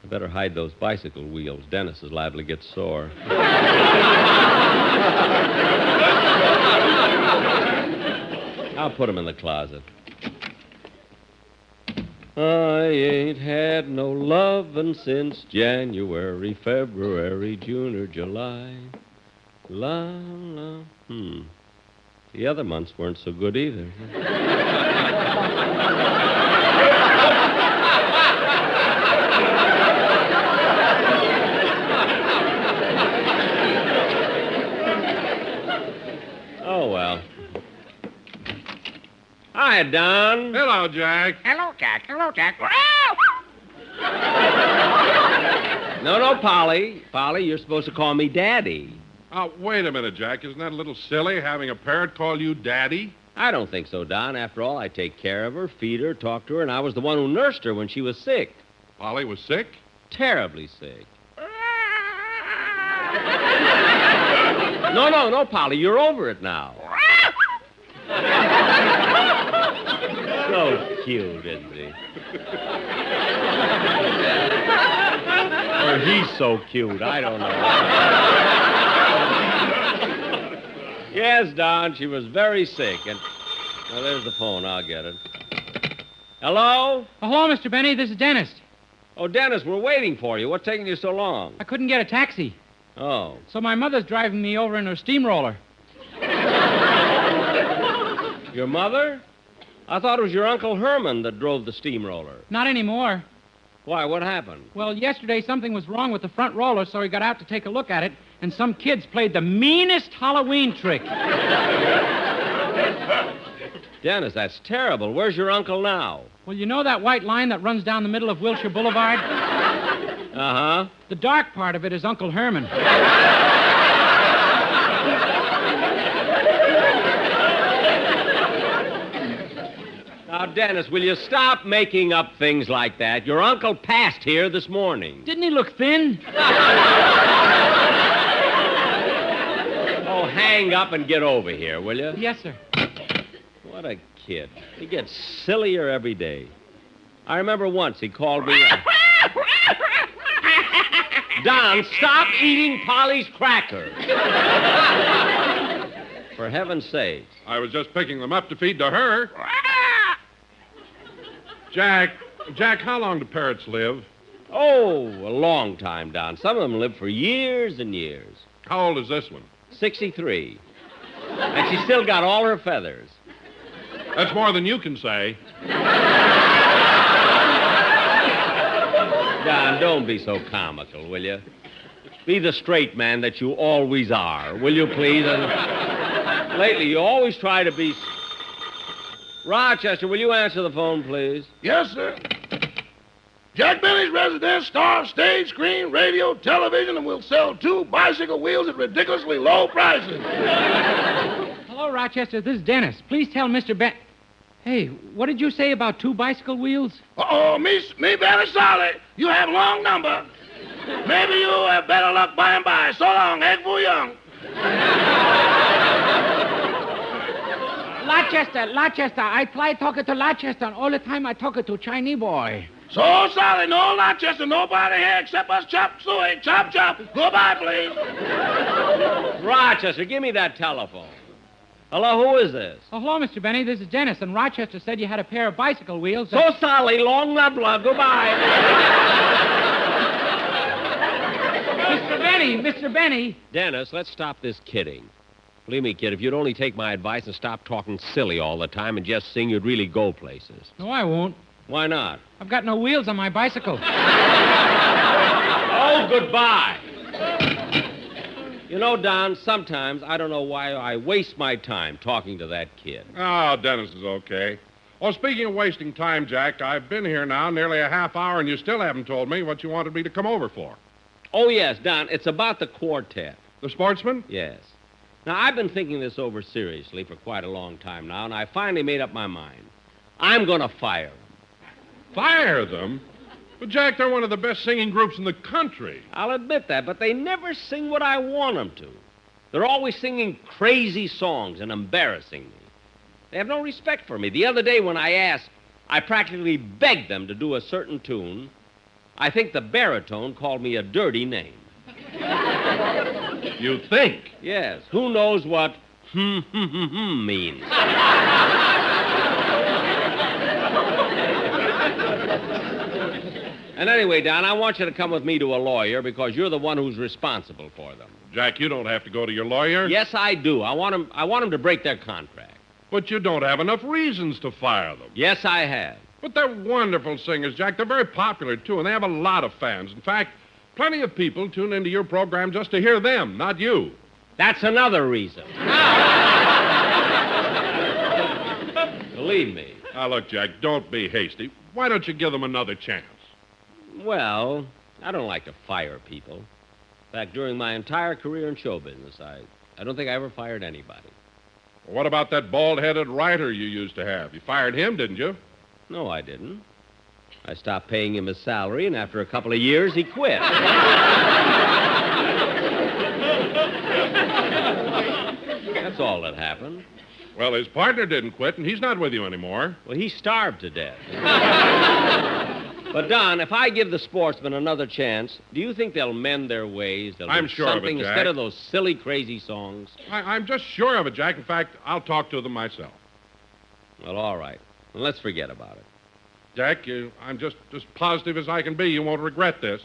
I better hide those bicycle wheels. Dennis is liable to get sore. I'll put them in the closet. I ain't had no lovin' since January, February, June, or July. La, la, The other months weren't so good either. Oh, well. Hi, Don. Hello, Jack. Hello, Jack. Hello, Jack. No, Polly. Polly, you're supposed to call me Daddy. Wait a minute, Jack. Isn't that a little silly, having a parrot call you Daddy? I don't think so, Don. After all, I take care of her, feed her, talk to her, and I was the one who nursed her when she was sick. Polly was sick? Terribly sick. No, Polly, you're over it now. So cute, isn't he? Or he's so cute, I don't know. Yes, Don, she was very sick, and... Well, there's the phone. I'll get it. Hello? Oh, hello, Mr. Benny. This is Dennis. Oh, Dennis, we're waiting for you. What's taking you so long? I couldn't get a taxi. Oh. So my mother's driving me over in her steamroller. Your mother? I thought it was your Uncle Herman that drove the steamroller. Not anymore. Why, what happened? Well, yesterday something was wrong with the front roller, so he got out to take a look at it, and some kids played the meanest Halloween trick. Dennis, that's terrible. Where's your uncle now? Well, you know that white line that runs down the middle of Wilshire Boulevard? Uh-huh. The dark part of it is Uncle Herman. Now, Dennis, will you stop making up things like that? Your uncle passed here this morning. Didn't he look thin? Oh, hang up and get over here, will you? Yes, sir. What a kid. He gets sillier every day. I remember once he called me up. Don, stop eating Polly's crackers. For heaven's sake. I was just picking them up to feed to her. Jack, how long do parrots live? Oh, a long time, Don. Some of them live for years and years. How old is this one? 63. And she's still got all her feathers. That's more than you can say. Don, don't be so comical, will you? Be the straight man that you always are, will you, please? And lately, you always try to be... Rochester, will you answer the phone, please? Yes, sir. Jack Benny's residence, star, stage, screen, radio, television, and we'll sell 2 bicycle wheels at ridiculously low prices. Hello, Rochester. This is Dennis. Please tell Mr. Ben... Hey, what did you say about 2 bicycle wheels? Uh-oh, me, Benny Solly. You have long number. Maybe you have better luck by and by. So long, egg for young. Rochester. I try talking to Rochester, and all the time I talking to Chinese boy. So, Solly, no Rochester, nobody here except us chop suey. Chop, chop. Goodbye, please. Rochester, give me that telephone. Hello, who is this? Oh, hello, Mr. Benny. This is Dennis, and Rochester said you had a pair of bicycle wheels. So sorry, long love, goodbye. Mr. Benny. Dennis, let's stop this kidding. Believe me, kid, if you'd only take my advice and stop talking silly all the time and just sing, you'd really go places. No, I won't. Why not? I've got no wheels on my bicycle. Oh, goodbye. You know, Don, sometimes I don't know why I waste my time talking to that kid. Oh, Dennis is okay. Well, speaking of wasting time, Jack, I've been here now nearly a half hour, and you still haven't told me what you wanted me to come over for. Oh, yes, Don, it's about the quartet. The sportsman? Yes. Now, I've been thinking this over seriously for quite a long time now, and I finally made up my mind. I'm going to fire them. Fire them? But, Jack, they're one of the best singing groups in the country. I'll admit that, but they never sing what I want them to. They're always singing crazy songs and embarrassing me. They have no respect for me. The other day when I asked, I practically begged them to do a certain tune. I think the baritone called me a dirty name. You think? Yes. Who knows what means? And anyway, Don, I want you to come with me to a lawyer because you're the one who's responsible for them. Jack, you don't have to go to your lawyer. Yes, I do. I want them to break their contract. But you don't have enough reasons to fire them. Yes, I have. But they're wonderful singers, Jack. They're very popular, too, and they have a lot of fans. In fact, plenty of people tune into your program just to hear them, not you. That's another reason. Believe me. Now, look, Jack, don't be hasty. Why don't you give them another chance? Well, I don't like to fire people. In fact, during my entire career in show business, I don't think I ever fired anybody. Well, what about that bald-headed writer you used to have? You fired him, didn't you? No, I didn't. I stopped paying him his salary, and after a couple of years, he quit. That's all that happened. Well, his partner didn't quit, and he's not with you anymore. Well, he starved to death. But, Don, if I give the sportsmen another chance, do you think they'll mend their ways? They'll I'm do sure of it, something Jack. instead of those silly, crazy songs? I'm just sure of it, Jack. In fact, I'll talk to them myself. Well, all right. Well, let's forget about it. Jack, I'm just as positive as I can be you won't regret this.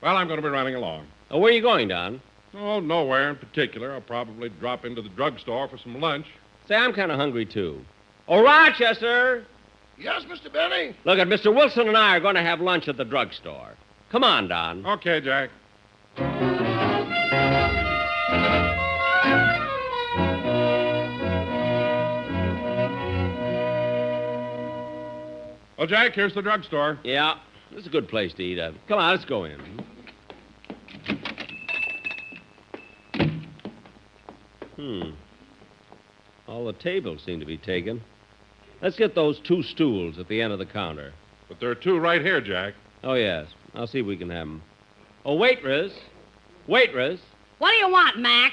Well, I'm going to be running along. Oh, where are you going, Don? Oh, nowhere in particular. I'll probably drop into the drugstore for some lunch. Say, I'm kind of hungry, too. Oh, Rochester! Yes, Mr. Benny? Look, Mr. Wilson and I are going to have lunch at the drugstore. Come on, Don. Okay, Jack. Well, Jack, here's the drugstore. Yeah, this is a good place to eat. Come on, let's go in. All the tables seem to be taken. Let's get those 2 stools at the end of the counter. But there are 2 right here, Jack. Oh, yes. I'll see if we can have them. Oh, waitress. Waitress. What do you want, Mac?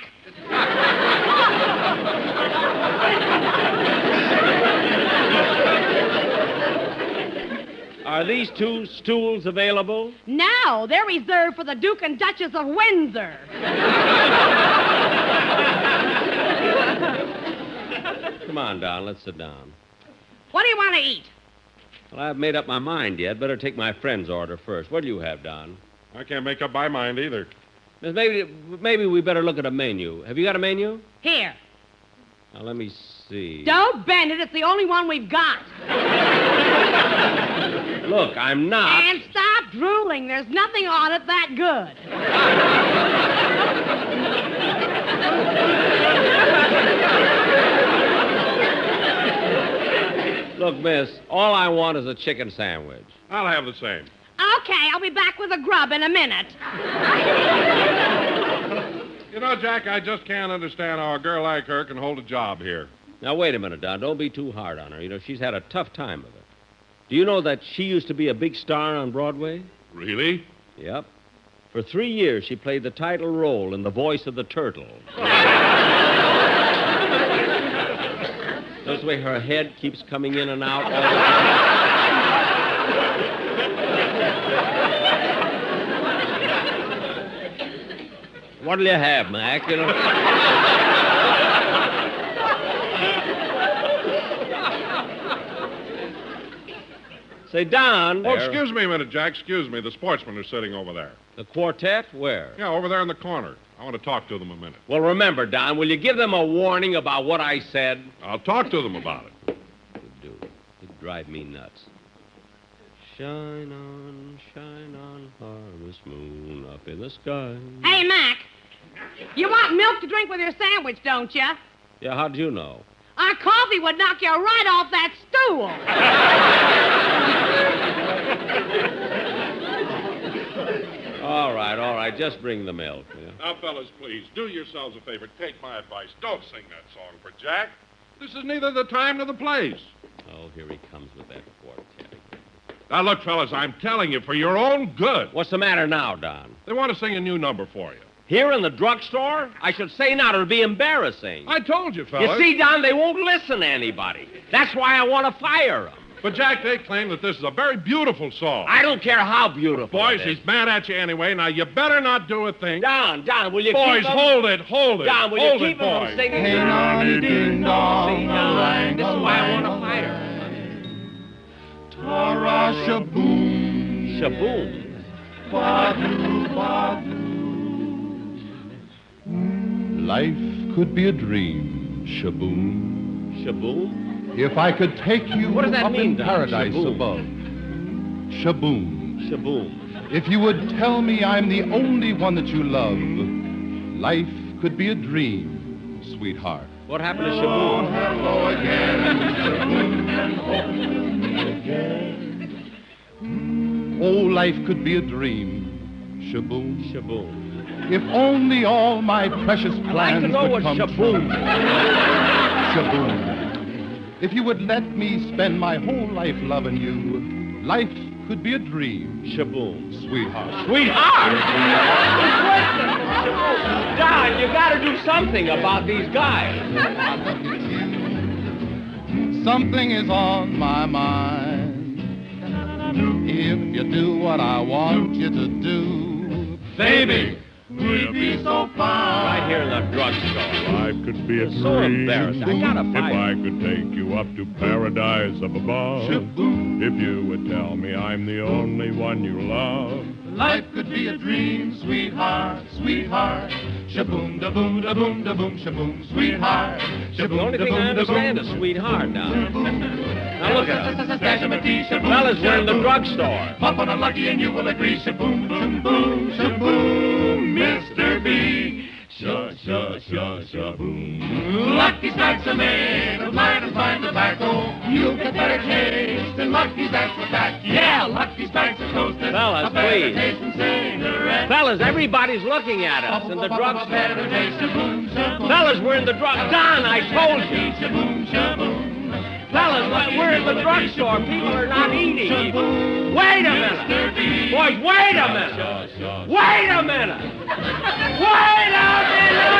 Are these 2 stools available? No, they're reserved for the Duke and Duchess of Windsor. Come on, Don. Let's sit down. What do you want to eat? Well, I haven't made up my mind yet. Better take my friend's order first. What do you have, Don? I can't make up my mind either. Miss, maybe we better look at a menu. Have you got a menu? Here. Now, let me see. Don't bend it. It's the only one we've got. Look, I'm not. And stop drooling. There's nothing on it that good. Look, miss, all I want is a chicken sandwich. I'll have the same. Okay, I'll be back with a grub in a minute. You know, Jack, I just can't understand how a girl like her can hold a job here. Now, wait a minute, Don. Don't be too hard on her. You know, she's had a tough time of it. Do you know that she used to be a big star on Broadway? Really? Yep. For 3 years, she played the title role in The Voice of the Turtle. Notice the way her head keeps coming in and out all the time. What'll you have, Mac? You know? Say, Don. Oh, excuse me a minute, Jack. Excuse me. The sportsmen are sitting over there. The quartet? Where? Yeah, over there in the corner. I want to talk to them a minute. Well, remember, Don, will you give them a warning about what I said? I'll talk to them about it. Good do. It'd drive me nuts. Shine on, harvest moon up in the sky. Hey, Mac. You want milk to drink with your sandwich, don't you? Yeah, how'd you know? Our coffee would knock you right off that stool. All right. Just bring the milk. Yeah. Now, fellas, please, do yourselves a favor. Take my advice. Don't sing that song for Jack. This is neither the time nor the place. Oh, here he comes with that quartet. Now, look, fellas, I'm telling you, for your own good. What's the matter now, Don? They want to sing a new number for you. Here in the drugstore? I should say not. It'll be embarrassing. I told you, fellas. You see, Don, they won't listen to anybody. That's why I want to fire them. But, Jack, they claim that this is a very beautiful song. I don't care how beautiful Boys, it is. he's mad at you anyway. Now, you better not do a thing. Don, will you boys, keep them? hold it. Don, will hold you keep it, them boys. from singing? Hey, Nonny, ding, dong, See, Don, this is why I want to fire them. Tara, shaboom. Shaboom. Badu, badu. Life could be a dream, shaboom. Shaboom? If I could take you What does that up mean, in Don? paradise Shaboom. above. Shaboom. Shaboom. If you would tell me I'm the only one that you love, life could be a dream, sweetheart. What happened to Shaboom? Hello again, shaboom. Oh, life could be a dream, shaboom. Shaboom. If only all my precious I'd like plans to know would what come shaboom true. is. Shaboom. If you would let me spend my whole life loving you, life could be a dream. Shaboom. Sweetheart. Sweetheart? Don, you got to do something about these guys. Something is on my mind. If you do what I want you to do, baby, we'll be so fine. Right here in the drugstore. Life could be a It's dream. so embarrassing. I gotta If fight. I could take you up to paradise up above. Shaboom. If you would tell me I'm the only one you love. Life could be a dream, sweetheart, sweetheart. Shaboom, da boom, da boom, da boom, shaboom, sweetheart. The only thing I understand is sweetheart now. Now look at us. Fellas, we're in the drugstore. Pop on a lucky and you will agree. Shaboom, boom, boom, shaboom, Mr. B. Shaboom. Lucky Strikes are made of light and fine tobacco. You'll get better taste than Lucky Strikes with that. Yeah, Lucky Strikes are toasted. Fellas, a better please. taste than cigarettes. Fellas, everybody's looking at us in the drugstore. Better taste, shaboom, shaboom. Fellas, we're in the drug. Don, I told you. Shaboom, shaboom. Fellas, we're at the drugstore. People are not eating. Wait a minute. Boys, wait a minute. Wait a minute. Wait a minute.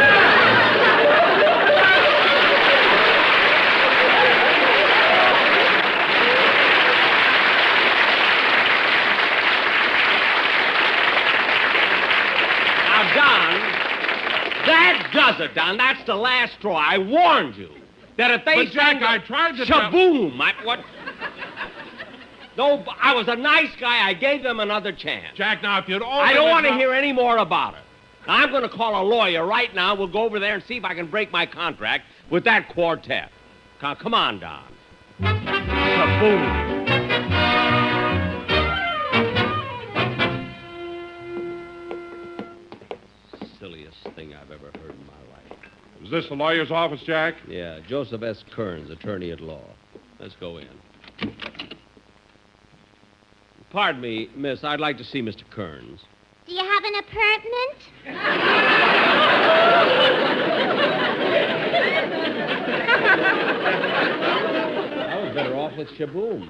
Now, Don, that does it, Don. That's the last straw. I warned you. That if they But, Jack, I tried to shaboom! What? No, I was a nice guy. I gave them another chance. Jack, now, if you'd only... I don't want to hear any more about it. I'm going to call a lawyer right now. We'll go over there and see if I can break my contract with that quartet. Come on, Don. Shaboom! Silliest thing I've ever heard in my life. Is this the lawyer's office, Jack? Yeah, Joseph S. Kearns, attorney at law. Let's go in. Pardon me, miss. I'd like to see Mr. Kearns. Do you have an apartment? I was better off with Shaboom.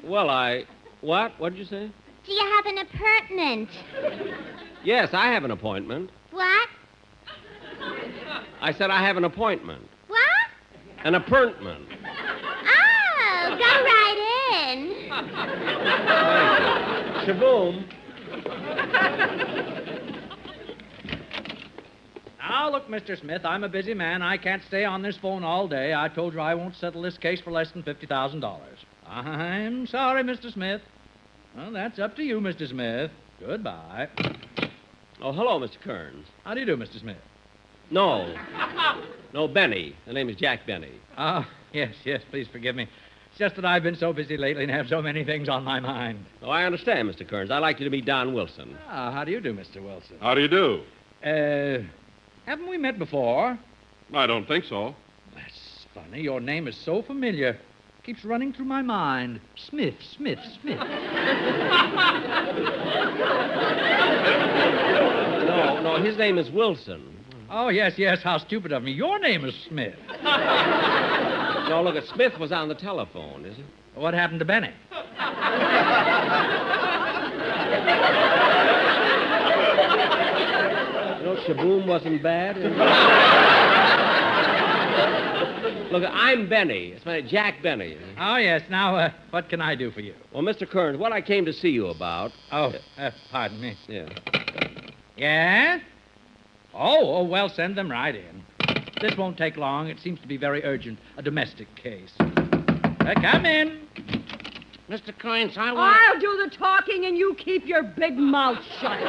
Well, What? What did you say? Do you have an apartment? Yes, I have an appointment. What? I said I have an appointment. What? An appointment. Oh, go right in. Shaboom. Now, look, Mr. Smith, I'm a busy man. I can't stay on this phone all day. I told you I won't settle this case for less than $50,000. I'm sorry, Mr. Smith. Well, that's up to you, Mr. Smith. Goodbye. Oh, hello, Mr. Kearns. How do you do, Mr. Smith? No. No, Benny. The name is Jack Benny. Oh, yes, please forgive me. It's just that I've been so busy lately and have so many things on my mind. Oh, I understand, Mr. Kearns. I'd like you to meet Don Wilson. Ah, how do you do, Mr. Wilson? How do you do? Haven't we met before? I don't think so. That's funny. Your name is so familiar. Keeps running through my mind. Smith. No, his name is Wilson. Oh, yes, how stupid of me. Your name is Smith. No, look, Smith was on the telephone, is he? What happened to Benny? You know, Shaboom wasn't bad. Look, I'm Benny. It's my name, Jack Benny. Oh, yes. Now, what can I do for you? Well, Mr. Kearns, what I came to see you about... Oh, pardon me. Yeah. Yes? Oh, well, send them right in. This won't take long. It seems to be very urgent. A domestic case. Come in. Mr. Kearns, I'll do the talking and you keep your big mouth shut.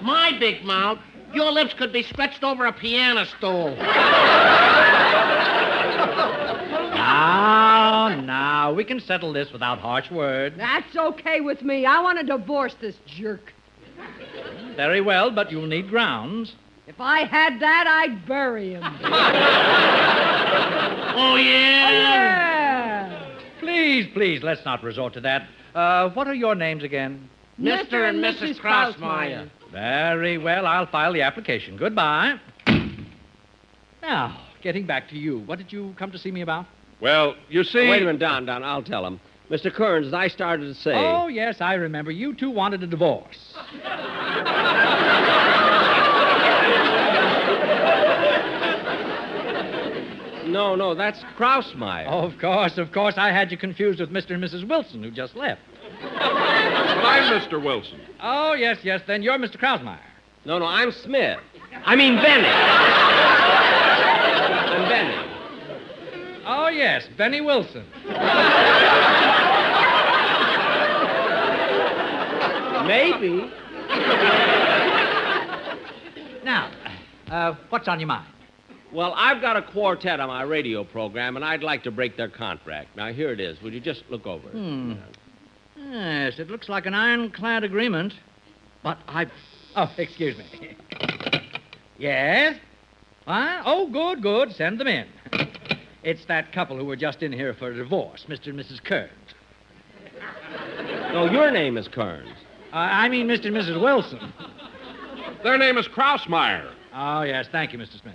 My big mouth? Your lips could be stretched over a piano stool. Now, we can settle this without harsh words. That's okay with me. I want to divorce this jerk. Very well, but you'll need grounds. If I had that, I'd bury him. Oh, yeah? Please, let's not resort to that. What are your names again? Mr. and Mrs. Krausmeyer. Very well, I'll file the application. Goodbye. Now, getting back to you, what did you come to see me about? Well, you see... Wait a minute, Don, I'll tell him. Mr. Kearns, as I started to say... Oh, yes, I remember. You two wanted a divorce. No, that's Krausmeyer. Oh, of course. I had you confused with Mr. and Mrs. Wilson, who just left. But I'm Mr. Wilson. Oh, yes, then you're Mr. Krausmeyer. No, I'm Smith. I mean Benny. I'm Benny. Oh, yes, Benny Wilson. Maybe. Now, what's on your mind? Well, I've got a quartet on my radio program, and I'd like to break their contract. Now, here it is. Would you just look over it? Yes, it looks like an ironclad agreement. But Oh, excuse me. Yes? What? Oh, good. Send them in. It's that couple who were just in here for a divorce, Mr. and Mrs. Kearns. No, your name is Kearns. I mean Mr. and Mrs. Wilson. Their name is Krausmeyer. Oh, yes. Thank you, Mr. Smith.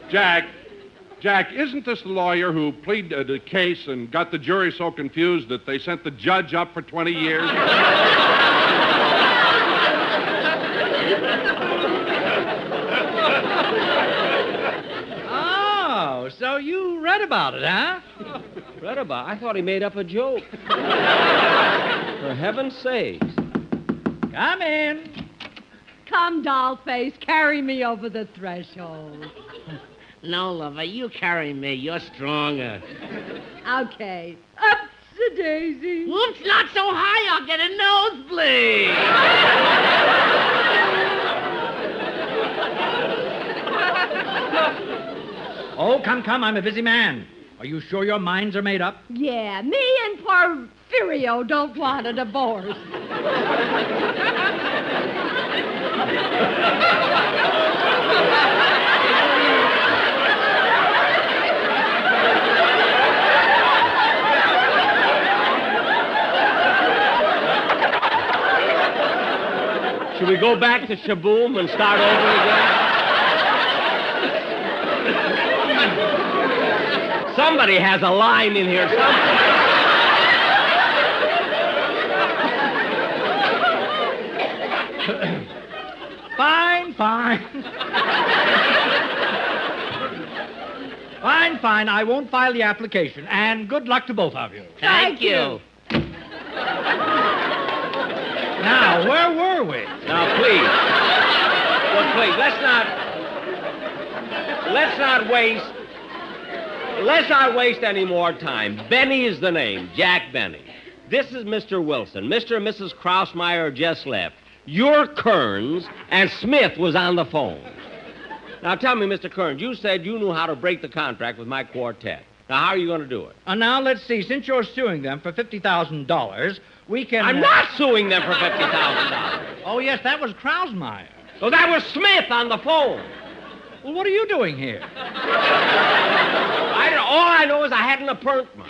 Jack, isn't this the lawyer who pleaded the case and got the jury so confused that they sent the judge up for 20 years? Oh, so you read about it, huh? Read about? I thought he made up a joke. For heaven's sakes. Come in. Come, doll face, carry me over the threshold. No, lover, you carry me. You're stronger. Okay. Upsy-daisy. Oops, not so high. I'll get a nosebleed. Oh, come. I'm a busy man. Are you sure your minds are made up? Yeah, me and Porfirio don't want a divorce. Should we go back to Shaboom and start over again? Somebody has a line in here somewhere. Fine. Fine. I won't file the application. And good luck to both of you. Thank you. Now, where were we? Now, please. Well, please, let's not waste any more time. Benny is the name, Jack Benny. This is Mr. Wilson. Mr. and Mrs. Krausmeyer just left. You're Kearns, and Smith was on the phone. Now, tell me, Mr. Kearns, you said you knew how to break the contract with my quartet. Now, how are you going to do it? Now, let's see. Since you're suing them for $50,000, we can... I'm not suing them for $50,000. Oh, yes, that was Krausmeyer. Oh, that was Smith on the phone. Well, what are you doing here? All I know is I had an appointment.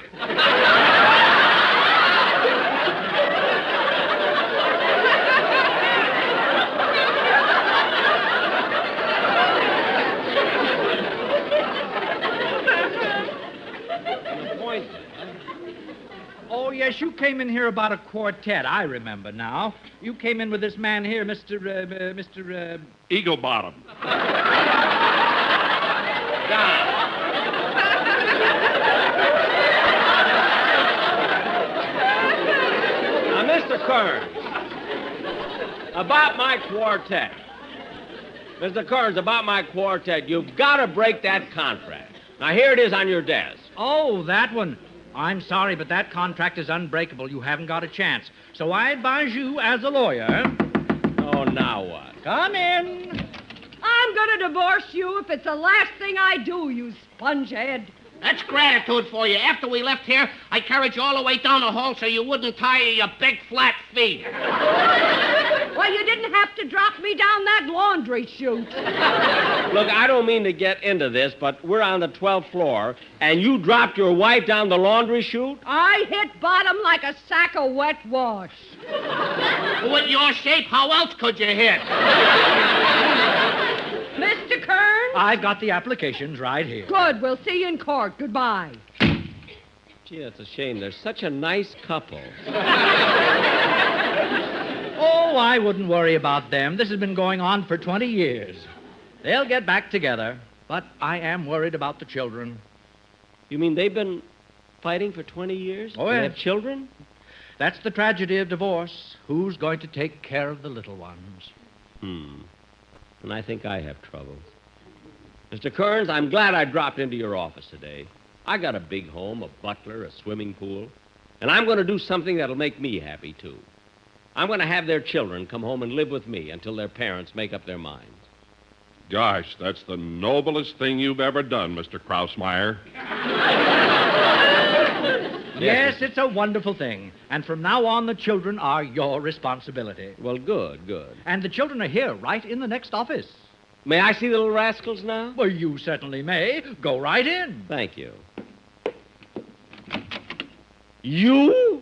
Oh, yes, you came in here about a quartet. I remember now. You came in with this man here, Mr. Eagle Bottom. Now, Mr. Kearns, about my quartet. Mr. Kearns, about my quartet, you've got to break that contract. Now, here it is on your desk. Oh, that one. I'm sorry, but that contract is unbreakable. You haven't got a chance. So I advise you, as a lawyer... Oh, now what? Come in. I'm going to divorce you if it's the last thing I do, you spongehead. That's gratitude for you. After we left here, I carried you all the way down the hall so you wouldn't tire your big flat feet. Well, you didn't have to drop me down that laundry chute. Look, I don't mean to get into this, but we're on the 12th floor, and you dropped your wife down the laundry chute? I hit bottom like a sack of wet wash. With your shape, how else could you hit? Mr. Kearns? I've got the applications right here. Good. We'll see you in court. Goodbye. Gee, it's a shame. They're such a nice couple. Oh, I wouldn't worry about them. This has been going on for 20 years. They'll get back together, but I am worried about the children. You mean they've been fighting for 20 years? Oh, They yes. have children? That's the tragedy of divorce. Who's going to take care of the little ones? And I think I have trouble. Mr. Kearns, I'm glad I dropped into your office today. I got a big home, a butler, a swimming pool, and I'm going to do something that'll make me happy, too. I'm going to have their children come home and live with me until their parents make up their minds. Gosh, that's the noblest thing you've ever done, Mr. Krausmeyer. Yes, it's a wonderful thing. And from now on, the children are your responsibility. Well, good. And the children are here, right in the next office. May I see the little rascals now? Well, you certainly may. Go right in. Thank you. You?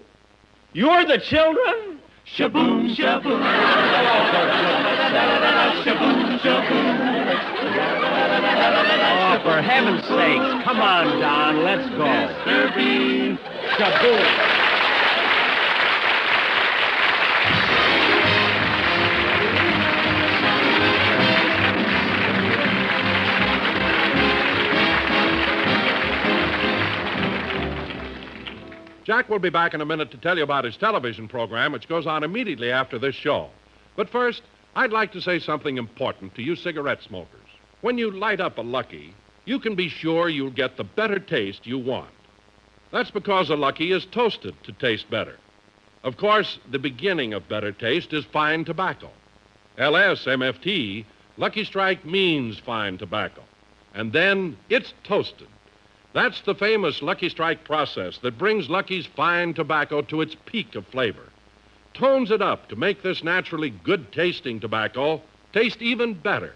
You're the children? Shaboom, shaboom. Shaboom, shaboom. Oh, for heaven's sakes. Come on, Don. Let's go. Mr. Bean. Shaboom. Jack will be back in a minute to tell you about his television program, which goes on immediately after this show. But first, I'd like to say something important to you cigarette smokers. When you light up a Lucky, you can be sure you'll get the better taste you want. That's because a Lucky is toasted to taste better. Of course, the beginning of better taste is fine tobacco. LSMFT, Lucky Strike means fine tobacco. And then it's toasted. That's the famous Lucky Strike process that brings Lucky's fine tobacco to its peak of flavor. Tones it up to make this naturally good-tasting tobacco taste even better,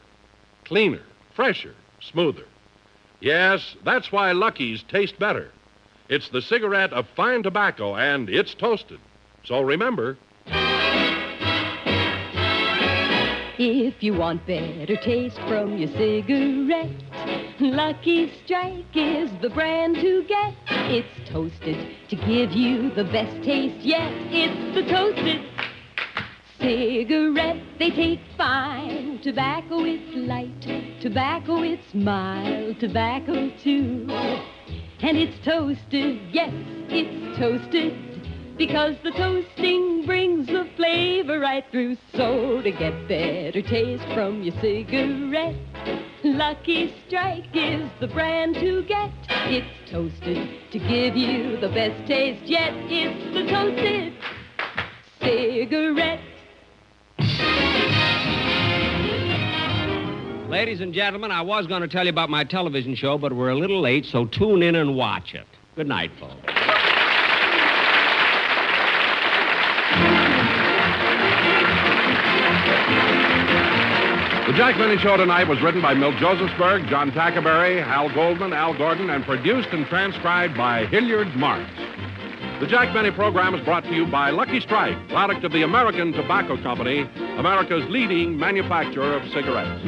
cleaner, fresher, smoother. Yes, that's why Lucky's taste better. It's the cigarette of fine tobacco, and it's toasted. So remember... If you want better taste from your cigarette, Lucky Strike is the brand to get. It's toasted to give you the best taste yet. It's the toasted cigarette. They take fine tobacco, it's light tobacco, it's mild tobacco too. And it's toasted, yes, it's toasted, because the toasting brings the flavor right through. So to get better taste from your cigarette, Lucky Strike is the brand to get. It's toasted to give you the best taste yet. It's the toasted cigarette. Ladies and gentlemen, I was going to tell you about my television show, but we're a little late, so tune in and watch it. Good night, folks. The Jack Benny Show tonight was written by Milt Josephsberg, John Tackerberry, Hal Goldman, Al Gordon, and produced and transcribed by Hilliard Marks. The Jack Benny program is brought to you by Lucky Strike, product of the American Tobacco Company, America's leading manufacturer of cigarettes.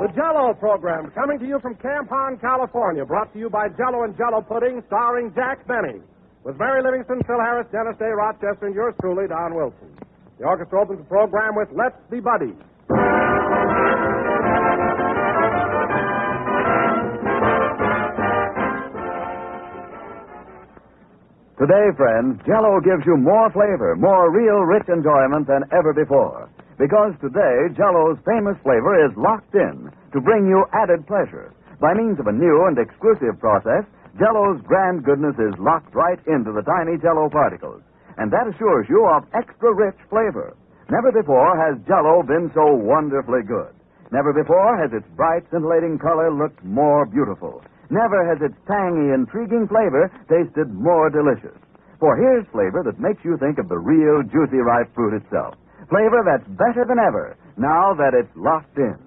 The Jell-O program, coming to you from Camp Hahn, California, brought to you by Jell-O and Jell-O Pudding, starring Jack Benny, with Mary Livingston, Phil Harris, Dennis Day, Rochester, and yours truly, Don Wilson. The orchestra opens the program with Let's Be Buddies. Today, friends, Jell-O gives you more flavor, more real rich enjoyment than ever before. Because today, Jell-O's famous flavor is locked in to bring you added pleasure. By means of a new and exclusive process, Jell-O's grand goodness is locked right into the tiny Jell-O particles. And that assures you of extra rich flavor. Never before has Jell-O been so wonderfully good. Never before has its bright, scintillating color looked more beautiful. Never has its tangy, intriguing flavor tasted more delicious. For here's flavor that makes you think of the real, juicy, ripe fruit itself. Flavor that's better than ever, now that it's locked in.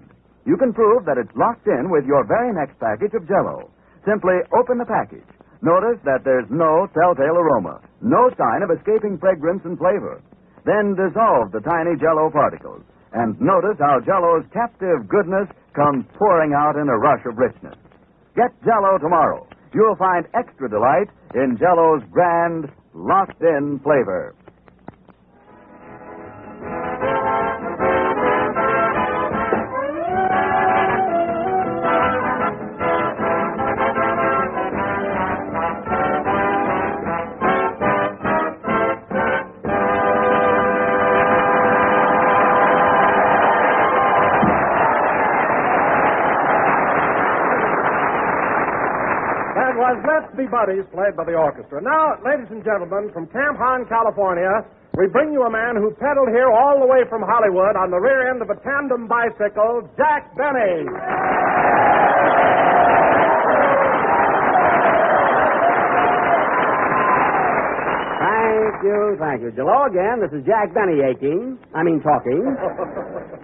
You can prove that it's locked in with your very next package of Jell-O. Simply open the package. Notice that there's no telltale aroma, no sign of escaping fragrance and flavor. Then dissolve the tiny Jell-O particles. And notice how Jell-O's captive goodness comes pouring out in a rush of richness. Get Jell-O tomorrow. You'll find extra delight in Jell-O's grand, locked-in flavor. was Let's Be Buddies, played by the orchestra. Now, ladies and gentlemen, from Camp Hahn, California, we bring you a man who pedaled here all the way from Hollywood on the rear end of a tandem bicycle, Jack Benny. Thank you. Hello again. This is Jack Benny talking.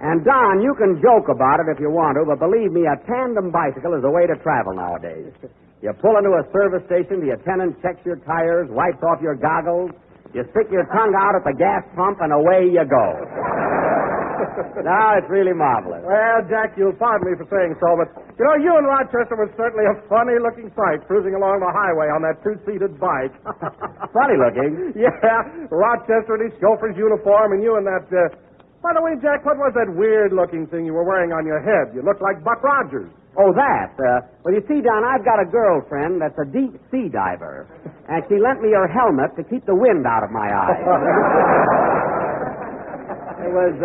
And, Don, you can joke about it if you want to, but believe me, a tandem bicycle is the way to travel nowadays. You pull into a service station, the attendant checks your tires, wipes off your goggles, you stick your tongue out at the gas pump, and away you go. Now, it's really marvelous. Well, Jack, you'll pardon me for saying so, but, you and Rochester was certainly a funny-looking sight cruising along the highway on that two-seated bike. Funny-looking? Yeah, Rochester in his chauffeur's uniform, and you in that... By the way, Jack, what was that weird-looking thing you were wearing on your head? You looked like Buck Rogers. Oh, that? Well, you see, Don, I've got a girlfriend that's a deep sea diver, and she lent me her helmet to keep the wind out of my eyes. It was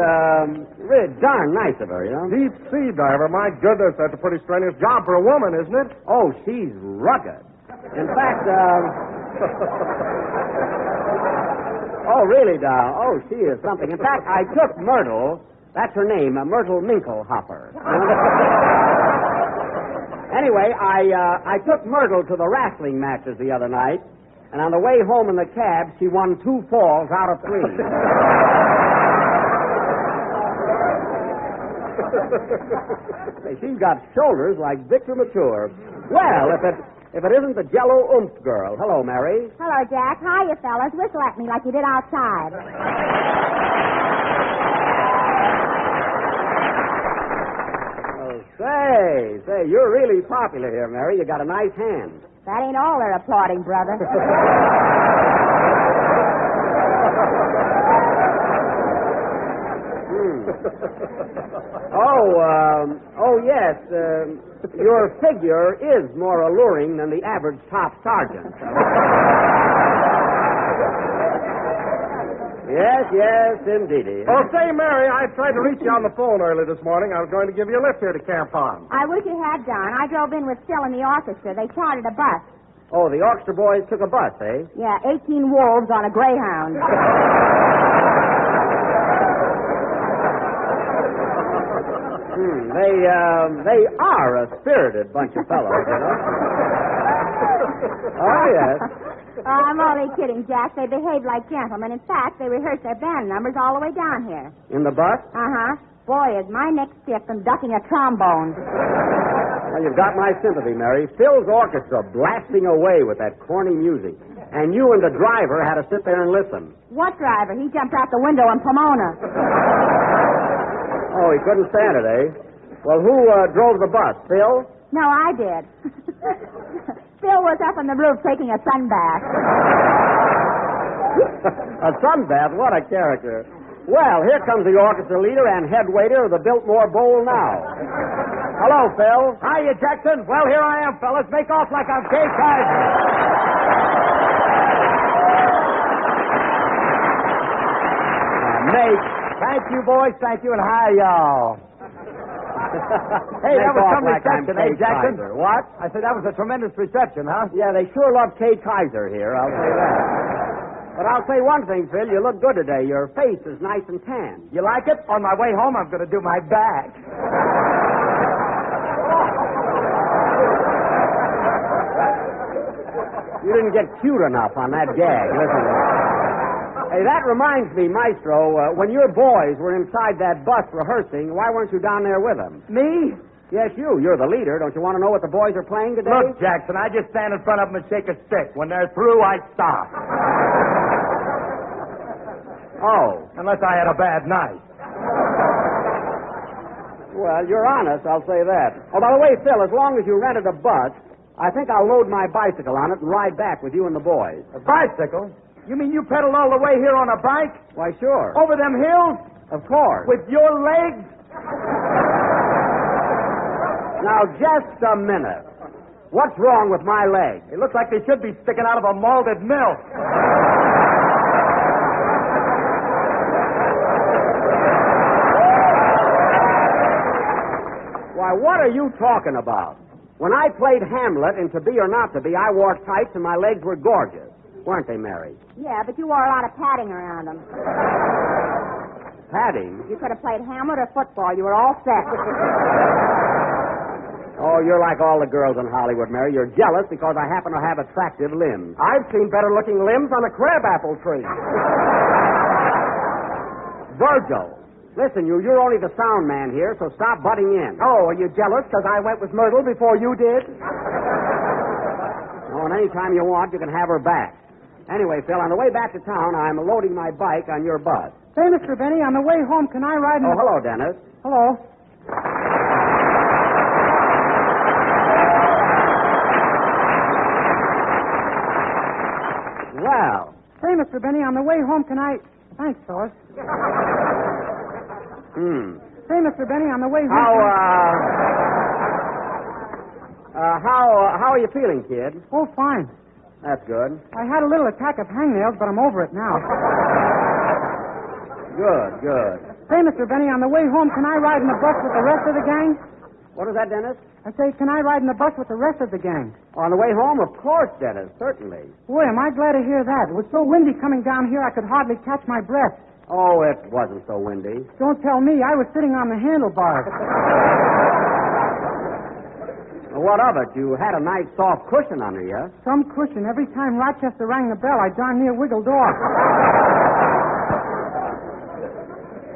really darn nice of her, Deep sea diver, my goodness, that's a pretty strenuous job for a woman, isn't it? Oh, she's rugged. In fact, oh, really, Don? Oh, she is something. In fact, I took Myrtle, that's her name, Myrtle Minklehopper. Anyway, I took Myrtle to the wrestling matches the other night, and on the way home in the cab, she won 2 falls out of 3. She's got shoulders like Victor Mature. Well, if it isn't the Jello Oomph girl. Hello, Mary. Hello, Jack. Hiya, fellas. Whistle at me like you did outside. Oh, say, you're really popular here, Mary. You got a nice hand. That ain't all they're applauding, brother. Yes. Your figure is more alluring than the average top sergeant. Yes, indeedy. Oh, say, Mary, I tried to reach you on the phone early this morning. I was going to give you a lift here to Camp Hahn. I wish you had, Don. I drove in with Phil and the orchestra. They chartered a bus. Oh, the orchestra boys took a bus, eh? Yeah, 18 wolves on a Greyhound. They are a spirited bunch of fellows, Oh, yes. Oh, I'm only kidding, Jack. They behave like gentlemen. In fact, they rehearse their band numbers all the way down here. In the bus? Uh-huh. Boy, is my neck stiff from ducking a trombone. Well, you've got my sympathy, Mary. Phil's orchestra blasting away with that corny music. And you and the driver had to sit there and listen. What driver? He jumped out the window in Pomona. Oh, he couldn't stand it, eh? Well, who drove the bus? Phil? No, I did. Phil was up on the roof taking a sunbath. A sunbath? What a character. Well, here comes the orchestra leader and head waiter of the Biltmore Bowl now. Hello, Phil. Hiya, Jackson. Well, here I am, fellas. Make off like I'm Kay Kaiser. Make. Thank you, boys. Thank you, and hi, y'all. Hey, that was some reception, eh, Jackson? Kaiser. What? I said that was a tremendous reception, huh? Yeah, they sure love Kay Kaiser here, I'll say that. But I'll say one thing, Phil. You look good today. Your face is nice and tan. You like it? On my way home, I'm going to do my back. You didn't get cute enough on that gag. Listen. Hey, that reminds me, Maestro, when your boys were inside that bus rehearsing, why weren't you down there with them? Me? Yes, you. You're the leader. Don't you want to know what the boys are playing today? Look, Jackson, I just stand in front of them and shake a stick. When they're through, I stop. Oh. Unless I had a bad night. Well, you're honest, I'll say that. Oh, by the way, Phil, as long as you rented a bus, I think I'll load my bicycle on it and ride back with you and the boys. A bicycle? You mean you pedaled all the way here on a bike? Why, sure. Over them hills? Of course. With your legs? Now, just a minute. What's wrong with my legs? It looks like they should be sticking out of a malted milk. Why, what are you talking about? When I played Hamlet in To Be or Not to Be, I wore tights and my legs were gorgeous. Weren't they, Mary? Yeah, but you wore a lot of padding around them. Padding? You could have played Hamlet or football. You were all set. Oh, you're like all the girls in Hollywood, Mary. You're jealous because I happen to have attractive limbs. I've seen better-looking limbs on a crabapple tree. Virgil, listen, you're only the sound man here, so stop butting in. Oh, are you jealous because I went with Myrtle before you did? Oh, and any time you want, you can have her back. Anyway, Phil, on the way back to town, I'm loading my bike on your bus. Say, Mr. Benny, on the way home, can I ride in Oh, hello, Dennis. Hello. Well. Say, Mr. Benny, on the way home, can I... Thanks, fellas. Say, Mr. Benny, on the way home... How are you feeling, kid? Oh, fine. That's good. I had a little attack of hangnails, but I'm over it now. Good. Say, Mr. Benny, on the way home, can I ride in the bus with the rest of the gang? What is that, Dennis? I say, can I ride in the bus with the rest of the gang? On the way home? Of course, Dennis, certainly. Boy, am I glad to hear that. It was so windy coming down here, I could hardly catch my breath. Oh, it wasn't so windy. Don't tell me. I was sitting on the handlebars. Well, what of it? You had a nice soft cushion under you. Some cushion. Every time Rochester rang the bell, I darn near wiggled off.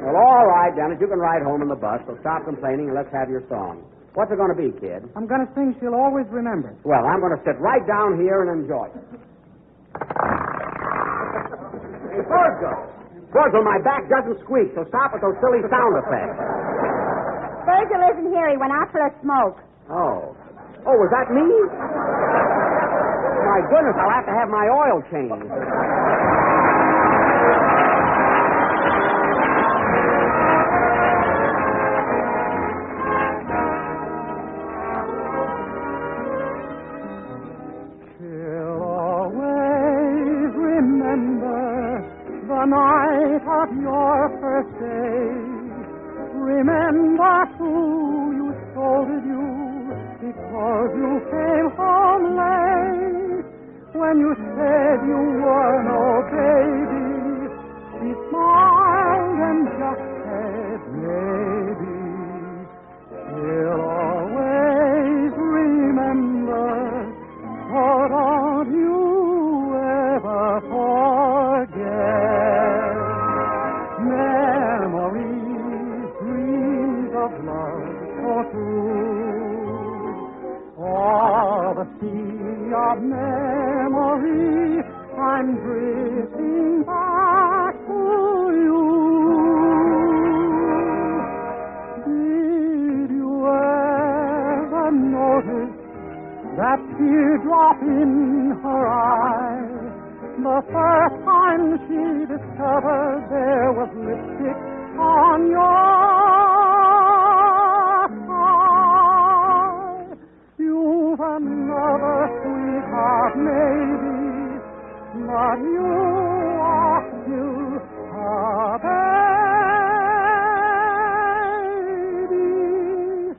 Well, all right, Dennis. You can ride home in the bus, so stop complaining and let's have your song. What's it going to be, kid? I'm going to sing She'll Always Remember. Well, I'm going to sit right down here and enjoy it. Hey, Virgil, my back doesn't squeak, so stop with those silly sound effects. Virgil isn't here. He went out for a smoke. Oh, was that me? My goodness, I'll have to have my oil changed. She'll always remember the night of your first day. Remember who you scolded you because you came home late. When you said you were no baby, she smiled and just said maybe. She'll always remember, so don't you ever forget. Memories, dreams of love so true. Oh, the sea of memory, I'm drifting back to you. Did you ever notice that teardrop in her eye? The first time she discovered there was lipstick on your You've another sweetheart, maybe, but you are still a baby.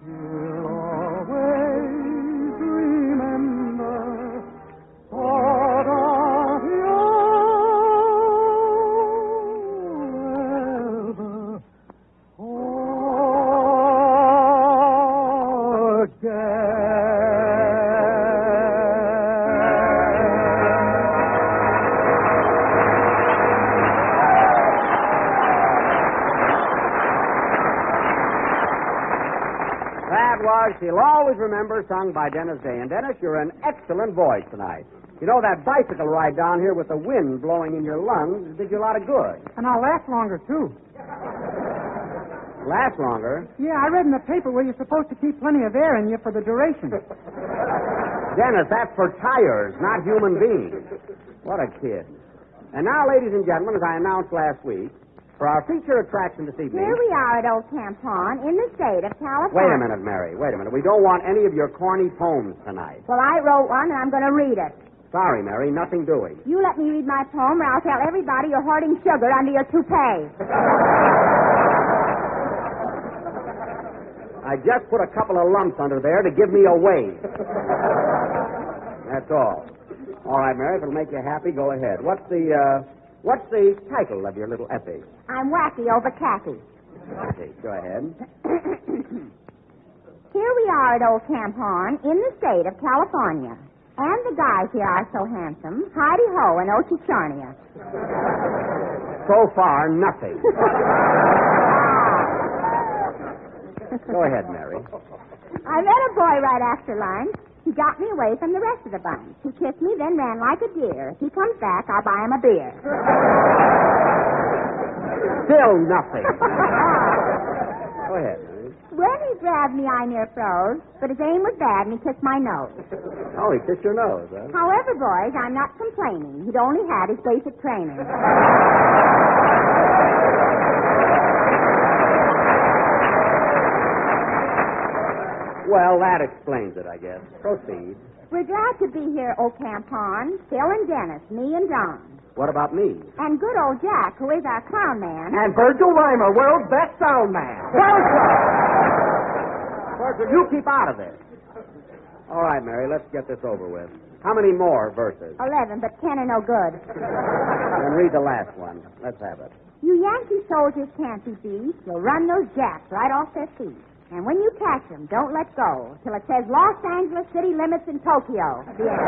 You'll always remember, for don't you ever She'll Always Remember, sung by Dennis Day. And, Dennis, you're an excellent voice tonight. You know, that bicycle ride down here with the wind blowing in your lungs did you a lot of good. And I'll last longer, too. Last longer? Yeah, I read in the paper where you're supposed to keep plenty of air in you for the duration. Dennis, that's for tires, not human beings. What a kid. And now, ladies and gentlemen, as I announced last week, for our feature attraction this evening... Here we are at Old Tampon in the state of California. Wait a minute, Mary. Wait a minute. We don't want any of your corny poems tonight. Well, I wrote one, and I'm going to read it. Sorry, Mary. Nothing doing. You let me read my poem, or I'll tell everybody you're hoarding sugar under your toupee. I just put a couple of lumps under there to give me a wave. That's all. All right, Mary, if it'll make you happy, go ahead. What's the title of your little epic? I'm wacky over Kathy. Okay, go ahead. Here we are at Old Camp Horn in the state of California. And the guys here are so handsome. Heidi-ho and Ochicharnia. So far, nothing. Go ahead, Mary. I met a boy right after lunch. He got me away from the rest of the bunch. He kissed me, then ran like a deer. If he comes back, I'll buy him a beer. Still nothing. Go ahead, Mary. When he grabbed me, I near froze, but his aim was bad and he kissed my nose. Oh, he kissed your nose, huh? However, boys, I'm not complaining. He'd only had his basic training. Well, that explains it, I guess. Proceed. We're glad to be here, Old Camp Horn. Phil and Dennis, me and John. What about me? And good old Jack, who is our clown man. And Virgil Reimer, world's best sound man. Virgil, you keep out of this. All right, Mary, let's get this over with. How many more verses? 11, but 10 are no good. Then read the last one. Let's have it. You Yankee soldiers can't be beat. You'll run those Jacks right off their feet. And when you catch them, don't let go till it says Los Angeles city limits in Tokyo. The end.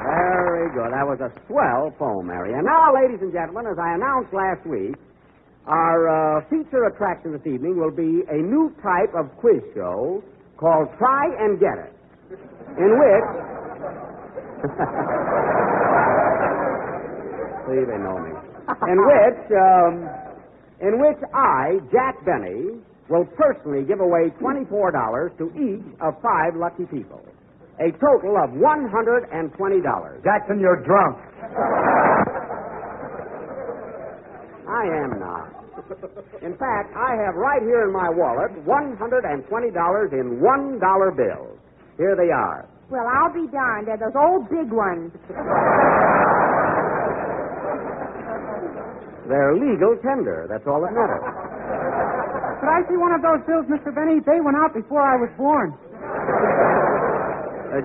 Very good. That was a swell poem, Mary. And now, ladies and gentlemen, as I announced last week, our feature attraction this evening will be a new type of quiz show called Try and Get It, in which... See, they know me. In which I, Jack Benny, will personally give away $24 to each of 5 lucky people. A total of $120. Jackson, you're drunk. I am not. In fact, I have right here in my wallet $120 in $1 bills. Here they are. Well, I'll be darned. They're those old big ones. They're legal tender. That's all that matters. Could I see one of those bills, Mr. Benny? They went out before I was born.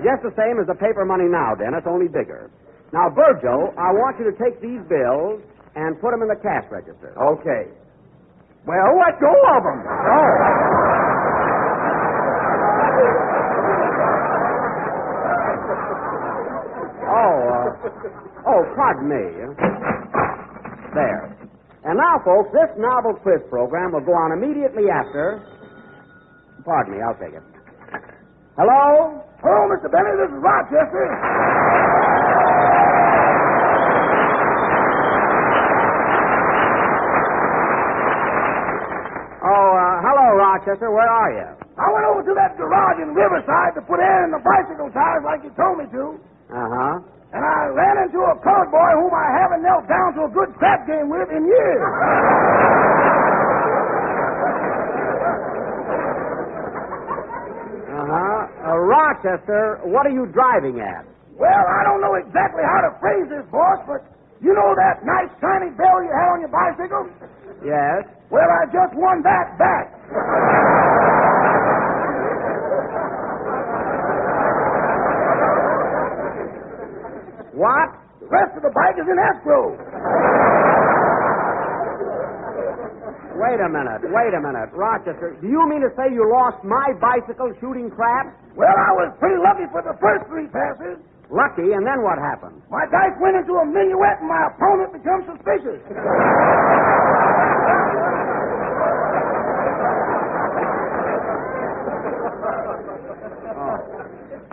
Just the same as the paper money now, Dennis, only bigger. Now, Virgil, I want you to take these bills and put them in the cash register. Okay. Well, let go of them. Oh, pardon me. There. And now, folks, this novel quiz program will go on immediately after... Pardon me, I'll take it. Hello? Oh, Mr. Benny, this is Rochester. Hello, Rochester. Where are you? I went over to that garage in Riverside to put air in the bicycle tires like you told me to. Uh-huh. And I ran into a colored boy whom I haven't knelt down to a good crap game with in years. Rochester, what are you driving at? Well, I don't know exactly how to phrase this, boss, but you know that nice shiny bell you have on your bicycle? Yes. Well, I just won that back. What? The rest of the bike is in escrow. Wait a minute. Rochester, do you mean to say you lost my bicycle shooting crap? Well, I was pretty lucky for the first 3 passes. Lucky, and then what happened? My dice went into a minuet and my opponent became suspicious.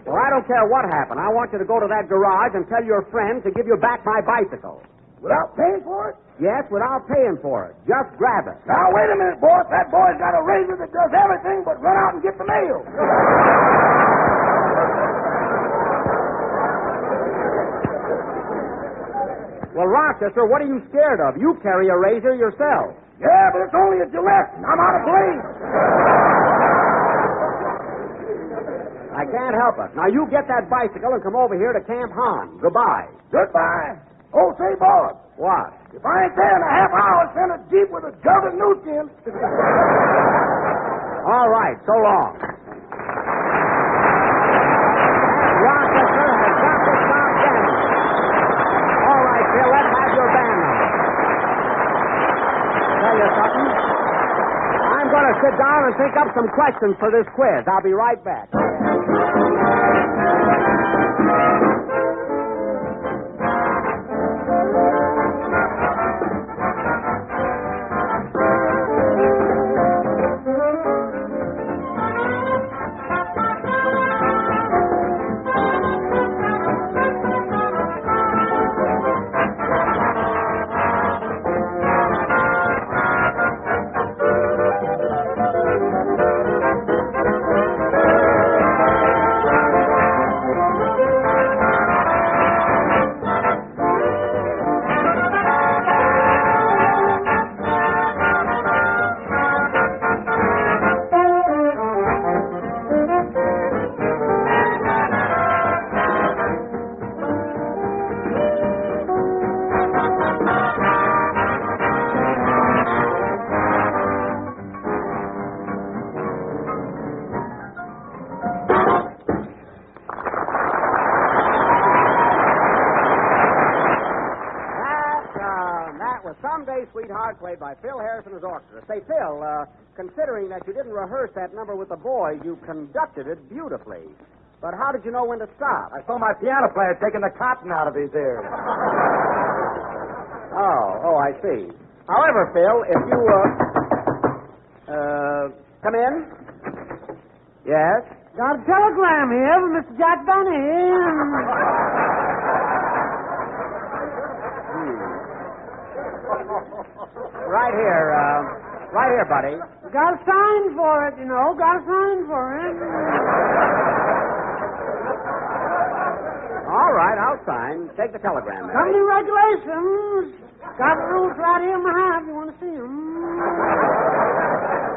Well, I don't care what happened. I want you to go to that garage and tell your friend to give you back my bicycle. Without paying for it? Yes, without paying for it. Just grab it. Now, wait a minute, boss. That boy's got a razor that does everything but run out and get the mail. Well, Rochester, what are you scared of? You carry a razor yourself. Yeah, but it's only a Gillette. I'm out of blade. I can't help it. Now, you get that bicycle and come over here to Camp Han. Goodbye. Goodbye. Oh, say, boss. What? If I ain't there in a half hour, send a jeep with a jug of new skins. All right, so long. Rochester has got to stop jamming. All right, Phil, let's have your band number. Tell you something. I'm going to sit down and think up some questions for this quiz. I'll be right back. Sweetheart, played by Phil Harris and his orchestra. Say, Phil, considering that you didn't rehearse that number with the boys, you conducted it beautifully. But how did you know when to stop? I saw my piano player taking the cotton out of his ears. Oh, I see. However, Phil, if you, come in? Yes? Got a telegram here from Mr. Jack Benny. Right here, buddy. Got a sign for it, you know. Got a sign for it. All right, I'll sign. Take the telegram, Mary. Company regulations. Got the rules right here in my hand if you want to see them.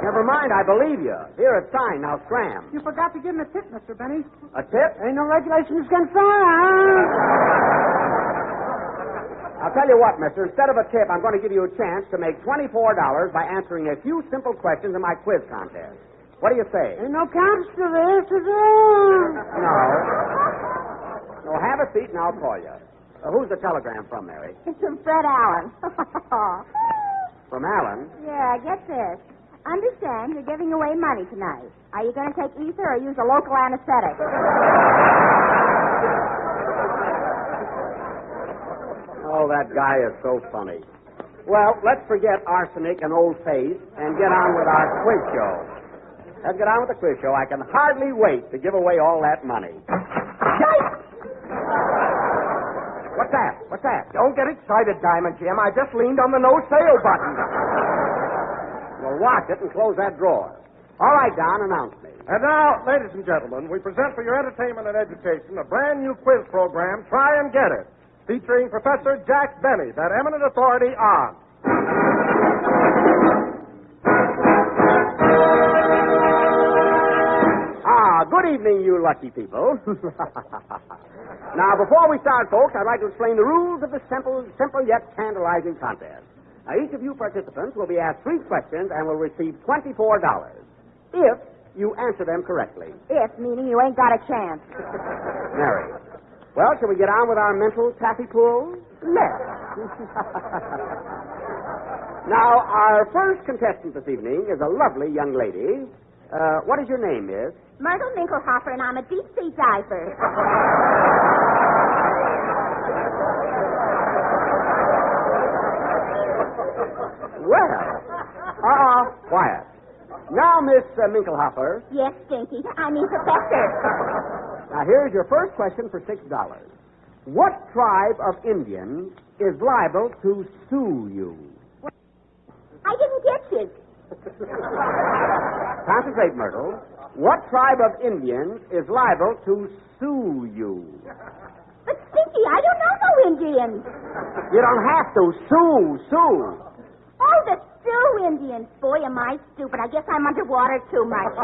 Never mind, I believe you. Here, it's signed. Now, scram. You forgot to give him a tip, Mr. Benny. A tip? Ain't no regulations against sign. I'll tell you what, mister. Instead of a tip, I'm going to give you a chance to make $24 by answering a few simple questions in my quiz contest. What do you say? Ain't no counts to this, is there? No, have a seat and I'll call you. Who's the telegram from, Mary? It's from Fred Allen. From Allen? Yeah, get this. Understand you're giving away money tonight. Are you going to take ether or use a local anesthetic? Oh, that guy is so funny. Well, let's forget arsenic and old face and get on with our quiz show. Let's get on with the quiz show. I can hardly wait to give away all that money. What's that? What's that? Don't get excited, Diamond Jim. I just leaned on the no sale button. Well, watch it and close that drawer. All right, Don, announce me. And now, ladies and gentlemen, we present for your entertainment and education a brand new quiz program, Try and Get It, featuring Professor Jack Benny, that eminent authority on. Good evening, you lucky people. Now, before we start, folks, I'd like to explain the rules of the simple yet tantalizing contest. Now, each of you participants will be asked 3 questions and will receive $24 if you answer them correctly. If, meaning you ain't got a chance. Mary. Well, shall we get on with our mental taffy pool? Let's. Now, our first contestant this evening is a lovely young lady. What is your name, miss? Myrtle Minkelhofer, and I'm a deep sea diver. Well, quiet. Now, Miss Minkelhofer. Yes, Stinky. I mean, Professor. Now, here's your first question for $6. What tribe of Indians is liable to sue you? I didn't get you. Concentrate, Myrtle. What tribe of Indians is liable to sue you? But, Stinky, I don't know no Indians. You don't have to. Sue. Oh, the Sioux Indians. Boy, am I stupid. I guess I'm underwater too much.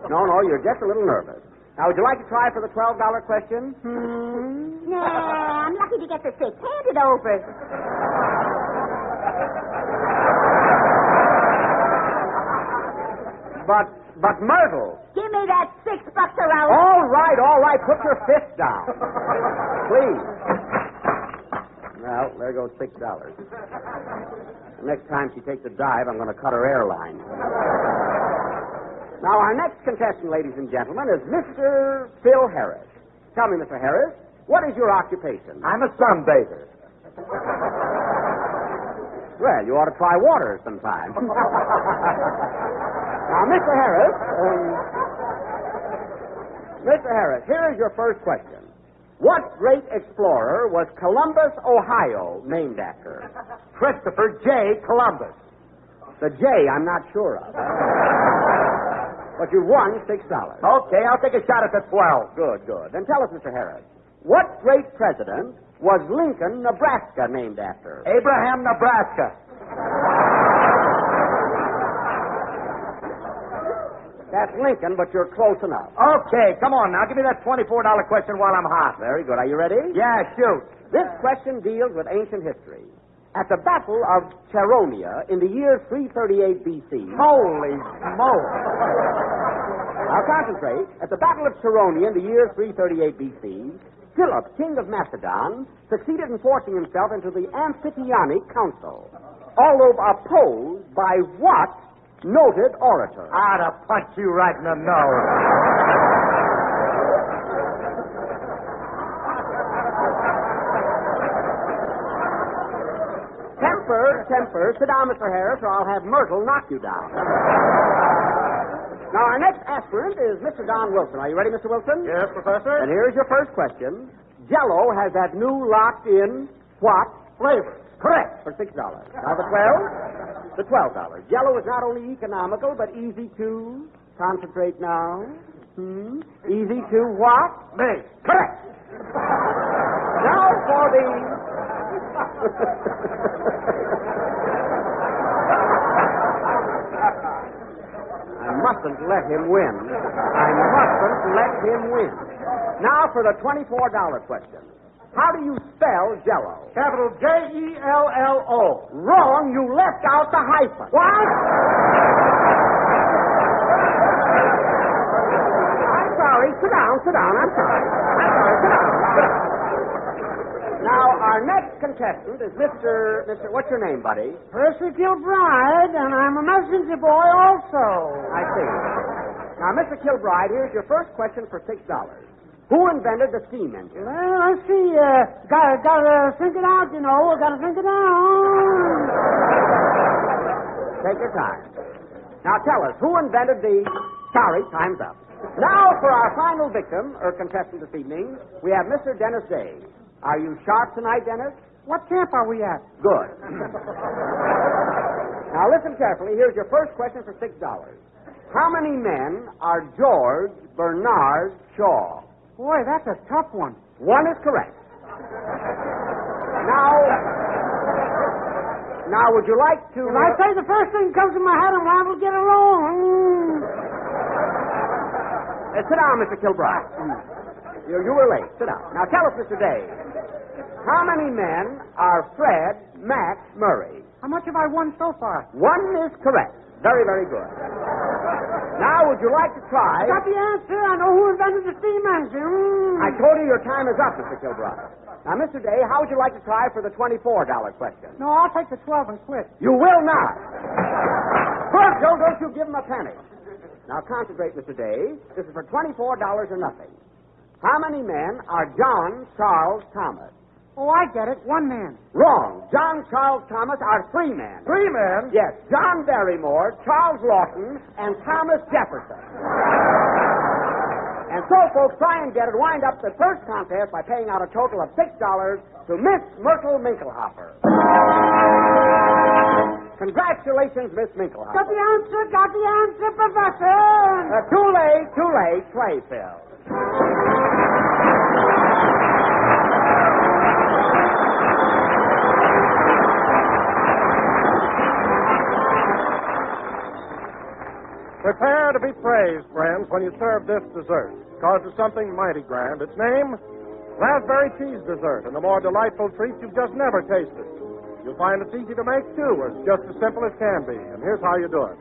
No, you're just a little nervous. Now, would you like to try for the $12 question? Nah, I'm lucky to get the 6. Hand it over. But Myrtle. Give me that $6 around. All right. Put your fist down. Please. Well, there goes $6. The next time she takes a dive, I'm going to cut her airline. Now, our next contestant, ladies and gentlemen, is Mr. Phil Harris. Tell me, Mr. Harris, what is your occupation? I'm a sunbather. Well, you ought to try water sometime. Now, Mr. Harris, here is your first question. What great explorer was Columbus, Ohio, named after? Christopher J. Columbus. The J, I'm not sure of. But you won $6. Okay, I'll take a shot at the 12. Good. Then tell us, Mr. Harris, what great president was Lincoln, Nebraska, named after? Abraham, Nebraska. That's Lincoln, but you're close enough. Okay, come on now. Give me that $24 question while I'm hot. Very good. Are you ready? Yeah, shoot. This question deals with ancient history. At the Battle of Cheronia in the year 338 B.C. Holy smoke. Now concentrate. At the Battle of Cheronia in the year 338 B.C., Philip, king of Macedon, succeeded in forcing himself into the Amphictyonic Council, although opposed by what noted orator? I'd have punched you right in the nose. Temper. Sit down, Mr. Harris, or I'll have Myrtle knock you down. Now, our next aspirant is Mr. Don Wilson. Are you ready, Mr. Wilson? Yes, Professor. And here's your first question. Jell-O has that new locked-in what flavor? Correct. For $6. Now, the 12? The $12. Jell-O is not only economical, but easy to concentrate now. Easy to what? Me. Correct. Now for the... I mustn't let him win. Now for the $24 question. How do you spell Jell-O? Capital J-E-L-L-O. Wrong. You left out the hyphen. What? I'm sorry. Sit down. I'm sorry. Sit down. Now, our next contestant is Mr. What's your name, buddy? Percy Kilbride, and I'm a messenger boy also. I see. Now, Mr. Kilbride, here's your first question for $6. Who invented the steam engine? Well, let's see. Gotta think it out, you know. Gotta think it out. Take your time. Now, tell us, who invented the... Sorry, time's up. Now, for our final victim, or contestant this evening, we have Mr. Dennis Day. Are you sharp tonight, Dennis? What camp are we at? Good. Now, listen carefully. Here's your first question for $6. How many men are George Bernard Shaw? Boy, that's a tough one. One is correct. Now, would you like to... If I say the first thing comes to my head, I'm liable to get it wrong. Sit down, Mr. Kilbride. You were late. Sit down. Now, tell us, Mr. Day, how many men are Fred Max Murray? How much have I won so far? One is correct. Very, very good. Now, would you like to try... I got the answer. I know who invented the steam engine. I told you your time is up, Mr. Kilbride. Now, Mr. Day, how would you like to try for the $24 question? No, I'll take the 12 and quit. You will not. Virgil, don't you give him a penny. Now, concentrate, Mr. Day. This is for $24 or nothing. How many men are John Charles Thomas? Oh, I get it. One man. Wrong. John Charles Thomas are 3 men. 3 men? Yes. John Barrymore, Charles Lawton, and Thomas Jefferson. And so, folks, try and get it. Wind up the first contest by paying out a total of $6 to Miss Myrtle Minklehopper. Congratulations, Miss Minklehopper. Got the answer, Professor. Too late. Play, Phil. Prepare to be praised, friends, when you serve this dessert, because it's something mighty grand. Its name, raspberry cheese dessert, and a more delightful treat you've just never tasted. You'll find it's easy to make, too. It's just as simple as can be, and here's how you do it.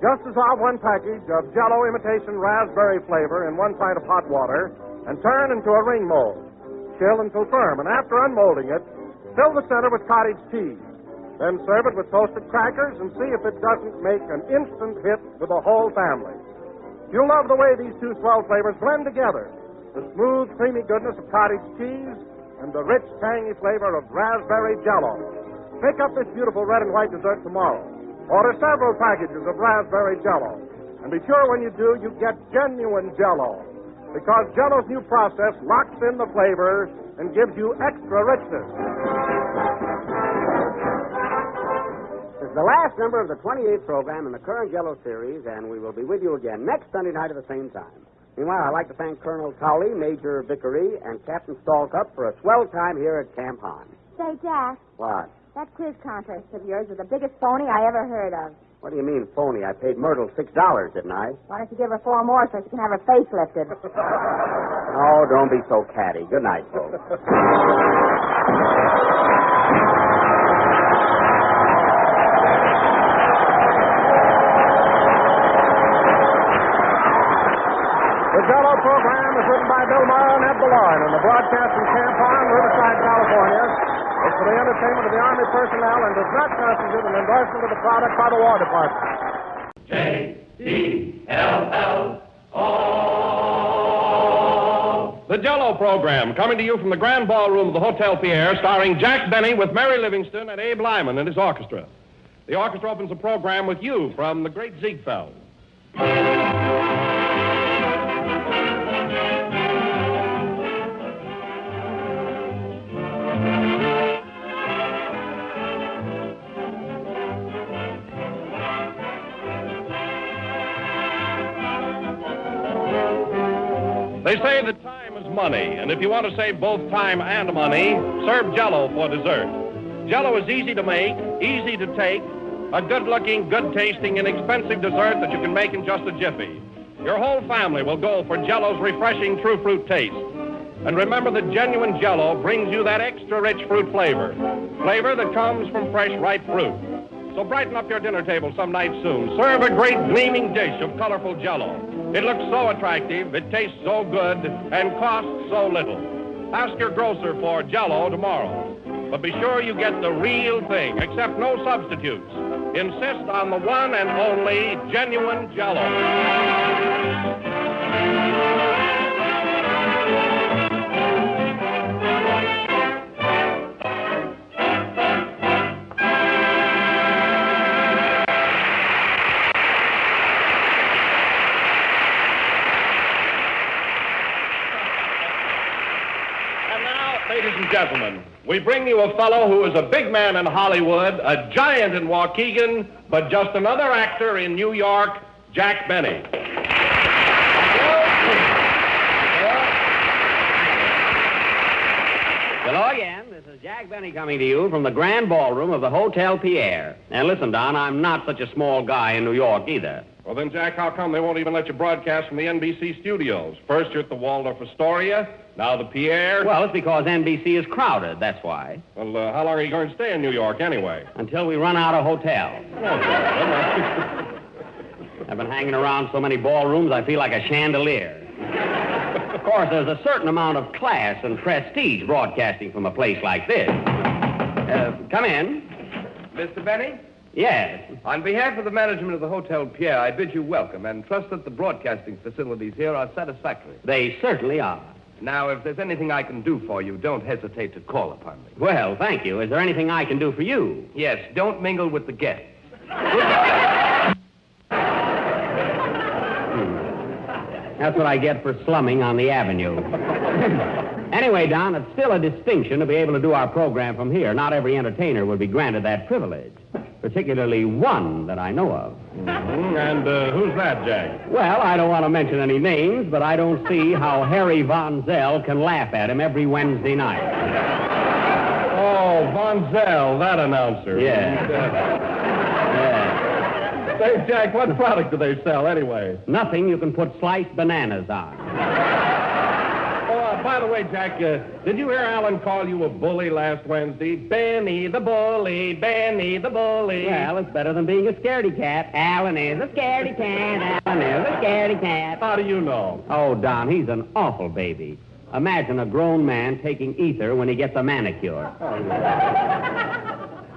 Just dissolve one package of Jell-O imitation raspberry flavor in 1 pint of hot water and turn into a ring mold. Chill until firm, and after unmolding it, fill the center with cottage cheese. Then serve it with toasted crackers and see if it doesn't make an instant hit with the whole family. You'll love the way these two swell flavors blend together. The smooth, creamy goodness of cottage cheese and the rich, tangy flavor of raspberry Jell-O. Pick up this beautiful red and white dessert tomorrow. Order several packages of raspberry Jell-O. And be sure when you do, you get genuine Jell-O. Because Jell-O's new process locks in the flavor and gives you extra richness. This is the last number of the 28th program in the current Jell-O series, and we will be with you again next Sunday night at the same time. Meanwhile, I'd like to thank Colonel Cowley, Major Vickery, and Captain Stallcup for a swell time here at Camp Hahn. Say, Jack, What? that quiz contest of yours was the biggest phony I ever heard of. What do you mean, phony? I paid Myrtle $6, didn't I? Why don't you give her 4 more so she can have her face lifted? Oh, don't be so catty. Good night, folks. The Jell-O program is written by Bill Morrow and Ed Baloyne, and the broadcast from Camp Hahn, Riverside, California. It's for the entertainment of the Army personnel and does not constitute an endorsement of the product by the War Department. J-E-L-L-O. The Jell-O program, coming to you from the Grand Ballroom of the Hotel Pierre, starring Jack Benny with Mary Livingston and Abe Lyman and his orchestra. The orchestra opens the program with You from the Great Ziegfeld. They say that time is money, and if you want to save both time and money, serve Jell-O for dessert. Jell-O is easy to make, easy to take, a good-looking, good-tasting, inexpensive dessert that you can make in just a jiffy. Your whole family will go for Jell-O's refreshing true fruit taste. And remember that genuine Jell-O brings you that extra rich fruit flavor that comes from fresh, ripe fruit. So brighten up your dinner table some night soon. Serve a great gleaming dish of colorful Jell-O. It looks so attractive, it tastes so good, and costs so little. Ask your grocer for Jell-O tomorrow. But be sure you get the real thing, accept no substitutes. Insist on the one and only genuine Jell-O. Ladies and gentlemen, we bring you a fellow who is a big man in Hollywood, a giant in Waukegan, but just another actor in New York, Jack Benny. Hello again. This is Jack Benny coming to you from the Grand Ballroom of the Hotel Pierre. And listen, Don, I'm not such a small guy in New York either. Well, then, Jack, how come they won't even let you broadcast from the NBC studios? First, you're at the Waldorf Astoria, now the Pierre. Well, it's because NBC is crowded, that's why. Well, how long are you going to stay in New York, anyway? Until we run out of hotels. I've been hanging around so many ballrooms, I feel like a chandelier. Of course, there's a certain amount of class and prestige broadcasting from a place like this. Come in. Mr. Benny? Yes. On behalf of the management of the Hotel Pierre, I bid you welcome and trust that the broadcasting facilities here are satisfactory. They certainly are. Now, if there's anything I can do for you, don't hesitate to call upon me. Well, thank you. Is there anything I can do for you? Yes, don't mingle with the guests. That's what I get for slumming on the avenue. Anyway, Don, it's still a distinction to be able to do our program from here. Not every entertainer would be granted that privilege, particularly one that I know of. Mm-hmm. And who's that, Jack? Well, I don't want to mention any names, but I don't see how Harry Von Zell can laugh at him every Wednesday night. Oh, Von Zell, that announcer. Yeah. Say, Jack, what product do they sell anyway? Nothing you can put sliced bananas on. By the way, Jack, did you hear Alan call you a bully last Wednesday? Benny the bully, Benny the bully. Well, it's better than being a scaredy cat. Alan is a scaredy cat. Alan is a scaredy cat. How do you know? Oh, Don, he's an awful baby. Imagine a grown man taking ether when he gets a manicure.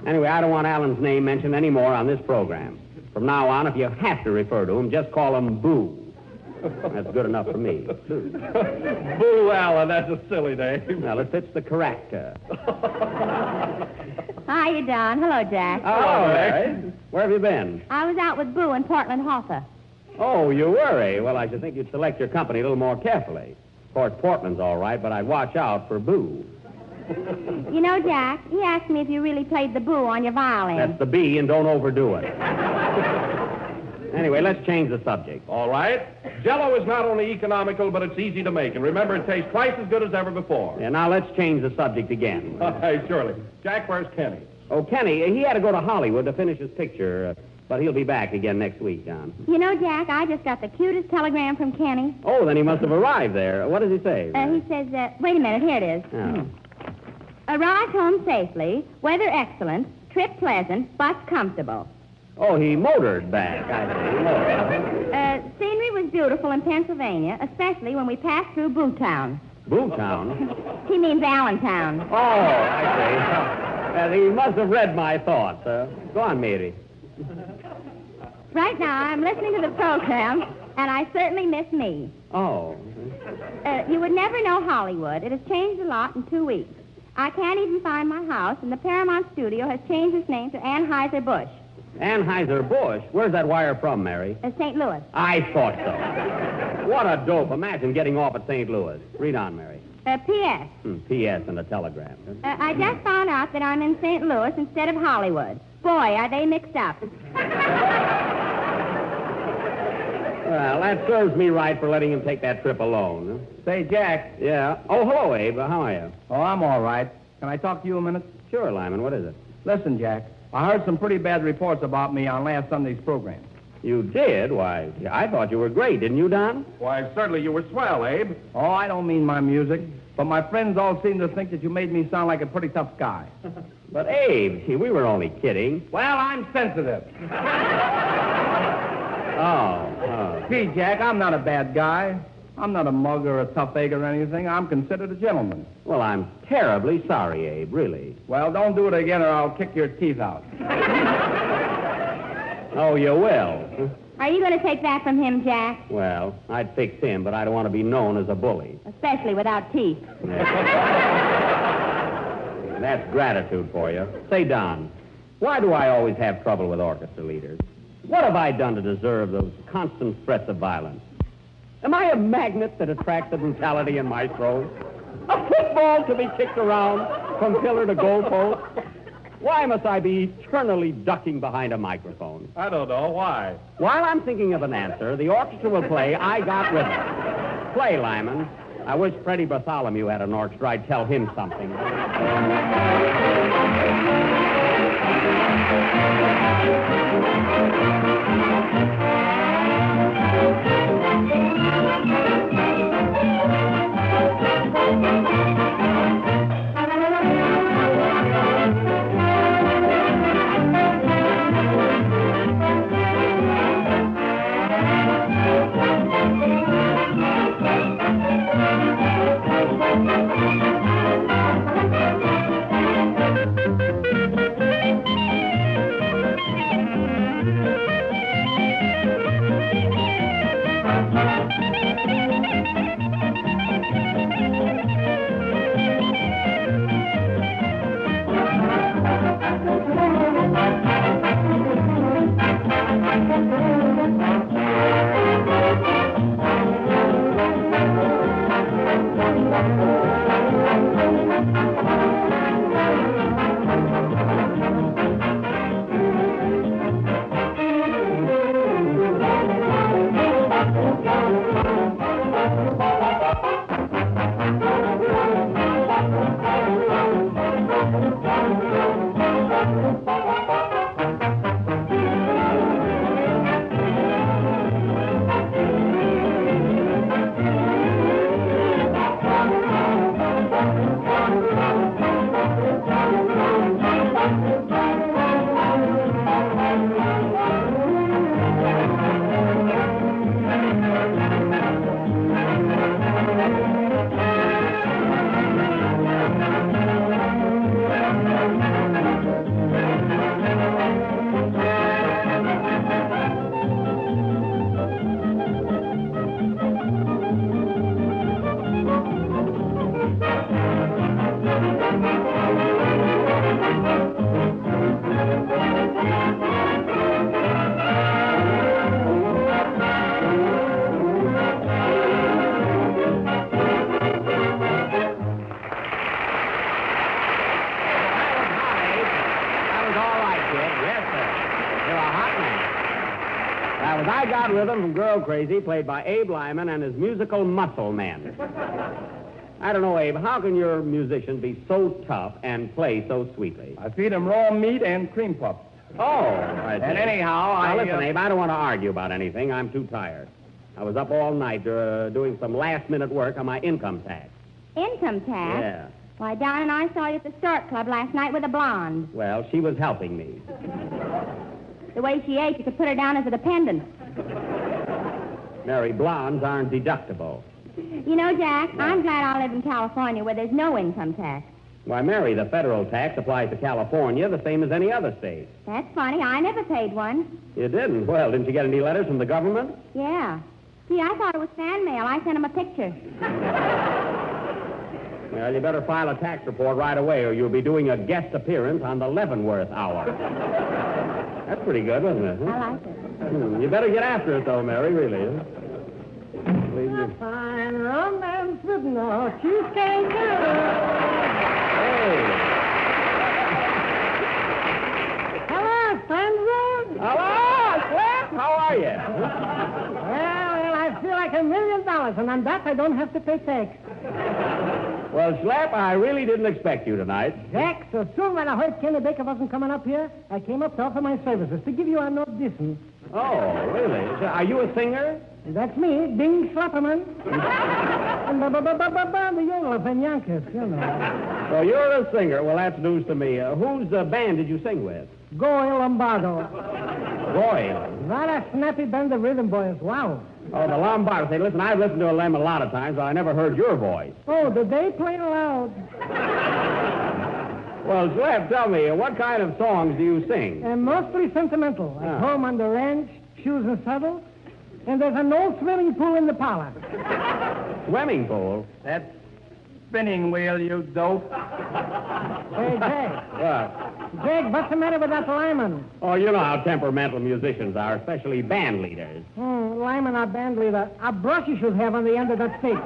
Anyway, I don't want Alan's name mentioned anymore on this program. From now on, if you have to refer to him, just call him Boo. That's good enough for me. Boo Allen, that's a silly name. Well, it fits the character. Hiya, Don. Hello, Jack. Oh, Mary. Where have you been? I was out with Boo in Portland Hoffa. Oh, you were, eh? Well, I should think you'd select your company a little more carefully. Of course, Portland's all right, but I'd watch out for Boo. You know, Jack, he asked me if you really played the Boo on your violin. That's the B, and don't overdo it. Anyway, let's change the subject. All right. Jell-O is not only economical, but it's easy to make. And remember, it tastes twice as good as ever before. Yeah, now let's change the subject again. Hey, surely. Jack, where's Kenny? Oh, Kenny, he had to go to Hollywood to finish his picture, but he'll be back again next week, John. You know, Jack, I just got the cutest telegram from Kenny. Oh, then he must have arrived there. What does he say? He says, wait a minute, here it is. Oh. Arrived home safely, weather excellent, trip pleasant, bus comfortable. Oh, he motored back, I see. Scenery was beautiful in Pennsylvania, especially when we passed through Bootown. Bootown? He means Allentown. Oh, I see. He must have read my thoughts. Go on, Mary. Right now, I'm listening to the program, and I certainly miss me. Oh. You would never know Hollywood. It has changed a lot in 2 weeks. I can't even find my house, and the Paramount studio has changed its name to Anheuser-Busch. Anheuser-Busch? Where's that wire from, Mary? St. Louis. I thought so. What a dope. Imagine getting off at St. Louis. Read on, Mary. P.S. P.S. and a telegram. I just found out that I'm in St. Louis instead of Hollywood. Boy, are they mixed up. Well, that serves me right for letting him take that trip alone. Say, Jack. Yeah? Oh, hello, Abe. How are you? Oh, I'm all right. Can I talk to you a minute? Sure, Lyman. What is it? Listen, Jack. I heard some pretty bad reports about me on last Sunday's program. You did? Why, I thought you were great, didn't you, Don? Why, certainly you were swell, Abe. Oh, I don't mean my music, but my friends all seem to think that you made me sound like a pretty tough guy. But, Abe, see, we were only kidding. Well, I'm sensitive. Oh. Gee, Jack, I'm not a bad guy. I'm not a mug or a tough egg or anything. I'm considered a gentleman. Well, I'm terribly sorry, Abe, really. Well, don't do it again or I'll kick your teeth out. Oh, you will? Are you going to take that from him, Jack? Well, I'd fix him, but I don't want to be known as a bully. Especially without teeth. That's gratitude for you. Say, Don, why do I always have trouble with orchestra leaders? What have I done to deserve those constant threats of violence? Am I a magnet that attracts the brutality in my throat? A football to be kicked around from pillar to goalpost? Why must I be eternally ducking behind a microphone? I don't know. Why? While I'm thinking of an answer, the orchestra will play I Got Rhythm. Play, Lyman. I wish Freddie Bartholomew had an orchestra. I'd tell him something. That was I Got Rhythm from Girl Crazy, played by Abe Lyman and his musical muscle men. I don't know, Abe, how can your musician be so tough and play so sweetly? I feed him raw meat and cream puffs. Oh, I see. And anyhow, Now, listen, Abe, I don't want to argue about anything. I'm too tired. I was up all night doing some last-minute work on my income tax. Income tax? Yeah. Why, Don and I saw you at the Stork Club last night with a blonde. Well, she was helping me. The way she ate, you could put her down as a dependent. Mary, blondes aren't deductible. You know, Jack, I'm glad I live in California where there's no income tax. Why, Mary, the federal tax applies to California the same as any other state. That's funny. I never paid one. You didn't? Well, didn't you get any letters from the government? Yeah. See, I thought it was fan mail. I sent him a picture. Well, you better file a tax report right away or you'll be doing a guest appearance on the Leavenworth Hour. That's pretty good, wasn't it? Huh? I like it. You better get after it, though, Mary, really. Fine romance with no cheesecake. Hey. Hello, Sandra. Hello, Slip. How are you? Well, I feel like $1 million, and on that I don't have to pay tax. Well, Slap, I really didn't expect you tonight. Jack, so soon when I heard Kenny Baker wasn't coming up here, I came up to offer my services to give you an audition. Oh, really? So, are you a singer? That's me, Bing Slapperman. And the Yodel of Yonkers, you know. So you're a singer. Well, that's news to me. Whose band did you sing with? Goy Lombardo. Goy. What a snappy band of rhythm boys. Wow. Oh, the Lombardo. Say, listen, I've listened to them a lot of times, but I never heard your voice. Oh, did they play loud? Well, Slap, tell me, what kind of songs do you sing? Mostly sentimental. At home on the ranch, shoes and saddles. And there's an old swimming pool in the parlor. Swimming pool? That's spinning wheel, you dope. Hey, Jake. What? Jake, what's the matter with that Lyman? Oh, you know how temperamental musicians are, especially band leaders. Lyman, our band leader. A brush you should have on the end of that stick.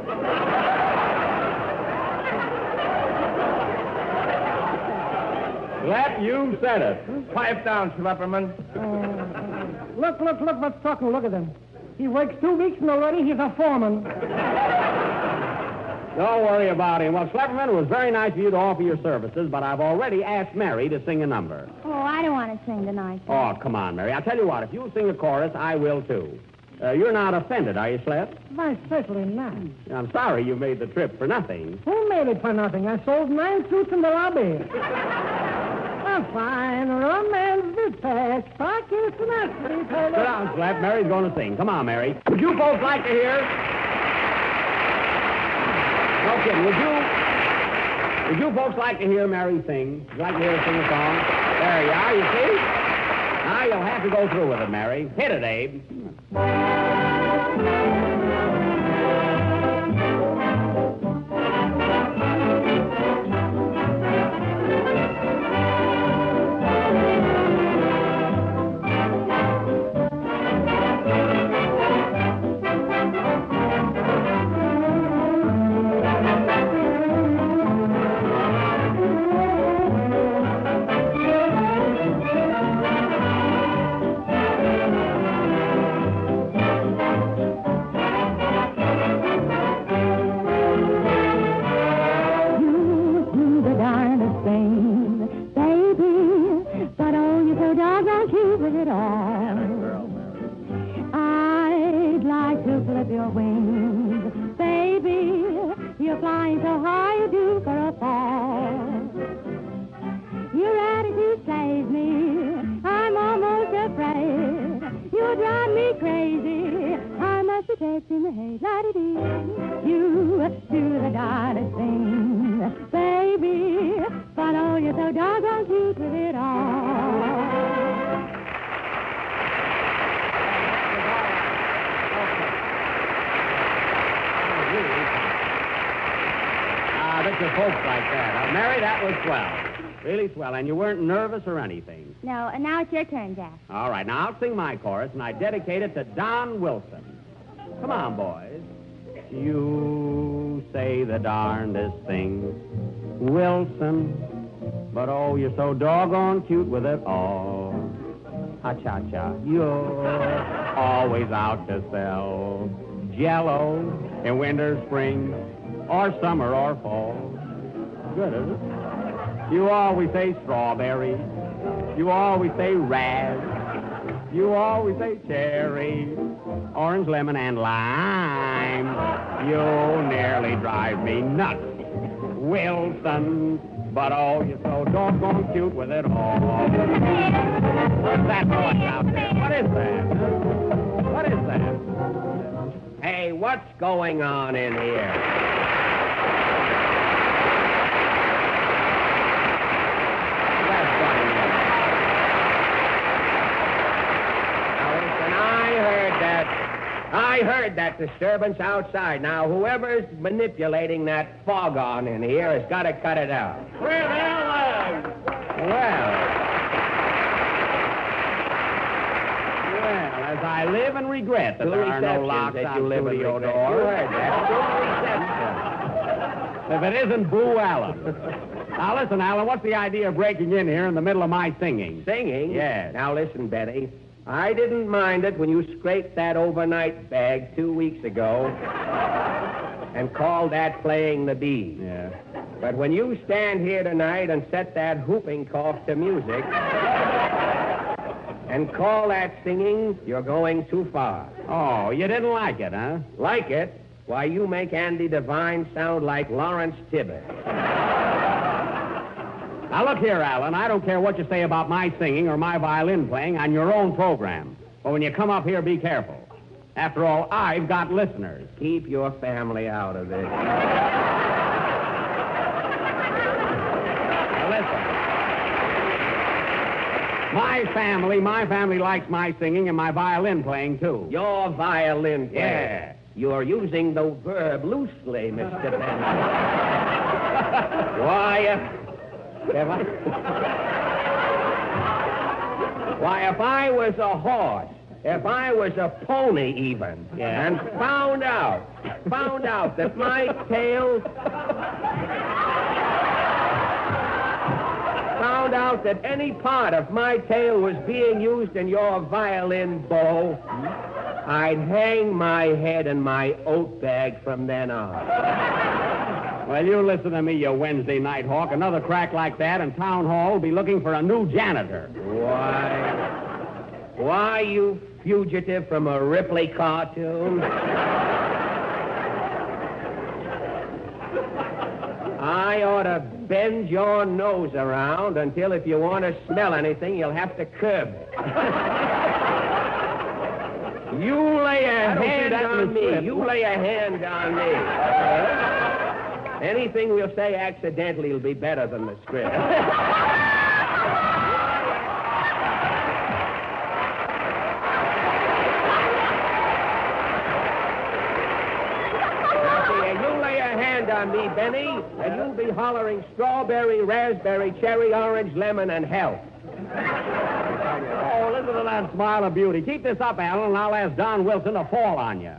Slap, you said it. Pipe down, Slapperman. Look what's talking. Look at him. He works 2 weeks and already he's a foreman. Don't worry about him. Well, Slapperman, it was very nice of you to offer your services, but I've already asked Mary to sing a number. Oh, I don't want to sing tonight. Oh, come on, Mary. I'll tell you what. If you'll sing a chorus, I will, too. You're not offended, are you, Slap? Why, certainly not. I'm sorry you made the trip for nothing. Who made it for nothing? I sold 9 suits in the lobby. A fine romance with patch, pockets and a sweet. Sit down, Slap. Mary's going to sing. Come on, Mary. Would you folks like to hear? No kidding. Would you folks like to hear Mary sing? Would you like to hear her sing a song? There you are, you see? Now you'll have to go through with it, Mary. Hit it, Abe. And you weren't nervous or anything. No, and now it's your turn, Jack. All right, now I'll sing my chorus, and I dedicate it to Don Wilson. Come on, boys. You say the darndest things, Wilson, but oh, you're so doggone cute with it all. Ha-cha-cha, you're all always out to sell Jell-O in winter, spring, or summer, or fall. Good, isn't it? You always say strawberry. You always say raz. You always say cherry, orange, lemon, and lime. You nearly drive me nuts, Wilson. But oh, you're so doggone cute with it all. What's that noise out there? What is that? What is that? Hey, what's going on in here? I heard that disturbance outside. Now, whoever's manipulating that foghorn in here has got to cut it out. Where the hell Well, as I live and regret that there are no locks on studio doors. You heard that. If it isn't Boo Allen. Now, listen, Allen, what's the idea of breaking in here in the middle of my singing? Singing? Yes. Now, listen, Benny. I didn't mind it when you scraped that overnight bag 2 weeks ago and called that playing the bee. Yeah. But when you stand here tonight and set that whooping cough to music and call that singing, you're going too far. Oh, you didn't like it, huh? Like it? Why, you make Andy Devine sound like Lawrence Tibbett. Now, look here, Alan. I don't care what you say about my singing or my violin playing on your own program. But when you come up here, be careful. After all, I've got listeners. Keep your family out of this. Now, listen. My family likes my singing and my violin playing, too. Your violin playing? Yeah. You're using the verb loosely, Mr. Benson. Why, if I was a horse, if I was a pony even, and found out that my tail, found out that any part of my tail was being used in your violin bow, I'd hang my head in my oat bag from then on. Well, you listen to me, you Wednesday night hawk. Another crack like that, and Town Hall will be looking for a new janitor. Why, you fugitive from a Ripley cartoon? I ought to bend your nose around until if you want to smell anything, you'll have to curb it. You lay a hand on me. You lay a hand on me. Anything we'll say accidentally will be better than the script. Now, see, you lay a hand on me, Benny, and you'll be hollering strawberry, raspberry, cherry, orange, lemon, and health. Oh, listen to that smile of beauty. Keep this up, Alan, and I'll ask Don Wilson to fall on you.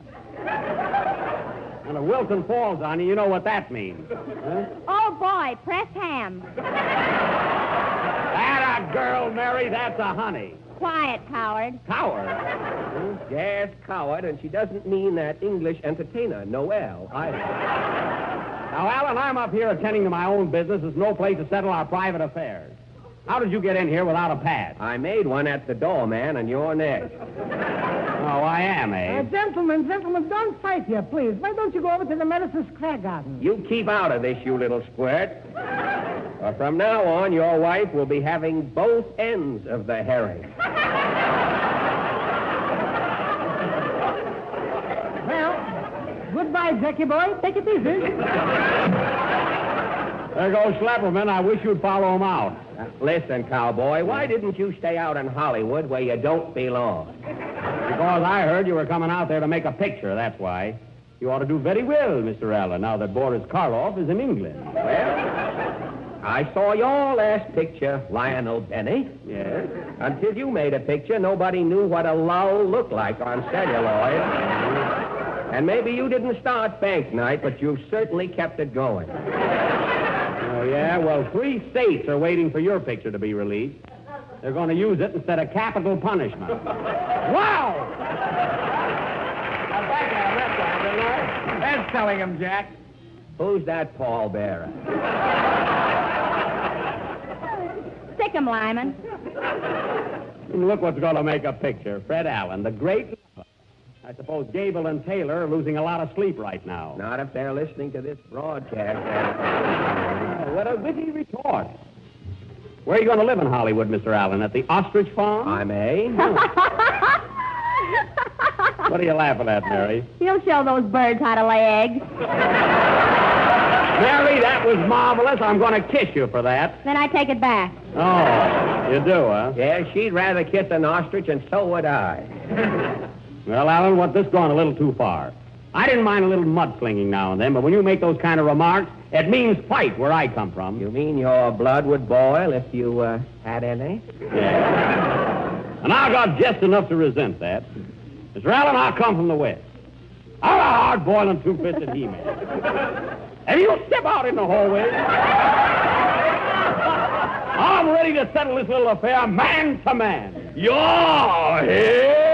And if Wilson falls on you, you know what that means. Huh? Oh, boy, press ham. That a girl, Mary. That's a honey. Quiet, coward. Coward? Yes, coward, and she doesn't mean that English entertainer, Noel, either. Now, Alan, I'm up here attending to my own business. There's no place to settle our private affairs. How did you get in here without a pass? I made one at the door, man, on your neck. Oh, I am, eh? Gentlemen, don't fight here, please. Why don't you go over to the Medicine Square Garden? You keep out of this, you little squirt. From now on, your wife will be having both ends of the herring. Well, goodbye, Jackie boy. Take it easy. There goes Schlepperman. I wish you'd follow him out. Listen, cowboy, why didn't you stay out in Hollywood where you don't belong? Because I heard you were coming out there to make a picture, that's why. You ought to do very well, Mr. Allen, now that Boris Karloff is in England. Well, I saw your last picture, Lionel Benny. Yes? Until you made a picture, nobody knew what a lull looked like on celluloid. And maybe you didn't start bank night, but you've certainly kept it going. Oh, yeah? Well, 3 states are waiting for your picture to be released. They're going to use it instead of capital punishment. Wow! for selling them, Jack. Who's that pallbearer? Sick 'em, Lyman. Look what's going to make a picture. Fred Allen, the great... I suppose Gable and Taylor are losing a lot of sleep right now. Not if they're listening to this broadcast. What a witty retort. Where are you going to live in Hollywood, Mr. Allen? At the Ostrich Farm? I may. What are you laughing at, Mary? He'll show those birds how to lay eggs. Mary, that was marvelous. I'm going to kiss you for that. Then I take it back. Oh, you do, huh? Yeah, she'd rather kiss an ostrich, and so would I. Well, Allen, this gone a little too far. I didn't mind a little mudslinging now and then, but when you make those kind of remarks, it means fight where I come from. You mean your blood would boil if you had any? Yeah. And I got just enough to resent that. Mr. Allen, I come from the West. I'm a hard-boiling, two-fisted he-man. And you step out in the hallway. I'm ready to settle this little affair man to man. You're here.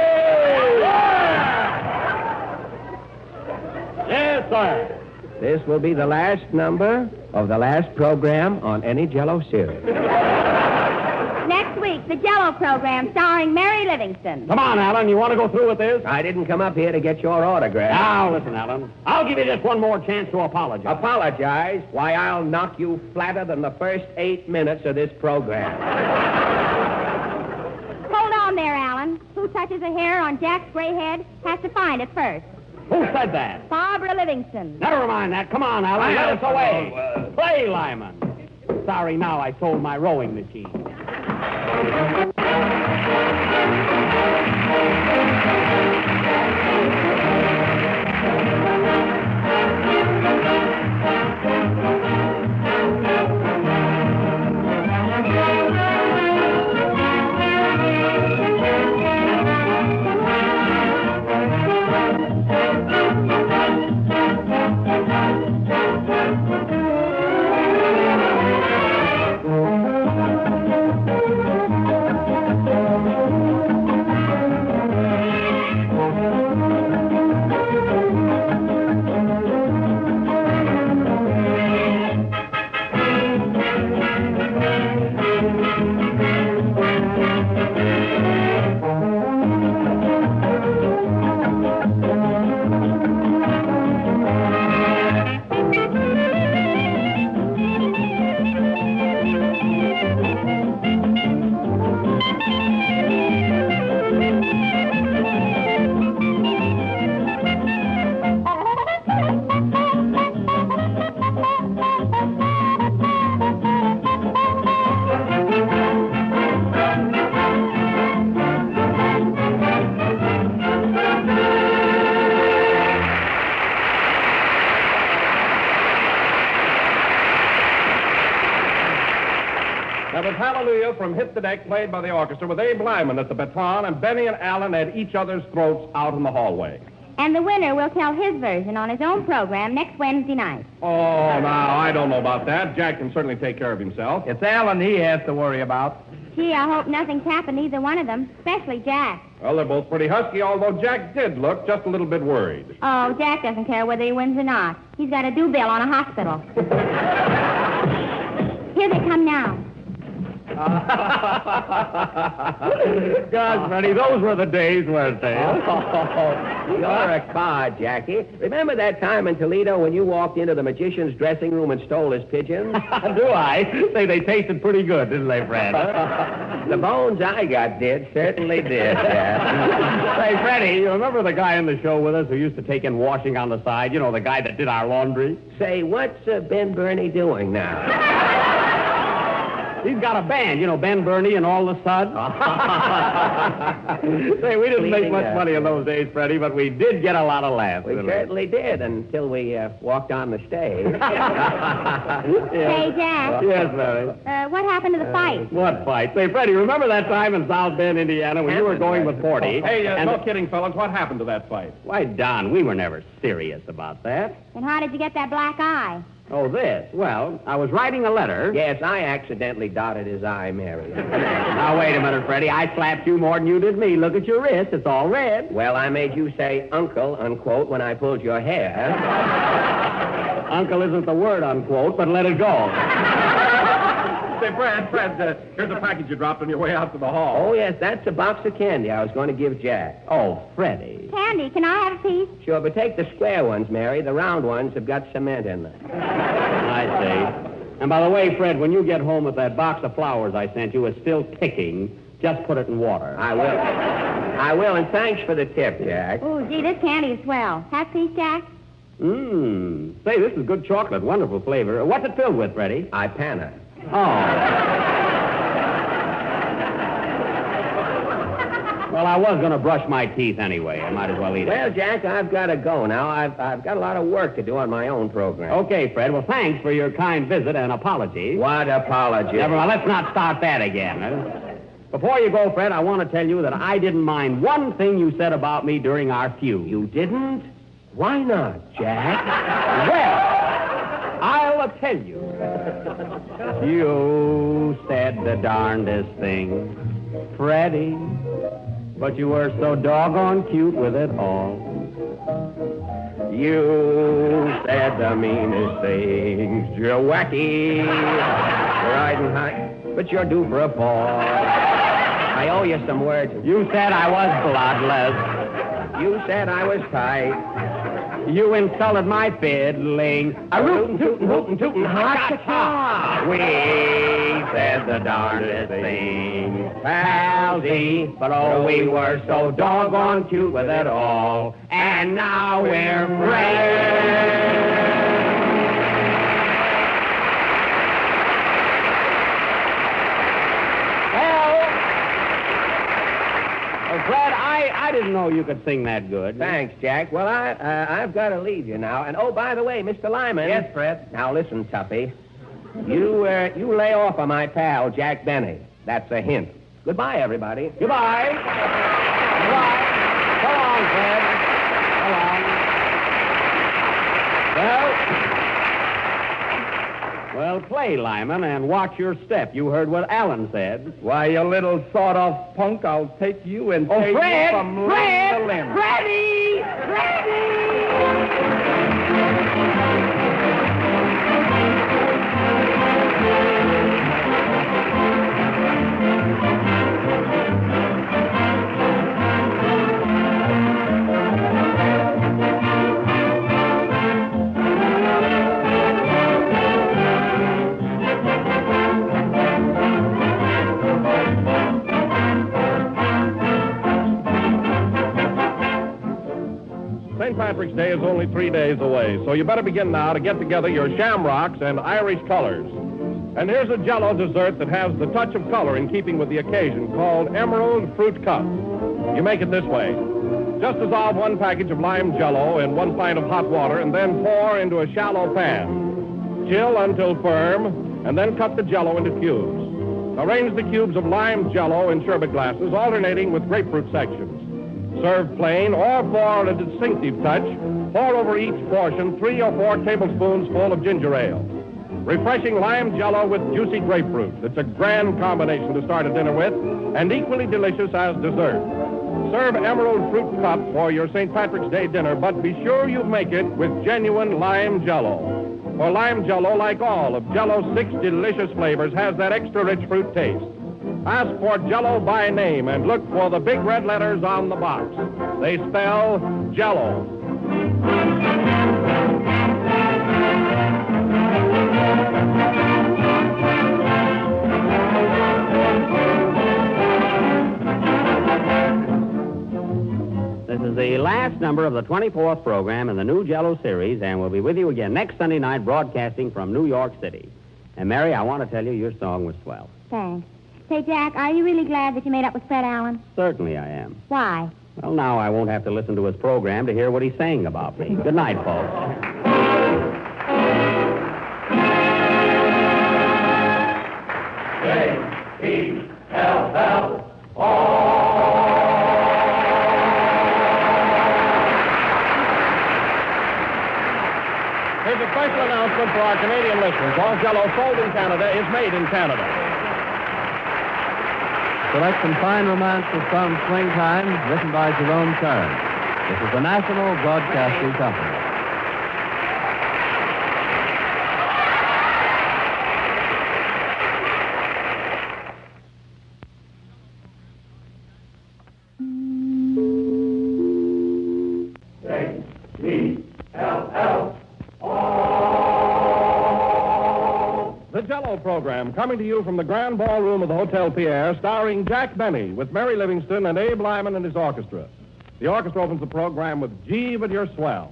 Yes, sir. This will be the last number of the last program on any Jell-O series. Next week, the Jell-O program starring Mary Livingston. Come on, Allen. You want to go through with this? I didn't come up here to get your autograph. Now, listen, Allen. I'll give you just one more chance to apologize. Apologize? Why, I'll knock you flatter than the first 8 minutes of this program. Hold on there, Alan. Who touches a hair on Jack's gray head has to find it first. Who said that? Barbara Livingston. Never mind that. Come on, Allen. Let us away. Play, Lyman. Sorry, now I sold my rowing machine. That was Hallelujah from Hit the Deck, played by the orchestra with Abe Lyman at the baton and Benny and Allen at each other's throats out in the hallway. And the winner will tell his version on his own program next Wednesday night. Oh, now, I don't know about that. Jack can certainly take care of himself. It's Alan he has to worry about. Gee, I hope nothing's happened to either one of them, especially Jack. Well, they're both pretty husky, although Jack did look just a little bit worried. Oh, Jack doesn't care whether he wins or not. He's got a due bill on a hospital. Here they come now. Gosh, Freddie, those were the days, weren't they? Oh, you're a card, Jackie. Remember that time in Toledo when you walked into the magician's dressing room and stole his pigeons? Do I? Say, they tasted pretty good, didn't they, Fred? The bones I got did, certainly did, yeah. Say, Freddie, you remember the guy in the show with us who used to take in washing on the side? You know, the guy that did our laundry? Say, what's Ben Burney doing now? He's got a band, you know, Ben Burney and all the suds. Say, we didn't make much money in those days, Freddie, but we did get a lot of laughs. We certainly did, until we walked on the stage. Hey, Jack. Yes, Mary. What happened to the fight? What fight? Say, Freddie, remember that time in South Bend, Indiana, when you were going with 40? Hey, no kidding, fellas. What happened to that fight? Why, Don, we were never serious about that. And how did you get that black eye? Oh, this. Well, I was writing a letter. Yes, I accidentally dotted his I, Mary. Now, wait a minute, Freddie. I slapped you more than you did me. Look at your wrist. It's all red. Well, I made you say uncle, unquote, when I pulled your hair. Uncle isn't the word, unquote, but let it go. Say, Fred, here's a package you dropped on your way out to the hall. Oh, yes, that's a box of candy I was going to give Jack. Oh, Freddie. Candy, can I have a piece? Sure, but take the square ones, Mary. The round ones have got cement in them. I see. And by the way, Fred, when you get home with that box of flowers I sent you, it's still ticking. Just put it in water. I will, and thanks for the tip, Jack. Oh, gee, this candy is swell. Have a piece, Jack? Say, this is good chocolate. Wonderful flavor. What's it filled with, Freddie? Ipana. Oh. Well, I was going to brush my teeth anyway. I might as well eat it. Well, Jack, I've got to go now. I've got a lot of work to do on my own program. Okay, Fred. Well, thanks for your kind visit and apology. What apology? Never mind. Let's not start that again. Before you go, Fred, I want to tell you that I didn't mind one thing you said about me during our feud. You didn't? Why not, Jack? Well, I'll tell you. You said the darndest thing, Freddie, but you were so doggone cute with it all. You said the meanest things, you're wacky, riding high, but you're due for a fall. I owe you some words. You said I was bloodless. You said I was tight. You insulted my fiddling. A rootin' tootin' hootin' tootin' ha-cha-cha. We said the darndest thing, palsy, but oh, we were so doggone cute with it all. And now we're friends. Fred, I didn't know you could sing that good. Thanks, Jack. Well, I've got to leave you now. And, oh, by the way, Mr. Lyman. Yes, Fred? Now, listen, Tuppy. You lay off on my pal, Jack Benny. That's a hint. Goodbye, everybody. Goodbye. Goodbye. So long, Fred. So long. Well, play, Lyman, and watch your step. You heard what Alan said. Why, you little sawed-off punk, I'll take you and take Fred! you from limb to limb. Freddie! Freddie! St. Patrick's Day is only 3 days away, so you better begin now to get together your shamrocks and Irish colors. And here's a Jell-O dessert that has the touch of color in keeping with the occasion, called Emerald Fruit Cup. You make it this way. Just dissolve 1 package of lime Jell-O in 1 pint of hot water and then pour into a shallow pan. Chill until firm, and then cut the Jell-O into cubes. Arrange the cubes of lime Jell-O in sherbet glasses, alternating with grapefruit sections. Serve plain or for a distinctive touch, pour over each portion 3 or 4 tablespoons full of ginger ale. Refreshing lime Jell-O with juicy grapefruit. It's a grand combination to start a dinner with, and equally delicious as dessert. Serve Emerald Fruit Cup for your St. Patrick's Day dinner, but be sure you make it with genuine lime Jell-O. For lime Jell-O, like all of Jell-O's 6 delicious flavors, has that extra rich fruit taste. Ask for Jell-O by name and look for the big red letters on the box. They spell Jell-O. This is the last number of the 24th program in the new Jell-O series, and we'll be with you again next Sunday night broadcasting from New York City. And, Mary, I want to tell you your song was swell. Thanks. Say, Jack, are you really glad that you made up with Fred Allen? Certainly I am. Why? Well, now I won't have to listen to his program to hear what he's saying about me. Good night, folks. Here's a special announcement for our Canadian listeners. All Jell-O sold in Canada is made in Canada. Select some fine romances from Springtime, written by Jerome Kern. This is the National Broadcasting Company. The Jell-O program, coming to you from the Grand Ballroom of the Hotel Pierre, starring Jack Benny with Mary Livingston and Abe Lyman and his orchestra. The orchestra opens the program with Gee, But You're Swell.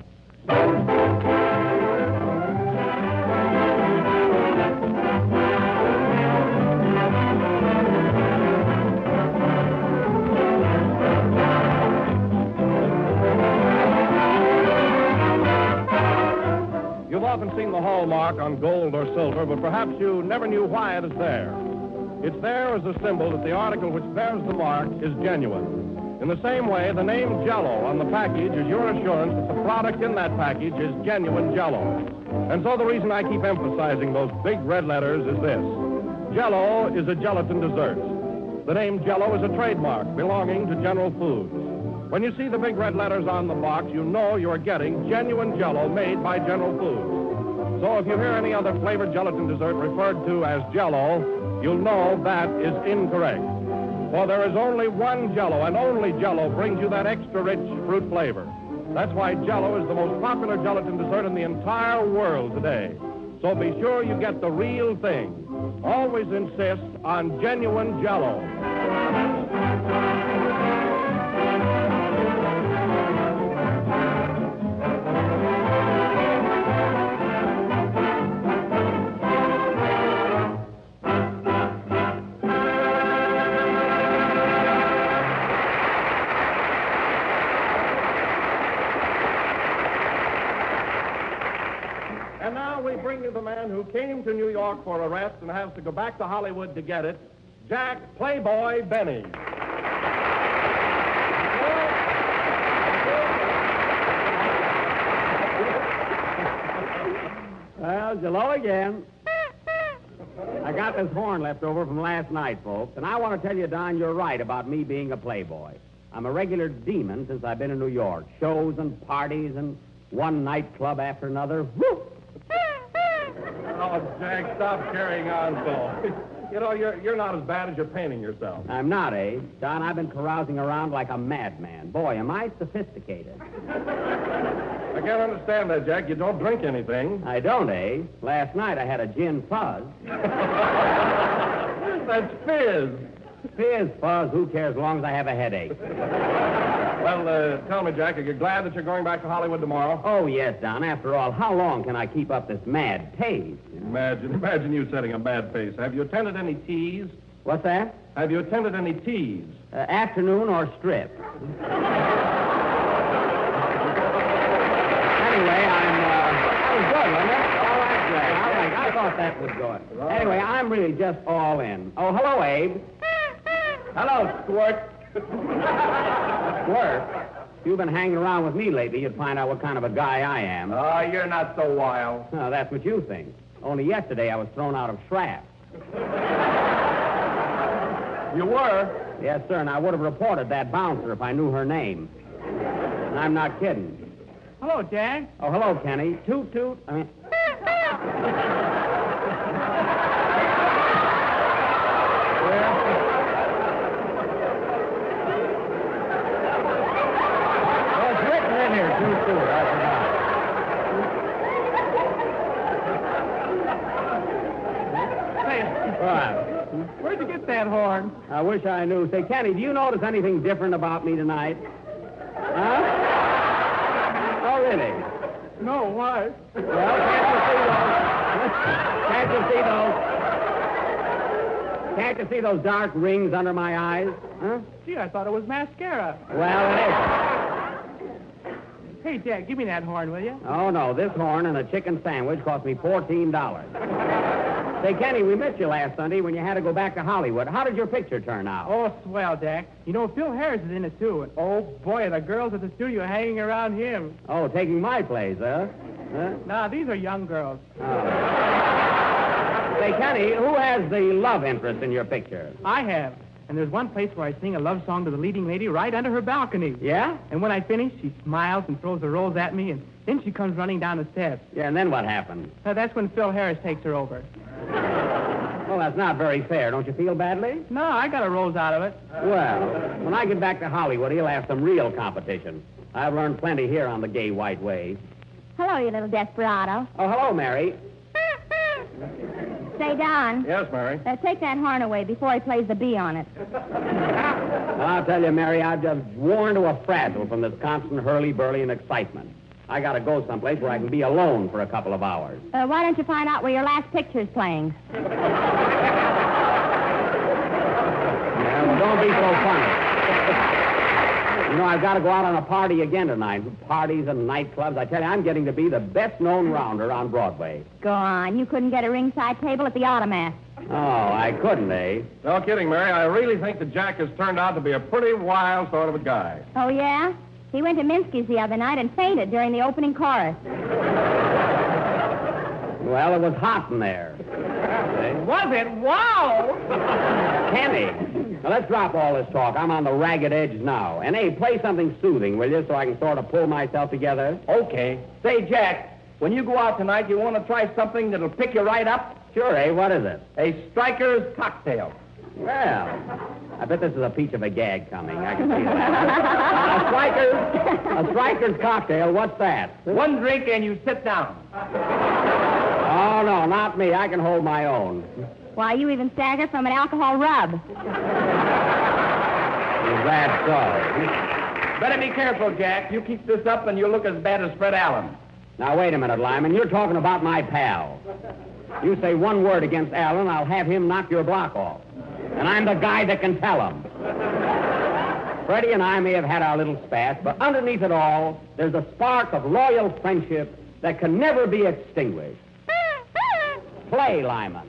You've often seen the hallmark on gold or silver, but perhaps you never knew why it is there. It's there as a symbol that the article which bears the mark is genuine. In the same way, the name Jell-O on the package is your assurance that the product in that package is genuine Jell-O. And so the reason I keep emphasizing those big red letters is this. Jell-O is a gelatin dessert. The name Jell-O is a trademark belonging to General Foods. When you see the big red letters on the box, you know you're getting genuine Jell-O made by General Foods. So if you hear any other flavored gelatin dessert referred to as Jell-O, you'll know that is incorrect. For there is only one Jell-O, and only Jell-O brings you that extra rich fruit flavor. That's why Jell-O is the most popular gelatin dessert in the entire world today. So be sure you get the real thing. Always insist on genuine Jell-O. And now we bring you the man who came to New York for a rest and has to go back to Hollywood to get it, Jack Playboy Benny. Well, hello again. I got this horn left over from last night, folks, and I want to tell you, Don, you're right about me being a playboy. I'm a regular demon since I've been in New York. Shows and parties and one nightclub after another. Woo! Oh, Jack, stop carrying on so. You know, you're not as bad as you're painting yourself. I'm not, eh? Don, I've been carousing around like a madman. Boy, am I sophisticated. I can't understand that, Jack. You don't drink anything. I don't, eh? Last night I had a gin fuzz. That's fizz. Fizz, fuzz, who cares as long as I have a headache? Well, tell me, Jack, are you glad that you're going back to Hollywood tomorrow? Oh, yes, Don. After all, how long can I keep up this mad pace? You know? Imagine you setting a mad pace. Have you attended any teas? What's that? Have you attended any teas? Afternoon or strip? Anyway, that was good, wasn't it? All right, Jack. All right, I thought that was good. Anyway, I'm really just all in. Oh, hello, Abe. Hello, Squirt. Squirt? If you've been hanging around with me lately, you'd find out what kind of a guy I am. Oh, you're not so wild. No, that's what you think. Only yesterday I was thrown out of Schrapp. You were? Yes, sir, and I would have reported that bouncer if I knew her name. And I'm not kidding. Hello, Jack. Oh, hello, Kenny. Toot, toot. Where'd you get that horn? I wish I knew. Say, Kenny, do you notice anything different about me tonight? Huh? Oh, really? No, why? Well, Can't you see those dark rings under my eyes? Huh? Gee, I thought it was mascara. Well, it isn't. Hey, Jack, give me that horn, will you? Oh, no. This horn and a chicken sandwich cost me $14. Say, Kenny, we missed you last Sunday when you had to go back to Hollywood. How did your picture turn out? Oh, swell, Jack. You know, Phil Harris is in it, too. And, oh, boy, the girls at the studio are hanging around him. Oh, taking my place, huh? Nah, these are young girls. Oh. Say, Kenny, who has the love interest in your picture? I have. And there's one place where I sing a love song to the leading lady right under her balcony. Yeah? And when I finish, she smiles and throws the rose at me, and then she comes running down the steps. Yeah, and then what happened? That's when Phil Harris takes her over. Well, that's not very fair. Don't you feel badly? No, I got a rose out of it. Well, when I get back to Hollywood, he'll have some real competition. I've learned plenty here on the gay white way. Hello, you little desperado. Oh, hello, Mary. Say, Don. Yes, Mary? Take that horn away before he plays the bee on it. Well, I'll tell you, Mary, I've just worn to a frazzle from this constant hurly-burly and excitement. I got to go someplace where I can be alone for a couple of hours. Why don't you find out where your last picture's playing? Yeah, well, don't be so funny. You know, I've got to go out on a party again tonight. Parties and nightclubs. I tell you, I'm getting to be the best-known rounder on Broadway. Go on. You couldn't get a ringside table at the Automat. Oh, I couldn't, eh? No kidding, Mary. I really think that Jack has turned out to be a pretty wild sort of a guy. Oh, yeah? He went to Minsky's the other night and fainted during the opening chorus. Well, it was hot in there. Was it? Wow! Kenny, now let's drop all this talk. I'm on the ragged edge now. And, hey, play something soothing, will you, so I can sort of pull myself together? Okay. Say, Jack, when you go out tonight, you want to try something that'll pick you right up? Sure, eh? What is it? A striker's cocktail. Well, I bet this is a peach of a gag coming. I can see that. A striker's cocktail, what's that? One drink and you sit down. Oh, no, not me. I can hold my own. Why, you even stagger from an alcohol rub. Is that so? Better be careful, Jack. You keep this up and you'll look as bad as Fred Allen. Now, wait a minute, Lyman. You're talking about my pal. You say one word against Allen, I'll have him knock your block off. And I'm the guy that can tell him. Freddie and I may have had our little spat, but underneath it all, there's a spark of loyal friendship that can never be extinguished. Play, Lyman.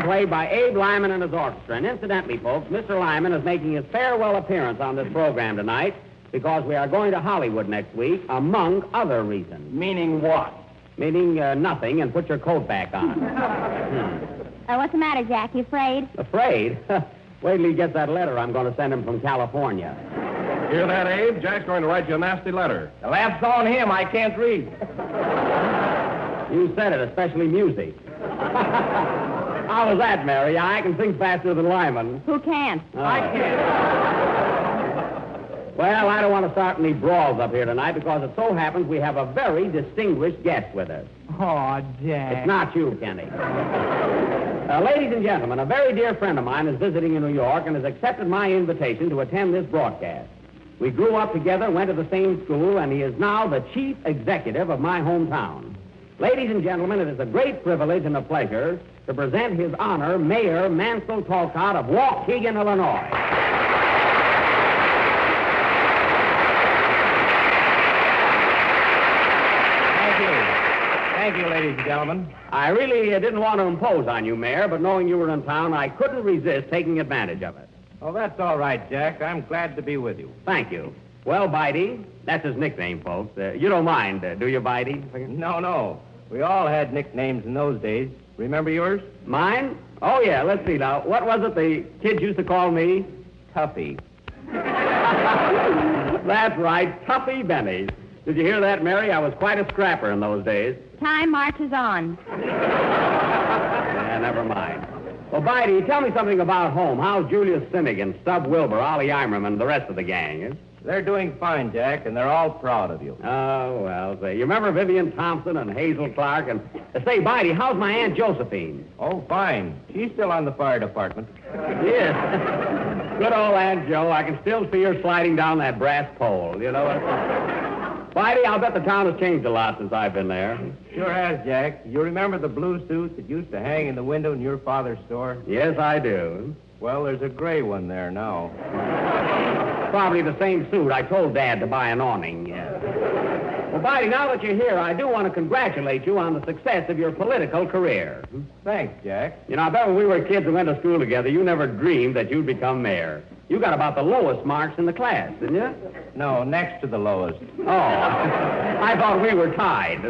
Played by Abe Lyman and his orchestra. And incidentally, folks, Mr. Lyman is making his farewell appearance on this program tonight because we are going to Hollywood next week, among other reasons. Meaning what? Meaning nothing, and put your coat back on. What's the matter, Jack? You afraid? Afraid? Wait till he gets that letter I'm going to send him from California. Hear that, Abe? Jack's going to write you a nasty letter. The laugh's on him. I can't read. You said it, especially music. How was that, Mary? I can sing faster than Lyman. Who can't? Oh. I can't. Well, I don't want to start any brawls up here tonight because it so happens we have a very distinguished guest with us. Oh, Jack. It's not you, Kenny. Ladies and gentlemen, a very dear friend of mine is visiting in New York and has accepted my invitation to attend this broadcast. We grew up together, went to the same school, and he is now the chief executive of my hometown. Ladies and gentlemen, it is a great privilege and a pleasure to present His Honor, Mayor Mansell Talcott of Waukegan, Illinois. Thank you, ladies and gentlemen. I really didn't want to impose on you, Mayor, but knowing you were in town, I couldn't resist taking advantage of it. Oh, that's all right, Jack. I'm glad to be with you. Thank you. Well, Bitey, that's his nickname, folks. You don't mind, do you, Bitey? No. We all had nicknames in those days. Remember yours? Mine? Oh, yeah. Let's see now. What was it the kids used to call me? Tuffy. That's right, Tuffy Benny. Did you hear that, Mary? I was quite a scrapper in those days. Time marches on. Yeah, never mind. Well, Bitey, tell me something about home. How's Julius Sinnig and Stub Wilbur, Ollie Eimerman, and the rest of the gang? Eh? They're doing fine, Jack, and they're all proud of you. Oh, well, say, you remember Vivian Thompson and Hazel Clark? And say, Bitey, how's my Aunt Josephine? Oh, fine. She's still on the fire department. Yes. Good old Aunt Joe. I can still see her sliding down that brass pole, you know. Bitey, I'll bet the town has changed a lot since I've been there. Sure has, Jack. You remember the blue suit that used to hang in the window in your father's store? Yes, I do. Well, there's a gray one there now. Probably the same suit. I told Dad to buy an awning. Yeah. Well, Bitey, now that you're here, I do want to congratulate you on the success of your political career. Thanks, Jack. You know, I bet when we were kids and went to school together, you never dreamed that you'd become mayor. You got about the lowest marks in the class, didn't you? No, next to the lowest. Oh, I thought we were tied.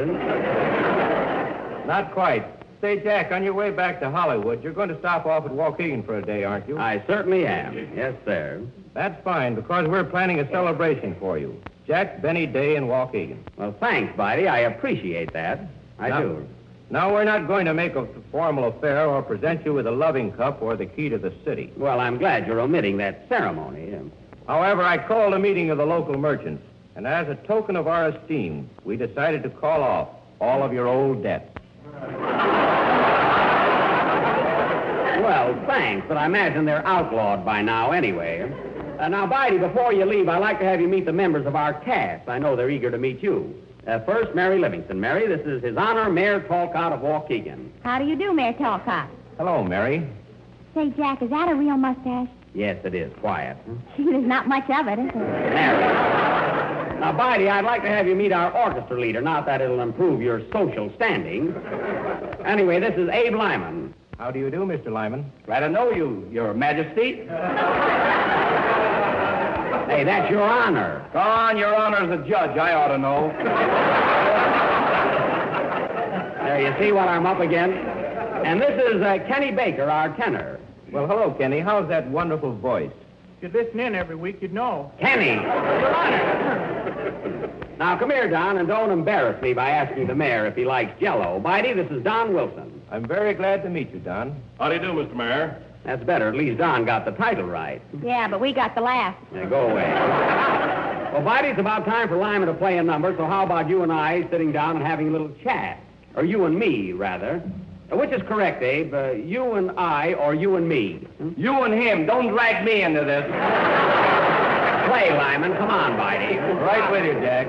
Not quite. Say, Jack, on your way back to Hollywood, you're going to stop off at Waukegan for a day, aren't you? I certainly am. Yes, sir. That's fine, because we're planning a celebration for you. Jack Benny Day in Waukegan. Well, thanks, Bitey. I appreciate that. I do. Now, we're not going to make a formal affair or present you with a loving cup or the key to the city. Well, I'm glad you're omitting that ceremony. However, I called a meeting of the local merchants, and as a token of our esteem, we decided to call off all of your old debts. Well, thanks, but I imagine they're outlawed by now anyway. Now, Bitey, before you leave, I'd like to have you meet the members of our cast. I know they're eager to meet you. First, Mary Livingston. Mary, this is His Honor, Mayor Talcott of Waukegan. How do you do, Mayor Talcott? Hello, Mary. Say, Jack, is that a real mustache? Yes, it is. Quiet. Gee, there's not much of it, is there? Mary. Now, Bitey, I'd like to have you meet our orchestra leader. Not that it'll improve your social standing. Anyway, this is Abe Lyman. How do you do, Mr. Lyman? Glad to know you, Your Majesty. Hey, that's Your Honor. Go on, Your Honor, as a judge. I ought to know. There, you see what I'm up against? And this is Kenny Baker, our tenor. Well, hello, Kenny. How's that wonderful voice? If you'd listen in every week, you'd know. Kenny! Your Honor! Now, come here, Don, and don't embarrass me by asking the mayor if he likes Jell-O. Bitey, this is Don Wilson. I'm very glad to meet you, Don. How do you do, Mr. Mayor? That's better. At least Don got the title right. Yeah, but we got the laugh. Now, go away. Well, Bitey, it's about time for Lyman to play a number, so how about you and I sitting down and having a little chat? Or you and me, rather. Which is correct, Abe? You and I or you and me? You and him. Don't drag me into this. Play, Lyman. Come on, Bitey. Right with you, Jack.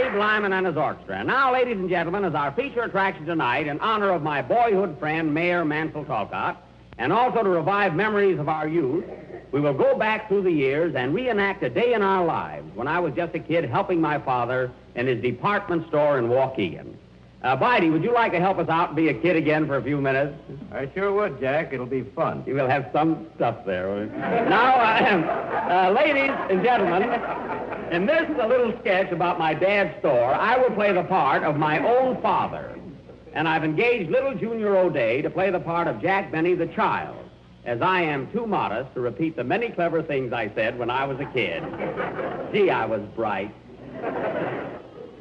Abe Lyman and his orchestra. And now, ladies and gentlemen, as our feature attraction tonight, in honor of my boyhood friend, Mayor Mansell Talcott, and also to revive memories of our youth, we will go back through the years and reenact a day in our lives when I was just a kid helping my father in his department store in Waukegan. Bidey, would you like to help us out and be a kid again for a few minutes? I sure would, Jack. It'll be fun. You will have some stuff there. Now, ladies and gentlemen, in this little sketch about my dad's store, I will play the part of my own father. And I've engaged little Junior O'Day to play the part of Jack Benny the child, as I am too modest to repeat the many clever things I said when I was a kid. Gee, I was bright.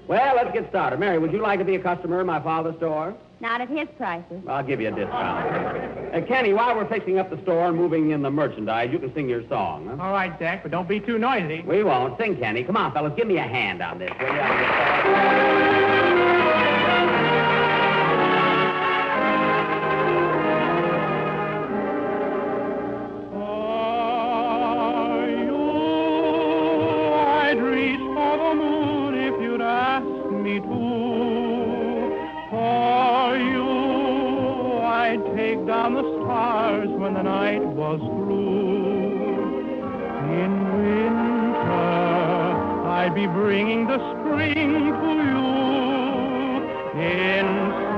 Well, let's get started. Mary, would you like to be a customer in my father's store? Not at his prices. I'll give you a discount. Kenny, while we're fixing up the store and moving in the merchandise, you can sing your song. Huh? All right, Jack, but don't be too noisy. We won't. Sing, Kenny. Come on, fellas, give me a hand on this, will you? Down the stars when the night was through. In winter, I'd be bringing the spring to you. In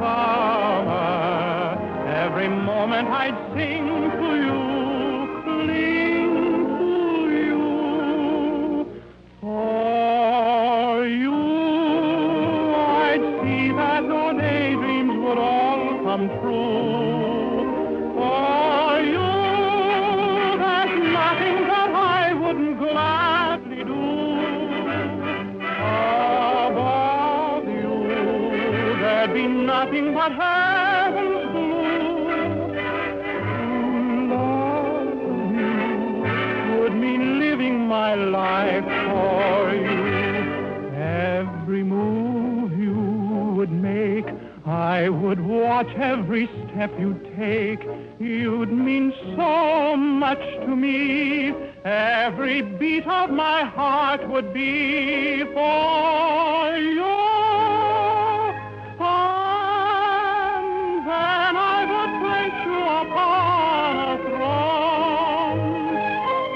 summer, every moment I'd sing to you, cling to you. For you, I'd see that your daydreams would all come true. Gladly do. Above you, there'd be nothing but heaven's blue. To love you would mean living my life for you. Every move you would make, I would watch every step you take. You'd mean so much to me. Every beat of my heart would be for you. And then I would place you upon a throne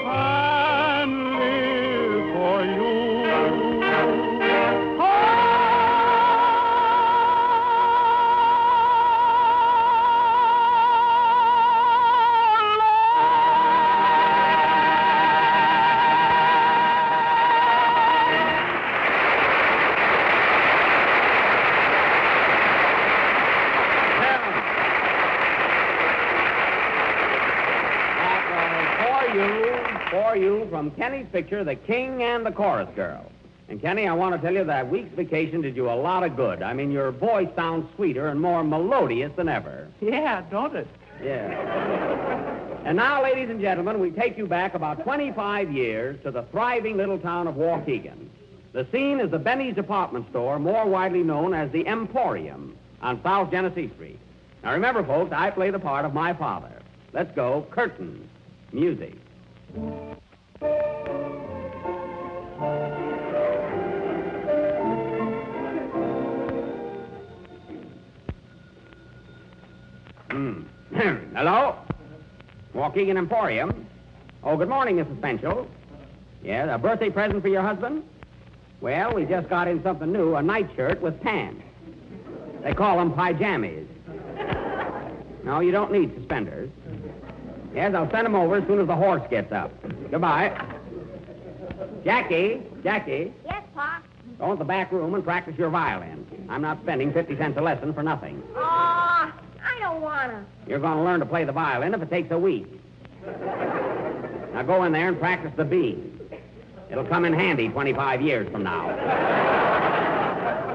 and live for you. From Kenny's picture, The King and the Chorus Girl. And, Kenny, I want to tell you that week's vacation did you a lot of good. I mean, your voice sounds sweeter and more melodious than ever. Yeah, don't it? Yeah. And now, ladies and gentlemen, we take you back about 25 years to the thriving little town of Waukegan. The scene is the Benny's department store, more widely known as the Emporium, on South Genesee Street. Now, remember, folks, I play the part of my father. Let's go. Curtain. Music. Hello? Waukegan Emporium. Oh, good morning, Mrs. Penchel. Yeah, a birthday present for your husband? Well, we just got in something new, a nightshirt with pants. They call them pyjamas. No, you don't need suspenders. Yes, I'll send them over as soon as the horse gets up. Goodbye. Jackie. Yes, Pa? Go into the back room and practice your violin. I'm not spending 50 cents a lesson for nothing. Aw, I don't want to. You're going to learn to play the violin if it takes a week. Now go in there and practice the B. It'll come in handy 25 years from now.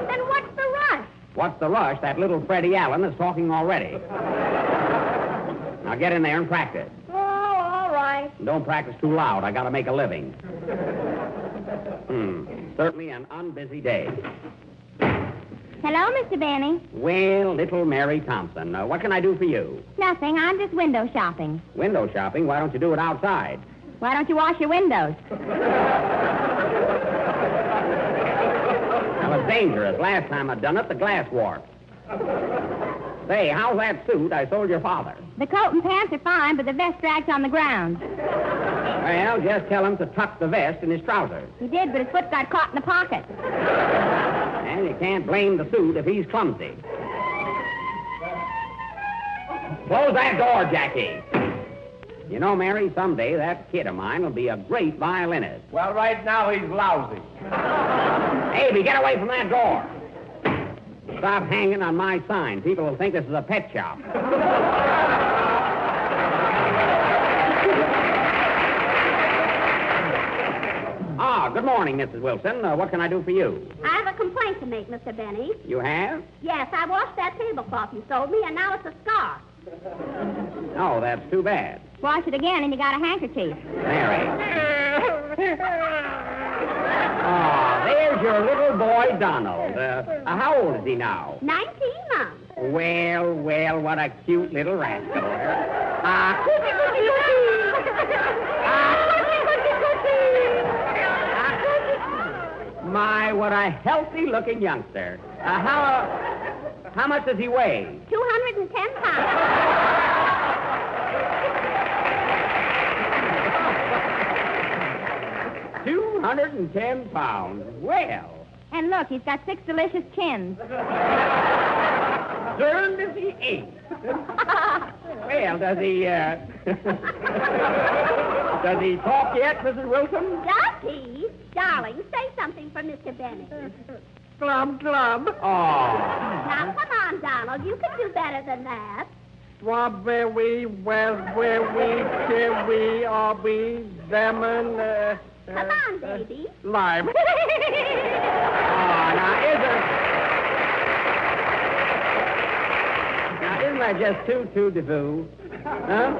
Then what's the rush? What's the rush? That little Freddie Allen is talking already. Now get in there and practice. Oh, all right. And don't practice too loud. I got to make a living. Certainly an unbusy day. Hello, Mr. Benny. Well, little Mary Thompson, what can I do for you? Nothing. I'm just window shopping. Window shopping? Why don't you do it outside? Why don't you wash your windows? Now, was dangerous. Last time I done it, the glass warped. Say, how's that suit I sold your father? The coat and pants are fine, but the vest drags on the ground. Well, just tell him to tuck the vest in his trousers. He did, but his foot got caught in the pocket. And you can't blame the suit if he's clumsy. Close that door, Jackie. You know, Mary, someday that kid of mine will be a great violinist. Well, right now he's lousy. Avy, get away from that door. Stop hanging on my sign. People will think this is a pet shop. Good morning, Mrs. Wilson. What can I do for you? I have a complaint to make, Mr. Benny. You have? Yes, I washed that tablecloth you sold me, and now it's a scar. Oh, that's too bad. Wash it again, and you got a handkerchief. Mary. There's your little boy, Donald. How old is he now? 19 months. Well, what a cute little rascal. My, what a healthy-looking youngster. How much does he weigh? 210 pounds. 210 pounds. Well. And look, he's got 6 delicious chins. Darned as he ate. Well, does he talk yet, Mrs. Wilson? Does he? Darling, say something for Mr. Benny. Glub, glub. Oh. Now, come on, Donald. You can do better than that. Strawberry, raspberry, cherry, aubrey, lemon, Come on, baby. lime. Now, isn't that just too de-foo? Huh?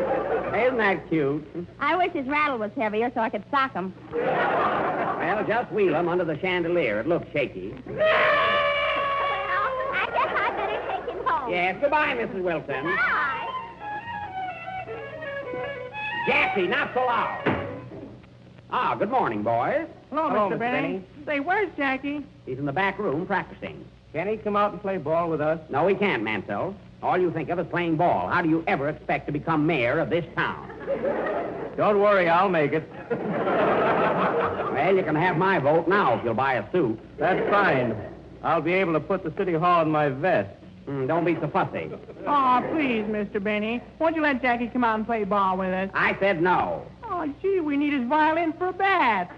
Isn't that cute? I wish his rattle was heavier so I could sock him. Well, just wheel him under the chandelier. It looks shaky. Well, I guess I'd better take him home. Yes, goodbye, Mrs. Wilson. Bye. Jackie, not so loud. Good morning, boys. Hello, Mr. Benny. Say, where's Jackie? He's in the back room practicing. Can he come out and play ball with us? No, he can't, Mansell. All you think of is playing ball. How do you ever expect to become mayor of this town? Don't worry, I'll make it. Well, you can have my vote now if you'll buy a suit. That's fine. I'll be able to put the city hall in my vest. Don't be so fussy. Oh, please, Mr. Benny. Won't you let Jackie come out and play ball with us? I said no. Oh, gee, we need his violin for a bat.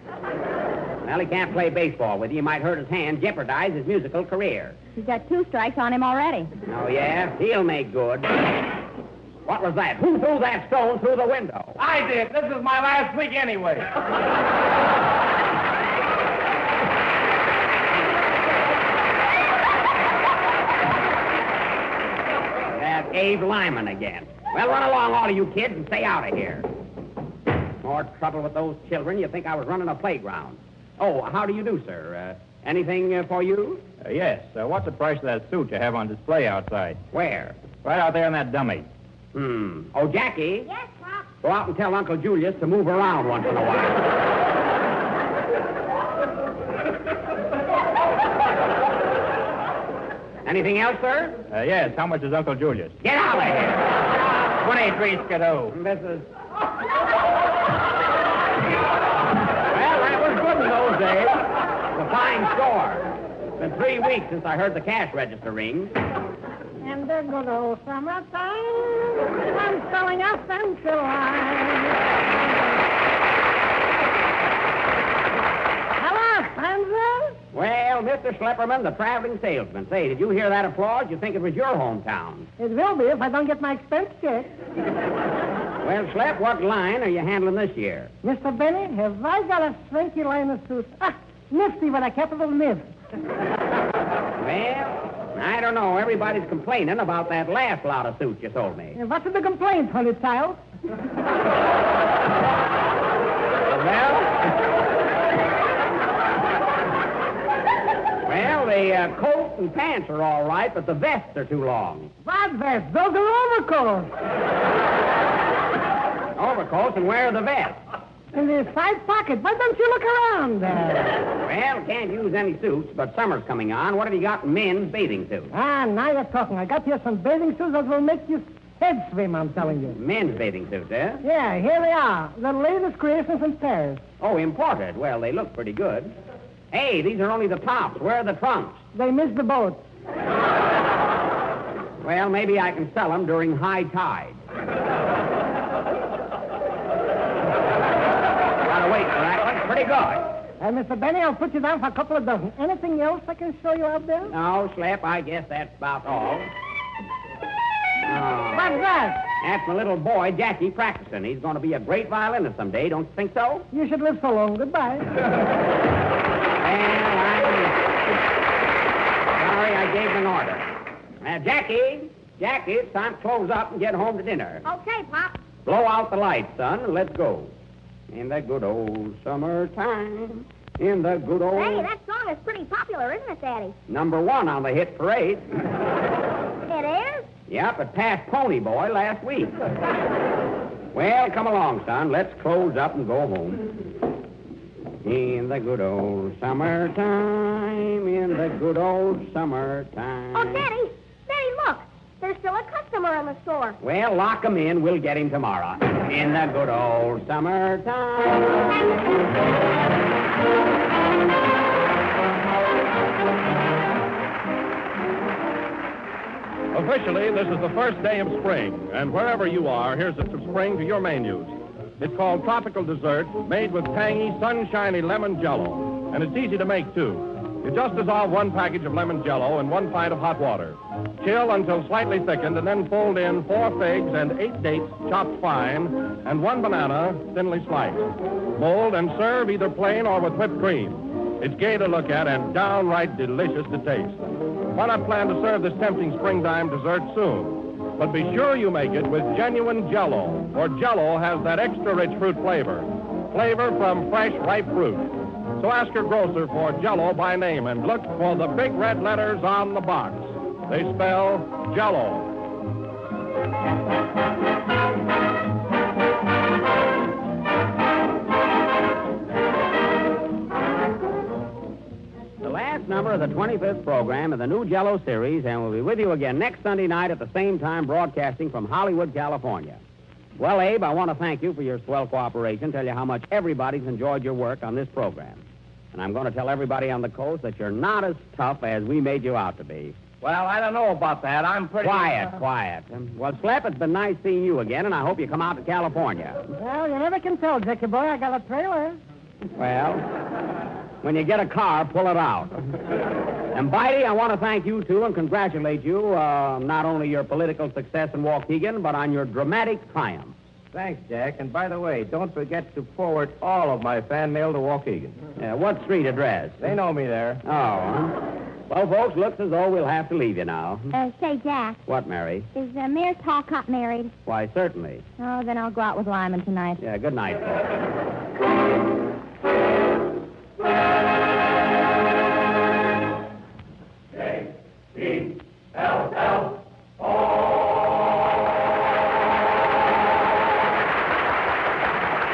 Well, he can't play baseball with you. He might hurt his hand, jeopardize his musical career. He's got 2 strikes on him already. Oh, yeah? He'll make good. What was that? Who threw that stone through the window? I did. This is my last week anyway. That's Abe Lyman again. Well, run along, all of you kids, and stay out of here. More trouble with those children. You think I was running a playground. Oh, how do you do, sir? Anything for you? Yes. What's the price of that suit you have on display outside? Where? Right out there in that dummy. Oh, Jackie? Yes, Pop? Go out and tell Uncle Julius to move around once in a while. Anything else, sir? Yes. How much is Uncle Julius? Get out of here. 23 skidoo. This is... Well, that was good in those days. It's a fine store. It's been 3 weeks since I heard the cash register ring. And the good old summertime, I'm selling a central line. Hello, Spencer. Well, Mr. Schlepperman, the traveling salesman. Say, did you hear that applause? You think it was your hometown? It will be if I don't get my expense check. Well, Schlepp, what line are you handling this year? Mr. Benny, have I got a swanky line of suits? Nifty with a capital nib. Well, I don't know. Everybody's complaining about that last lot of suits you sold me. What's the complaint, honey child? Well, the coat and pants are all right, but the vests are too long. What vests? Those are overcoats. Overcoats, and where are the vests? In the side pocket. Why don't you look around? Well, can't use any suits, but summer's coming on. What have you got in men's bathing suits? Now you're talking. I got here some bathing suits that will make you head swim, I'm telling you. Men's bathing suits, eh? Yeah, here they are. The latest creations in Paris. Oh, imported. Well, they look pretty good. Hey, these are only the tops. Where are the trunks? They missed the boat. Well, maybe I can sell them during high tide. Gotta wait for that. Looks pretty good. Mr. Benny, I'll put you down for a couple of dozen. Anything else I can show you out there? No, Slap, I guess that's about all. What's that? That's my little boy, Jackie, practicing. He's going to be a great violinist someday, don't you think so? You should live so long. Goodbye. Well, I'm sorry I gave him an order. Jackie, it's time to close up and get home to dinner. Okay, Pop. Blow out the lights, son, and let's go. In the good old summertime, in the good old... Hey, that song is pretty popular, isn't it, Daddy? #1 on the hit parade. It is? Yep, it passed Pony Boy last week. Well, come along, son. Let's close up and go home. In the good old summertime, in the good old summertime. Oh, Daddy, look. There's still a customer in the store. Well, lock him in. We'll get him tomorrow. In the good old summertime. Officially, this is the first day of spring, and wherever you are, here's a spring to your menus. It's called Tropical Dessert, made with tangy, sunshiny lemon jello, and it's easy to make, too. You just dissolve 1 package of lemon jello in 1 pint of hot water. Chill until slightly thickened, and then fold in 4 figs and 8 dates chopped fine, and 1 banana thinly sliced. Mold and serve either plain or with whipped cream. It's gay to look at and downright delicious to taste. Why not plan to serve this tempting springtime dessert soon? But be sure you make it with genuine Jell-O, for Jell-O has that extra rich fruit flavor from fresh, ripe fruit. So ask your grocer for Jell-O by name and look for the big red letters on the box. They spell Jell-O. The last number of the 25th program of the new Jell-O series, and we'll be with you again next Sunday night at the same time, broadcasting from Hollywood, California. Well, Abe, I want to thank you for your swell cooperation, tell you how much everybody's enjoyed your work on this program. And I'm going to tell everybody on the coast that you're not as tough as we made you out to be. Well, I don't know about that. I'm pretty... Quiet. Well, Slap, it's been nice seeing you again, and I hope you come out to California. Well, you never can tell, Jackie boy. I got a trailer. Well, when you get a car, pull it out. And, Bitey, I want to thank you, too, and congratulate you, not only your political success in Waukegan, but on your dramatic triumph. Thanks, Jack. And by the way, don't forget to forward all of my fan mail to Waukegan. What street address? They know me there. Oh, huh? Well, folks, looks as though we'll have to leave you now. Say, Jack. What, Mary? Is Mayor Talcott married? Why, certainly. Oh, then I'll go out with Lyman tonight. Yeah, good night, folks.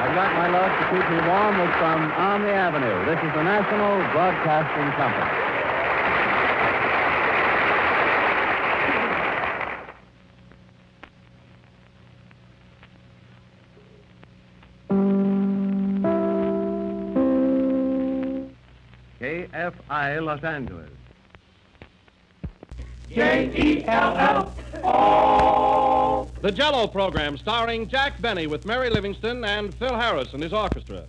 I've got my love to keep me warm with some On the Avenue. This is the National Broadcasting Company. KFI Los Angeles. J-E-L-L-O. The Jell-O program starring Jack Benny with Mary Livingston and Phil Harris and his orchestra.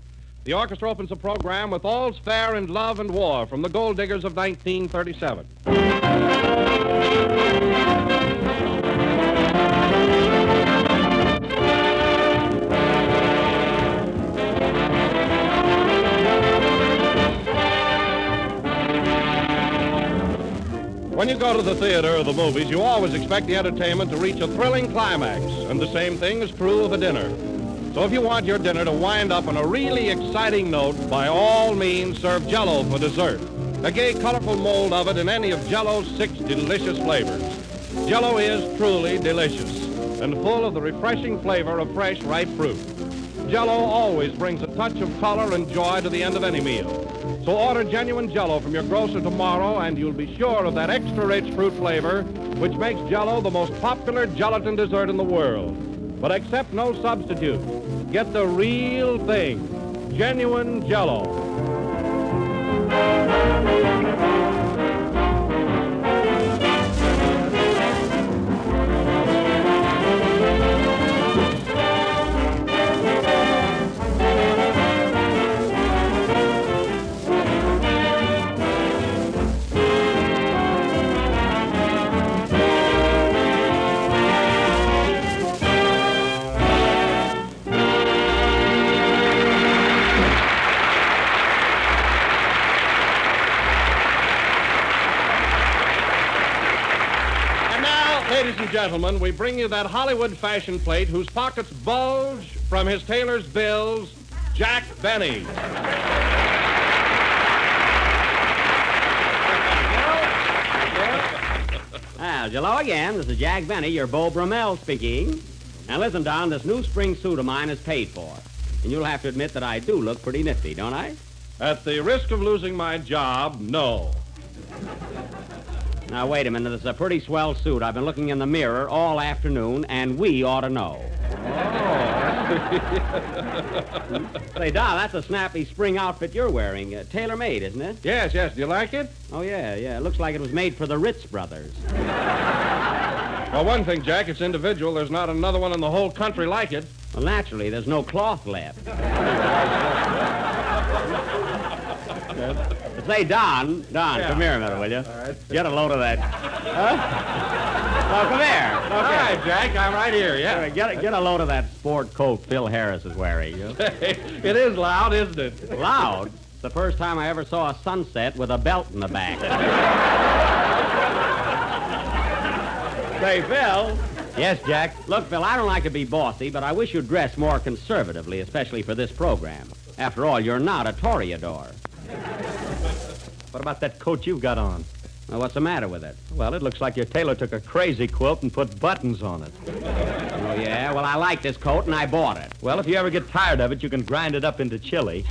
The orchestra opens the program with All's Fair in Love and War from the Gold Diggers of 1937. When you go to the theater or the movies, you always expect the entertainment to reach a thrilling climax, and the same thing is true of a dinner. So if you want your dinner to wind up on a really exciting note, by all means serve Jell-O for dessert. A gay, colorful mold of it in any of Jell-O's 6 delicious flavors. Jell-O is truly delicious and full of the refreshing flavor of fresh, ripe fruit. Jell-O always brings a touch of color and joy to the end of any meal. So order genuine Jell-O from your grocer tomorrow, and you'll be sure of that extra-rich fruit flavor, which makes Jell-O the most popular gelatin dessert in the world. But accept no substitute. Get the real thing, genuine Jell-O. Ladies and gentlemen, we bring you that Hollywood fashion plate whose pockets bulge from his tailor's bills, Jack Benny. Well, Jell-O again. This is Jack Benny, your Beau Brummel speaking. Now listen, Don, this new spring suit of mine is paid for. And you'll have to admit that I do look pretty nifty, don't I? At the risk of losing my job, no. Now, wait a minute. This is a pretty swell suit. I've been looking in the mirror all afternoon, and we ought to know. Say, Don, that's a snappy spring outfit you're wearing. Tailor-made, isn't it? Yes. Do you like it? Oh, yeah. It looks like it was made for the Ritz brothers. Well, one thing, Jack, it's individual. There's not another one in the whole country like it. Well, naturally, there's no cloth left. Say, Don, come here a minute, will you? All right. Get a load of that. Huh? Oh, come here. Okay. All right, Jack, I'm right here, yeah. Get a load of that sport coat Phil Harris is wearing. It is loud, isn't it? Loud? It's the first time I ever saw a sunset with a belt in the back. Say, Phil. Yes, Jack? Look, Phil, I don't like to be bossy, but I wish you'd dress more conservatively, especially for this program. After all, you're not a toreador. What about that coat you've got on? Well, what's the matter with it? Well, it looks like your tailor took a crazy quilt and put buttons on it. Oh, yeah? Well, I like this coat, and I bought it. Well, if you ever get tired of it, you can grind it up into chili.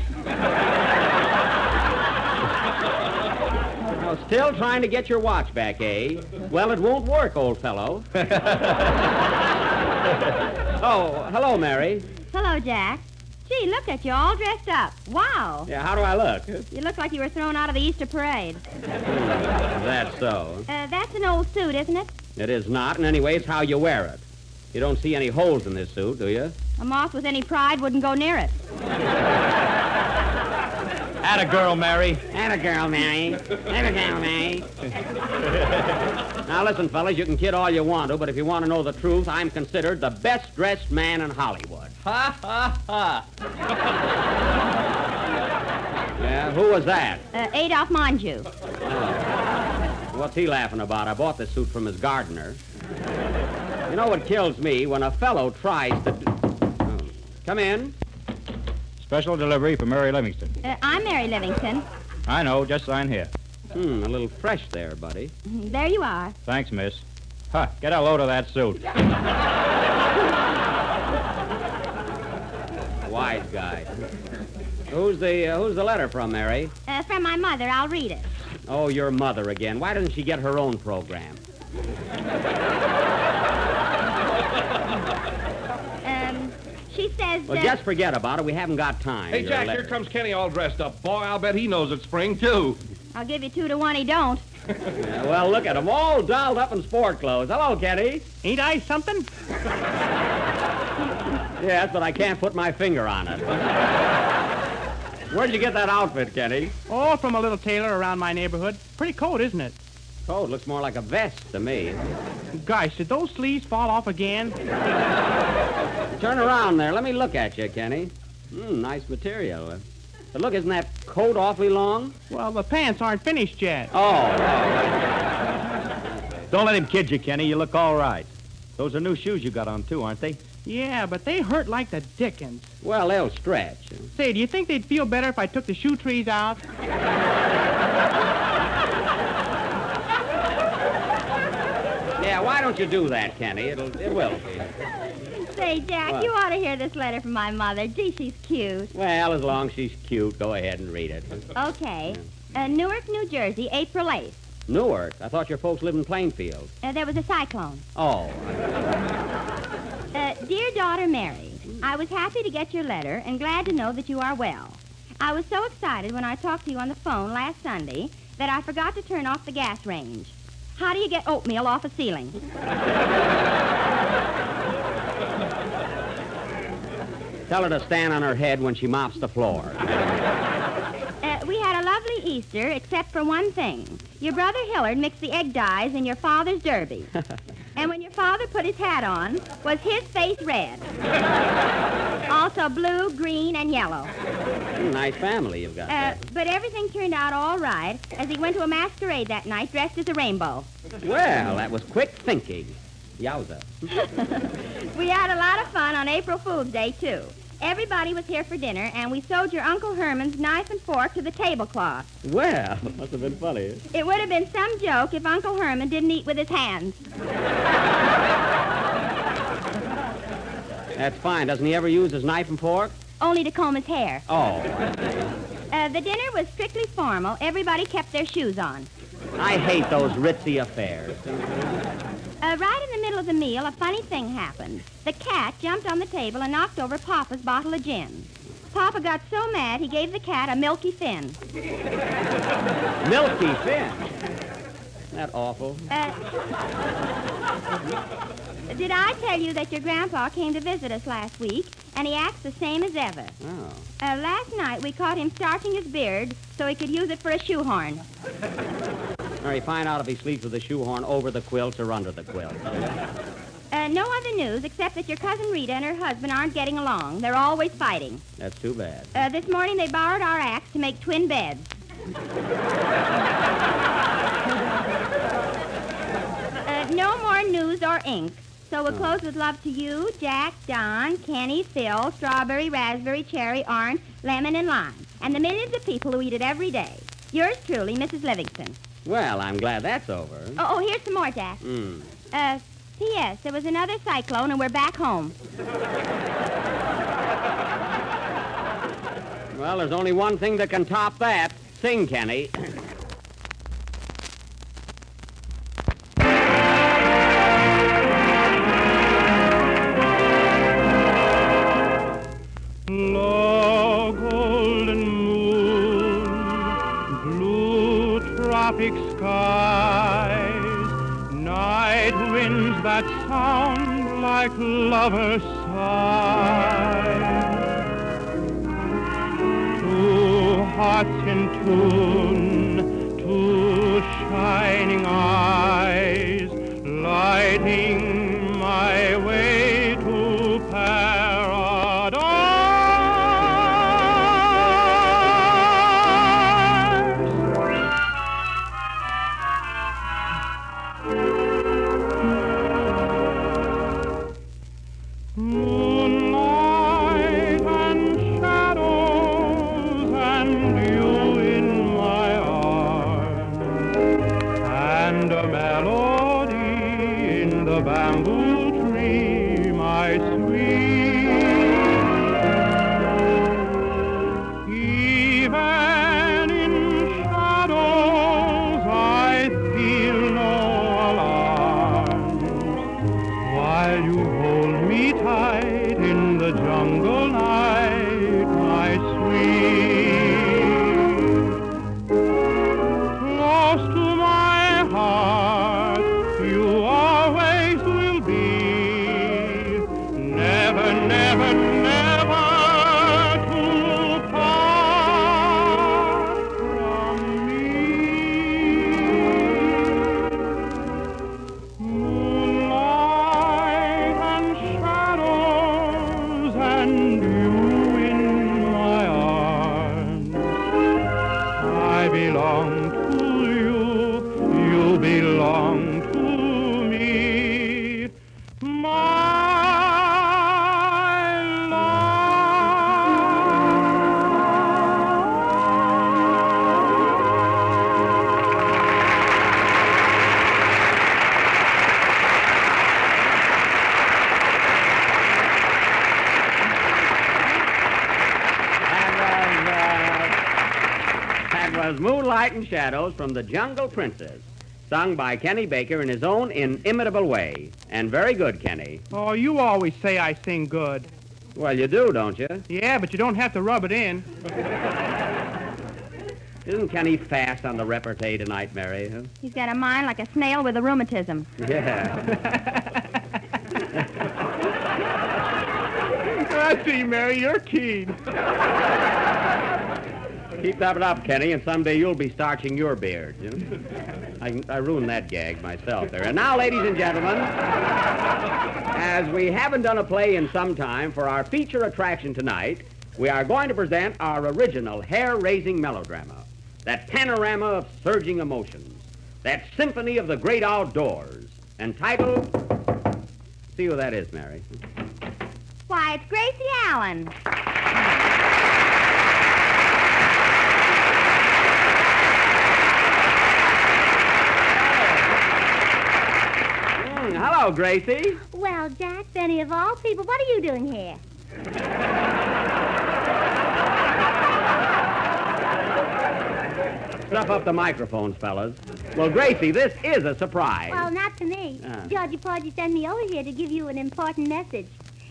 Oh, still trying to get your watch back, eh? Well, it won't work, old fellow. Oh, hello, Mary. Hello, Jack. Gee, look at you, all dressed up. Wow. Yeah, how do I look? You look like you were thrown out of the Easter parade. That's so. That's an old suit, isn't it? It is not, and anyway, it's how you wear it. You don't see any holes in this suit, do you? A moth with any pride wouldn't go near it. Atta girl, Mary. Atta girl, Mary. Atta girl, Mary. Now, listen, fellas, you can kid all you want to, but if you want to know the truth, I'm considered the best-dressed man in Hollywood. Ha, ha, ha. Yeah, who was that? Adolph Monju. Oh. What's he laughing about? I bought this suit from his gardener. You know what kills me? When a fellow tries to do... Oh. Come in. Special delivery for Mary Livingston. I'm Mary Livingston. I know, just sign here. A little fresh there, buddy. There you are. Thanks, miss. Huh, get a load of that suit. Wise guy. Who's the letter from, Mary? From my mother. I'll read it. Oh, your mother again. Why doesn't she get her own program? She says Well, just forget about it. We haven't got time. Hey, Jack, here comes Kenny all dressed up. Boy, I'll bet he knows it's spring, too. I'll give you 2 to 1 he don't. Yeah, well, look at him, all dolled up in sport clothes. Hello, Kenny. Ain't I something? Yes, but I can't put my finger on it. Where'd you get that outfit, Kenny? Oh, from a little tailor around my neighborhood. Pretty coat, isn't it? Coat looks more like a vest to me. Gosh, did those sleeves fall off again? Turn around there. Let me look at you, Kenny. Nice material. But look, isn't that coat awfully long? Well, the pants aren't finished yet. Oh. Don't let him kid you, Kenny. You look all right. Those are new shoes you got on, too, aren't they? Yeah, but they hurt like the dickens. Well, they'll stretch. Say, do you think they'd feel better if I took the shoe trees out? Yeah, why don't you do that, Kenny? It will be. Say, Jack, What? you ought to hear this letter from my mother. Gee, she's cute. Well, as long as she's cute, go ahead and read it. Okay. Newark, New Jersey, April 8th. Newark? I thought your folks lived in Plainfield. There was a cyclone. Oh. Dear daughter Mary, I was happy to get your letter and glad to know that you are well. I was so excited when I talked to you on the phone last Sunday that I forgot to turn off the gas range. How do you get oatmeal off a ceiling? Tell her to stand on her head when she mops the floor. We had a lovely Easter, except for one thing. Your brother Hillard mixed the egg dyes in your father's derby. And when your father put his hat on, was his face red? Also blue, green, and yellow. Nice family you've got there. But everything turned out all right as he went to a masquerade that night dressed as a rainbow. Well, that was quick thinking. Yowza. We had a lot of fun on April Fool's Day, too. Everybody was here for dinner, and we sewed your Uncle Herman's knife and fork to the tablecloth. Well, must have been funny. It would have been some joke if Uncle Herman didn't eat with his hands. That's fine. Doesn't he ever use his knife and fork? Only to comb his hair. Oh. The dinner was strictly formal. Everybody kept their shoes on. I hate those ritzy affairs. Right in the middle of the meal, a funny thing happened. The cat jumped on the table and knocked over Papa's bottle of gin. Papa got so mad he gave the cat a milky fin. Milky fin? That awful. Did I tell you that your grandpa came to visit us last week, and he acts the same as ever? Oh. Last night we caught him starching his beard so he could use it for a shoehorn. Mary, find out if he sleeps with a shoehorn over the quilt or under the quilt. No other news except that your cousin Rita and her husband aren't getting along. They're always fighting. That's too bad. This morning they borrowed our axe to make twin beds. No more news or ink. So we'll close with love to you, Jack, Don, Kenny, Phil, strawberry, raspberry, cherry, orange, lemon, and lime. And the millions of people who eat it every day. Yours truly, Mrs. Livingston. Well, I'm glad that's over. Oh, here's some more, Jack. P.S. There was another cyclone, and we're back home. Well, there's only one thing that can top that. Sing, Kenny. Low golden moon, blue tropic skies, night winds that sound like lovers' sighs. Two hearts in tune, two shining eyes, lighting my way to paradise. Moonlight and shadows and you in my arms, and a melody in the bamboo tree, my sweet. Even in shadows I feel no alarm, while you hold me tight in the jungle night, my sweet. Close to my heart, you always will be. Never, never, Moonlight and Shadows from The Jungle Princess, sung by Kenny Baker in his own inimitable way. And very good, Kenny. Oh, you always say I sing good. Well, you do, don't you? Yeah, but you don't have to rub it in. Isn't Kenny fast on the repartee tonight, Mary? Huh? He's got a mind like a snail with a rheumatism. Yeah. I see, Mary, you're keen. Keep that up, Kenny, and someday you'll be starching your beard. You know? I ruined that gag myself there. And now, ladies and gentlemen, as we haven't done a play in some time, for our feature attraction tonight, we are going to present our original hair-raising melodrama, that panorama of surging emotions, that symphony of the great outdoors, entitled... See who that is, Mary. Why, it's Gracie Allen. Hello, Gracie. Well, Jack, Benny, of all people, what are you doing here? Stuff up the microphones, fellas. Well, Gracie, this is a surprise. Well, not to me. Georgie Porgy sent me over here to give you an important message.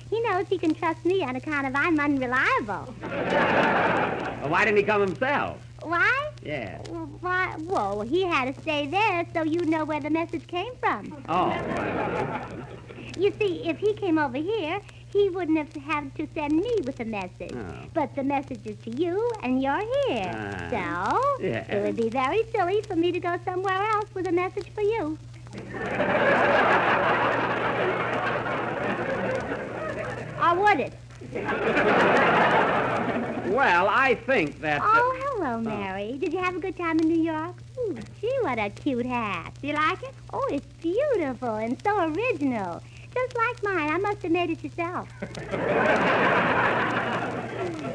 He knows he can trust me on account of I'm unreliable. Well, why didn't he come himself? Why? Yeah. Why? Well, he had to stay there so you'd know where the message came from. Oh. You see, if he came over here, he wouldn't have had to send me with the message. Oh. But the message is to you, and you're here. So, yeah. it would be very silly for me to go somewhere else with a message for you. Or would it? Well, I think that... Oh, hello, Mary. Did you have a good time in New York? Ooh, gee, what a cute hat. Do you like it? Oh, it's beautiful and so original. Just like mine. I must have made it yourself.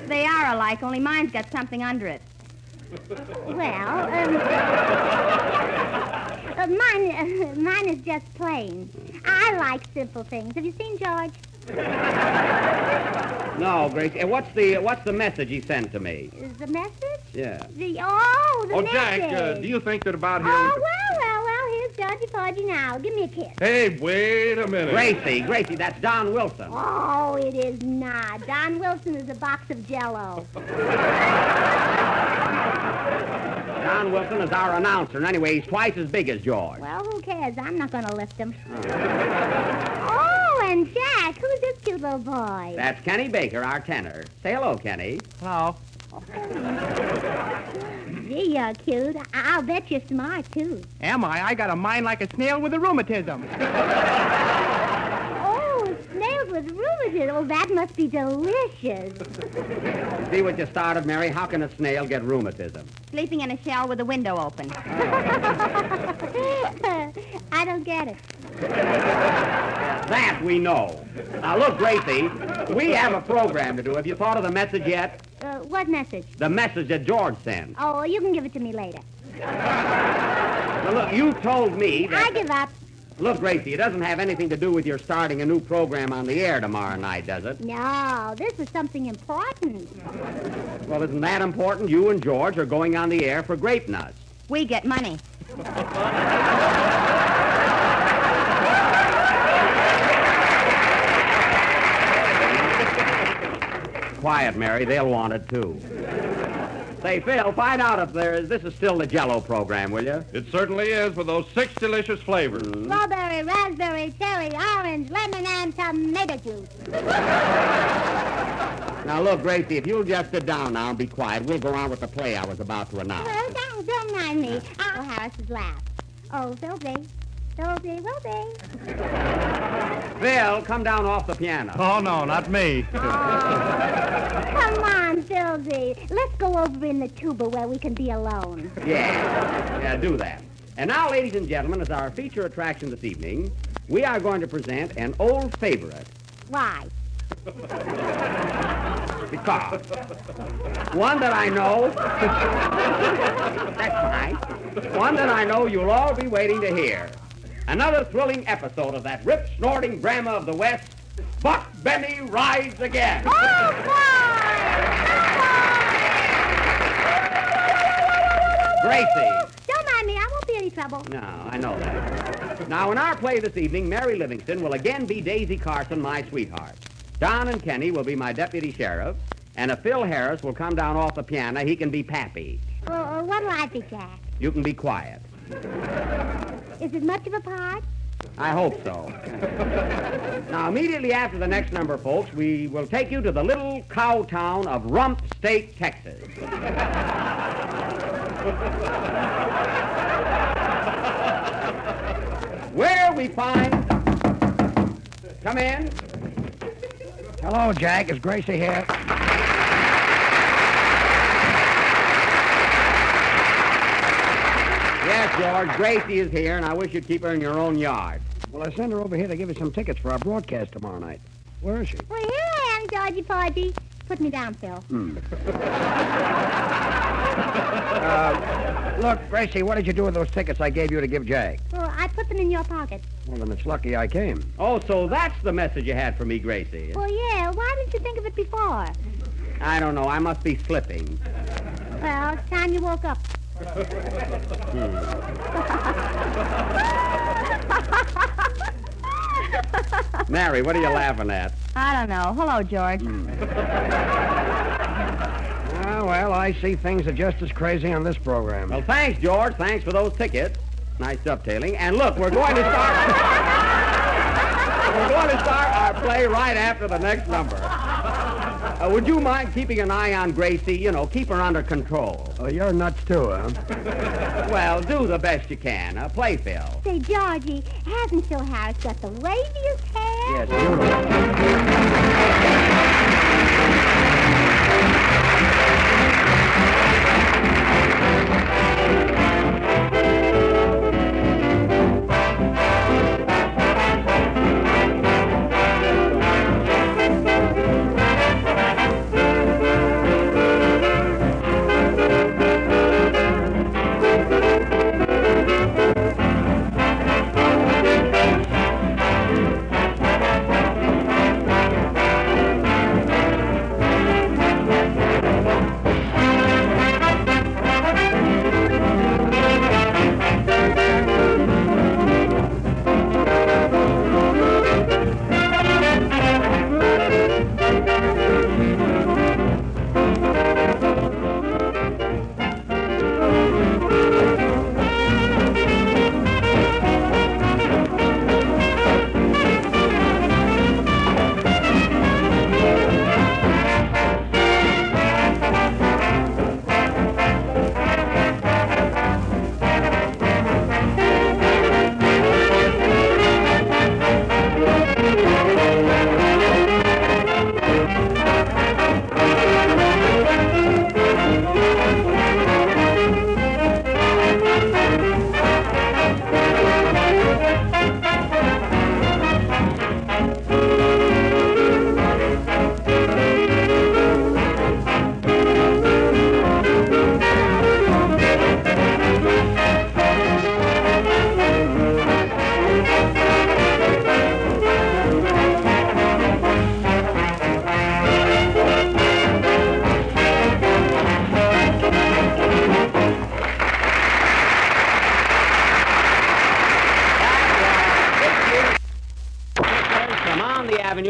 They are alike, only mine's got something under it. Well, mine is just plain. I like simple things. Have you seen George? No, Gracie. What's the message he sent to me? The message? Yeah. The message. Jack, do you think that about him... Oh, well, here's Georgie Porgy now. Give me a kiss. Hey, wait a minute. Gracie, that's Don Wilson. Oh, it is not. Don Wilson is a box of Jell-O. Don Wilson is our announcer, and anyway, he's twice as big as George. Well, who cares? I'm not going to lift him. Oh, and Jack, who's this cute little boy? That's Kenny Baker, our tenor. Say hello, Kenny. Hello. Gee, you're cute. I'll bet you're smart, too. Am I? I got a mind like a snail with a rheumatism. Oh, snails with rheumatism. Oh, that must be delicious. See what you started, Mary? How can a snail get rheumatism? Sleeping in a shell with the window open. I don't get it. That we know. Now, look, Gracie, we have a program to do. Have you thought of the message yet? What message? The message that George sent. Oh, you can give it to me later. Well, look, you told me that... I give up. Look, Gracie, it doesn't have anything to do with your starting a new program on the air tomorrow night, does it? No, this is something important. Well, isn't that important? You and George are going on the air for Grape Nuts. We get money. Quiet, Mary. They'll want it, too. Say, Phil, find out if this is still the Jell-O program, will you? It certainly is, with those 6 delicious flavors. Strawberry, raspberry, cherry, orange, lemon, and tomato juice. Now, look, Gracie, if you'll just sit down now and be quiet, we'll go on with the play I was about to announce. Well, don't mind me. Oh, Harris's laugh. Oh, Philby. Philby, Philby. Phil, come down off the piano. Oh, no, not me. Come on, Philby. Let's go over in the tuba where we can be alone. Yeah, do that. And now, ladies and gentlemen, as our feature attraction this evening, we are going to present an old favorite. Why? Because one that I know... That's fine. One that I know you'll all be waiting to hear. Another thrilling episode of that rip-snorting drama of the West, Buck Benny Rides Again. Gracie. Don't mind me. I won't be any trouble. No, I know that. Now, in our play this evening, Mary Livingston will again be Daisy Carson, my sweetheart. Don and Kenny will be my deputy sheriff, and if Phil Harris will come down off the piano, he can be Pappy. What'll I be, Jack? You can be quiet. Is it much of a part? I hope so. Now, immediately after the next number, folks, we will take you to the little cow town of Rump State, Texas. Where we find... Come in. Hello, Jack. Is Gracie here? Yes, George, Gracie is here, and I wish you'd keep her in your own yard. Well, I sent her over here to give us some tickets for our broadcast tomorrow night. Where is she? Well, here I am, Georgie Porgy. Put me down, Phil. Look, Gracie, what did you do with those tickets I gave you to give Jack? Well, I put them in your pocket. Well, then it's lucky I came. Oh, so that's the message you had for me, Gracie. Well, yeah. Why didn't you think of it before? I don't know. I must be slipping. Well, it's time you woke up. Mary, what are you laughing at? I don't know. Hello, George. Well, I see things are just as crazy on this program. Well, thanks, George. Thanks for those tickets. Nice dovetailing. And look, we're going to start... we're going to start our play right after the next number. Would you mind keeping an eye on Gracie? You know, keep her under control. Oh, you're nuts too, huh? Well, do the best you can. Play, Phil. Say, Georgie, hasn't Phil Harris got the waviest hair? Yes, beautiful.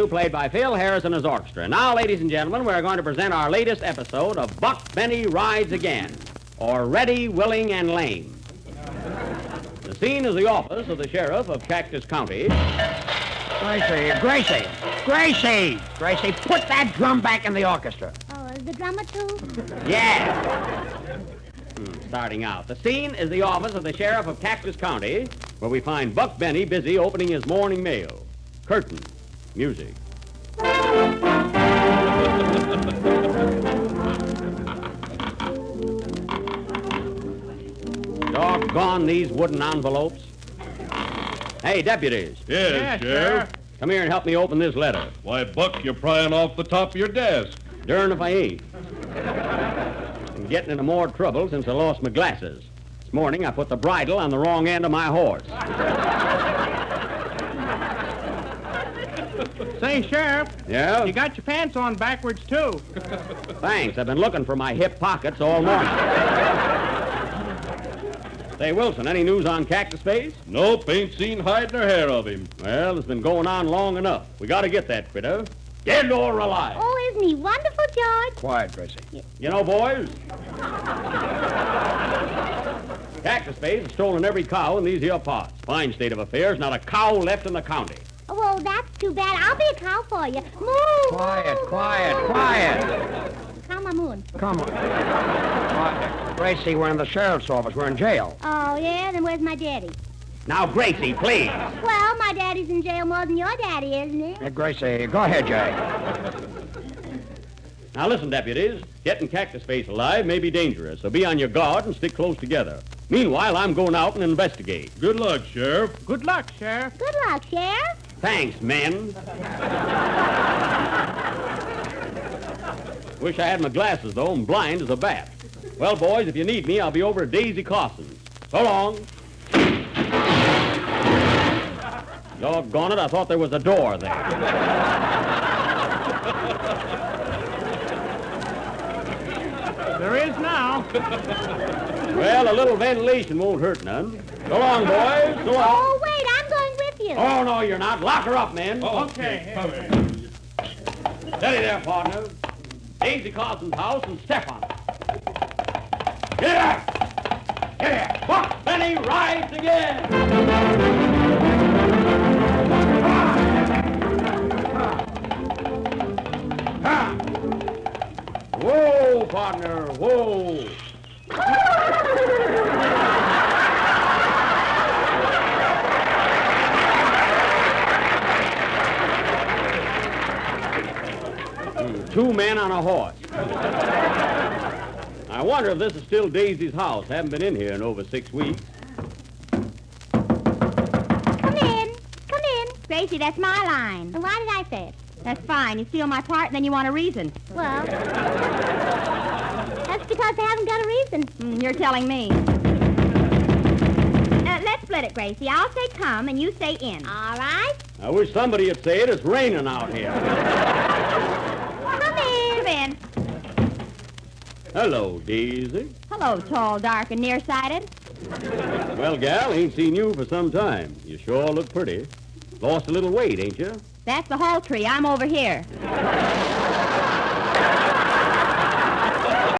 Played by Phil Harris and his orchestra. Now, ladies and gentlemen, we're going to present our latest episode of Buck Benny Rides Again, or Ready, Willing, and Lame. The scene is the office of the sheriff of Cactus County. Gracie, put that drum back in the orchestra. Oh, is the drummer too? Yes. Starting out. The scene is the office of the sheriff of Cactus County, where we find Buck Benny busy opening his morning mail. Curtain. Music. Doggone these wooden envelopes. Hey, deputies. Yes, Sheriff. Come here and help me open this letter. Why, Buck, you're prying off the top of your desk. Darn if I ain't. I'm getting into more trouble since I lost my glasses. This morning I put the bridle on the wrong end of my horse. Say, Sheriff. Yeah? You got your pants on backwards, too. Thanks. I've been looking for my hip pockets all morning. Say, Wilson, any news on Cactus Face? Nope, ain't seen hide nor hair of him. Well, it's been going on long enough. We got to get that critter. Dead or alive. Oh, isn't he wonderful, George? Quiet, Gracie. You know, boys, Cactus Face has stolen every cow in these here parts. Fine state of affairs, not a cow left in the county. Oh, well, that's too bad. I'll be a cow for you. Moo! Quiet, moo, quiet, moo. quiet. Cow my moon. Come on. Quiet. Gracie, we're in the sheriff's office. We're in jail. Oh, yeah? Then where's my daddy? Now, Gracie, please. Well, my daddy's in jail more than your daddy, isn't he? Gracie, go ahead, Jay. Now, listen, deputies. Getting Cactus Face alive may be dangerous, so be on your guard and stick close together. Meanwhile, I'm going out and investigate. Good luck, Sheriff. Good luck, Sheriff. Good luck, Sheriff. Thanks, men. Wish I had my glasses, though. I'm blind as a bat. Well, boys, if you need me, I'll be over at Daisy Carson's. So long. Doggone it, I thought there was a door there. There is now. Well, a little ventilation won't hurt none. So long, boys. So long. Oh, wait, I'm going with you. Oh, no, you're not. Lock her up, men. Okay. Steady there, partner. Daisy Carson's house and step on it. Get here! Get here! Buck Benny rides again! Whoa, partner, whoa! Two men on a horse. I wonder if this is still Daisy's house. Haven't been in here in over 6 weeks. Come in. Come in. Gracie, that's my line. And why did I say it? That's fine. You steal my part, and then you want a reason. Well, that's because I haven't got a reason. You're telling me. Let's split it, Gracie. I'll say come, and you say in. All right. I wish somebody would say it. It's raining out here. Come in. Come in. Hello, Daisy. Hello, tall, dark, and nearsighted. Well, gal, ain't seen you for some time. You sure look pretty. Lost a little weight, ain't you? That's the whole tree. I'm over here.